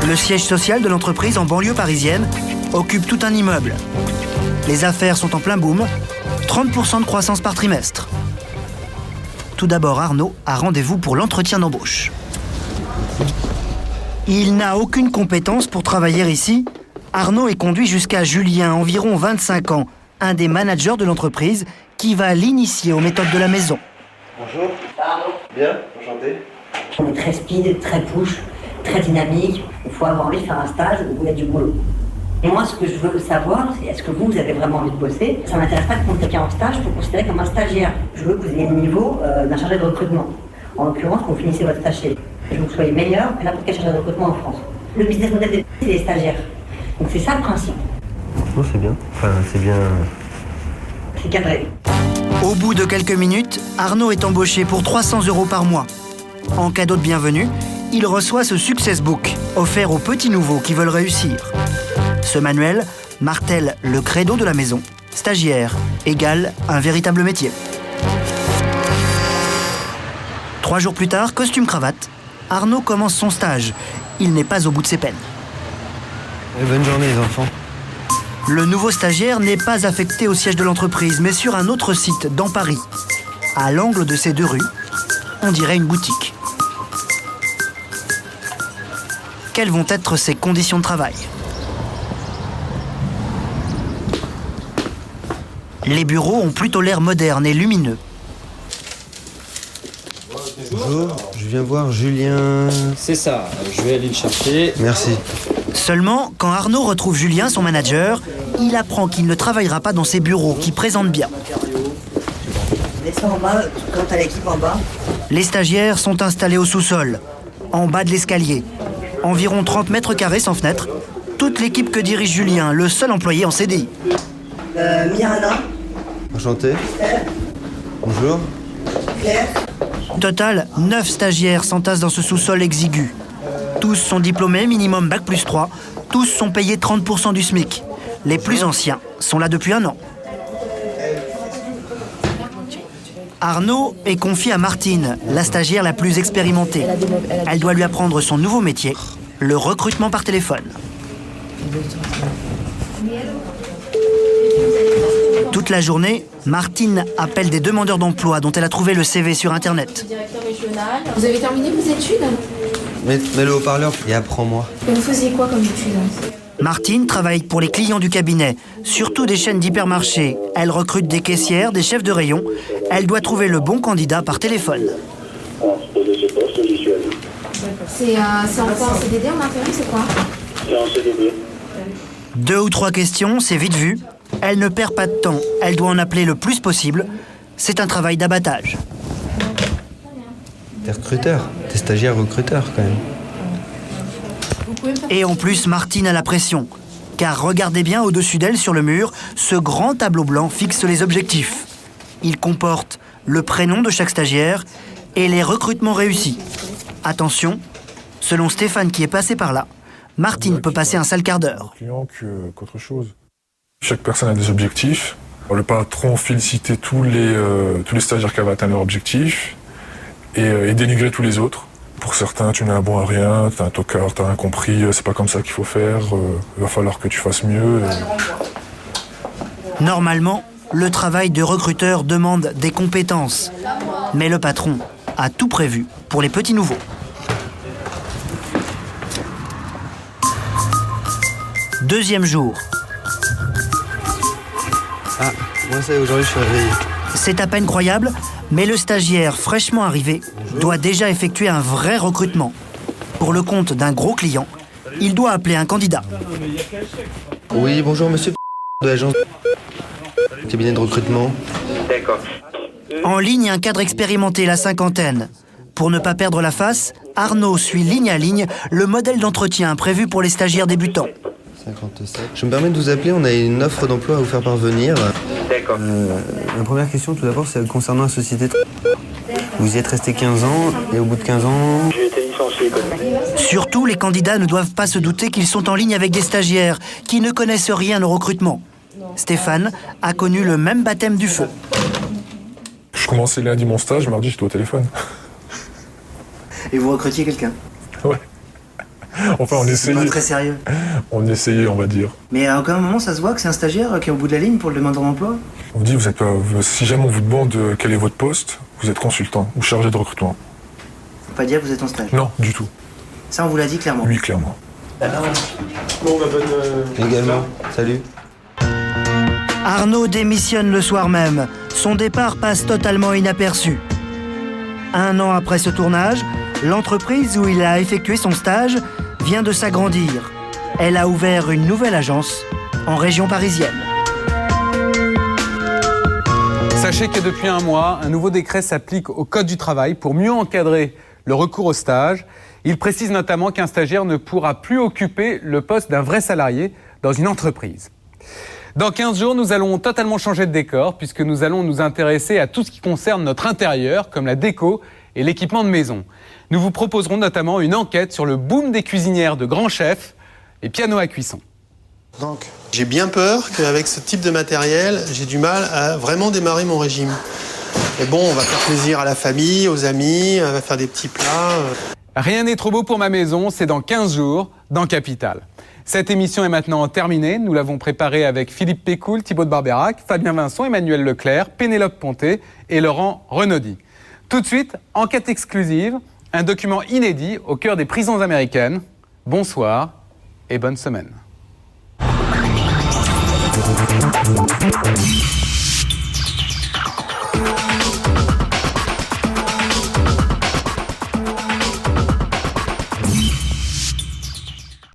Le siège social de l'entreprise en banlieue parisienne occupe tout un immeuble. Les affaires sont en plein boom, 30% de croissance par trimestre. Tout d'abord, Arnaud a rendez-vous pour l'entretien d'embauche. Il n'a aucune compétence pour travailler ici. Arnaud est conduit jusqu'à Julien, environ 25 ans, un des managers de l'entreprise, qui va l'initier aux méthodes de la maison. Bonjour. Arnaud. Bien, enchanté. On est très speed, très push, très dynamique. Il faut avoir envie de faire un stage où il y a du boulot. Et moi, ce que je veux savoir, c'est est-ce que vous avez vraiment envie de bosser? Ça ne m'intéresse pas de prendre quelqu'un en stage pour considérer comme un stagiaire. Je veux que vous ayez le niveau d'un chargé de recrutement. En l'occurrence, quand vous finissez votre stage chez je veux que vous soyez meilleur que n'importe quel chargé de recrutement en France. Le business model c'est les stagiaires. Donc c'est ça le principe. Oh, c'est bien. Enfin, c'est bien. C'est cadré. Au bout de quelques minutes, Arnaud est embauché pour 300 € par mois. En cadeau de bienvenue, il reçoit ce Success Book, offert aux petits nouveaux qui veulent réussir. Ce manuel martèle le credo de la maison. Stagiaire égale un véritable métier. 3 jours plus tard, costume-cravate, Arnaud commence son stage. Il n'est pas au bout de ses peines. Bonne journée les enfants. Le nouveau stagiaire n'est pas affecté au siège de l'entreprise, mais sur un autre site, dans Paris. À l'angle de ces deux rues, on dirait une boutique. Quelles vont être ses conditions de travail? Les bureaux ont plutôt l'air modernes et lumineux. Bonjour, je viens voir Julien. C'est ça, je vais aller le chercher. Merci. Seulement, quand Arnaud retrouve Julien, son manager, il apprend qu'il ne travaillera pas dans ses bureaux qui présentent bien. Descends en bas, quand t'as l'équipe en bas. Les stagiaires sont installés au sous-sol, en bas de l'escalier. Environ 30 mètres carrés sans fenêtre. Toute l'équipe que dirige Julien, le seul employé en CDI. Mirana. Enchanté. Bonjour. Claire. Total, 9 stagiaires s'entassent dans ce sous-sol exigu. Tous sont diplômés, minimum bac+3. Tous sont payés 30% du SMIC. Les plus anciens sont là depuis 1 an. Arnaud est confié à Martine, la stagiaire la plus expérimentée. Elle doit lui apprendre son nouveau métier, le recrutement par téléphone. Toute la journée, Martine appelle des demandeurs d'emploi dont elle a trouvé le CV sur Internet. Directeur régional. Vous avez terminé vos études? Mets le haut-parleur et apprends-moi. Et vous faisiez quoi comme études? Martine travaille pour les clients du cabinet, surtout des chaînes d'hypermarchés. Elle recrute des caissières, des chefs de rayon. Elle doit trouver le bon candidat par téléphone. C'est encore en CDD, en intérim, c'est quoi? C'est en CDD. 2 ou 3 questions, c'est vite vu. Elle ne perd pas de temps. Elle doit en appeler le plus possible. C'est un travail d'abattage. T'es recruteur. T'es stagiaire recruteur, quand même. Et en plus, Martine a la pression. Car regardez bien au-dessus d'elle, sur le mur, ce grand tableau blanc fixe les objectifs. Il comporte le prénom de chaque stagiaire et les recrutements réussis. Attention, selon Stéphane qui est passé par là, Martine peut passer un sale quart d'heure. Qu'autre chose. Chaque personne a des objectifs. Le patron féliciter tous les stagiaires qui avaient atteint leur objectif et dénigrer tous les autres pour certains, tu n'es bon à rien, t'es un tocard, t'as rien compris, c'est pas comme ça qu'il faut faire, il va falloir que tu fasses mieux. Normalement, le travail de recruteur demande des compétences. Mais le patron a tout prévu pour les petits nouveaux. Deuxième jour. Ah, moi ça, aujourd'hui je suis réveillé. C'est à peine croyable, mais le stagiaire fraîchement arrivé doit déjà effectuer un vrai recrutement. Pour le compte d'un gros client, il doit appeler un candidat. Oui, bonjour monsieur de l'agence cabinet de recrutement. D'accord. En ligne, un cadre expérimenté, la cinquantaine. Pour ne pas perdre la face, Arnaud suit ligne à ligne le modèle d'entretien prévu pour les stagiaires débutants. 57. Je me permets de vous appeler, on a une offre d'emploi à vous faire parvenir. D'accord. Ma première question tout d'abord, c'est concernant la société. Vous y êtes resté 15 ans et au bout de 15 ans... J'ai été licencié. Surtout, les candidats ne doivent pas se douter qu'ils sont en ligne avec des stagiaires qui ne connaissent rien au recrutement. Stéphane a connu le même baptême du feu. Je commençais lundi mon stage, mardi j'étais au téléphone. Et vous recrutiez quelqu'un? Ouais. Enfin, on essayait. C'est pas très sérieux. On essayait, on va dire. Mais à aucun moment, ça se voit que c'est un stagiaire qui est au bout de la ligne pour le demandeur d'emploi? On dit, si jamais on vous demande quel est votre poste, vous êtes consultant ou chargé de recrutement. Faut pas dire que vous êtes en stage. Non, du tout. Ça, on vous l'a dit clairement? Oui, clairement. Bon, bah, bonne... Également, salut. Arnaud démissionne le soir même. Son départ passe totalement inaperçu. 1 an après ce tournage, l'entreprise où il a effectué son stage vient de s'agrandir. Elle a ouvert une nouvelle agence en région parisienne. Sachez que depuis 1 mois, un nouveau décret s'applique au Code du travail pour mieux encadrer le recours au stage. Il précise notamment qu'un stagiaire ne pourra plus occuper le poste d'un vrai salarié dans une entreprise. Dans 15 jours, nous allons totalement changer de décor puisque nous allons nous intéresser à tout ce qui concerne notre intérieur, comme la déco et l'équipement de maison. Nous vous proposerons notamment une enquête sur le boom des cuisinières de grands chefs et pianos à cuisson. Donc, j'ai bien peur qu'avec ce type de matériel, j'ai du mal à vraiment démarrer mon régime. Mais bon, on va faire plaisir à la famille, aux amis, on va faire des petits plats. Rien n'est trop beau pour ma maison, c'est dans 15 jours, dans Capital. Cette émission est maintenant terminée. Nous l'avou préparée avec Philippe Pécoul, Thibaut de Barberac, Fabien Vincent, Emmanuel Leclerc, Pénélope Ponté et Laurent Renaudy. Tout de suite, enquête exclusive, un document inédit au cœur des prisons américaines. Bonsoir et bonne semaine.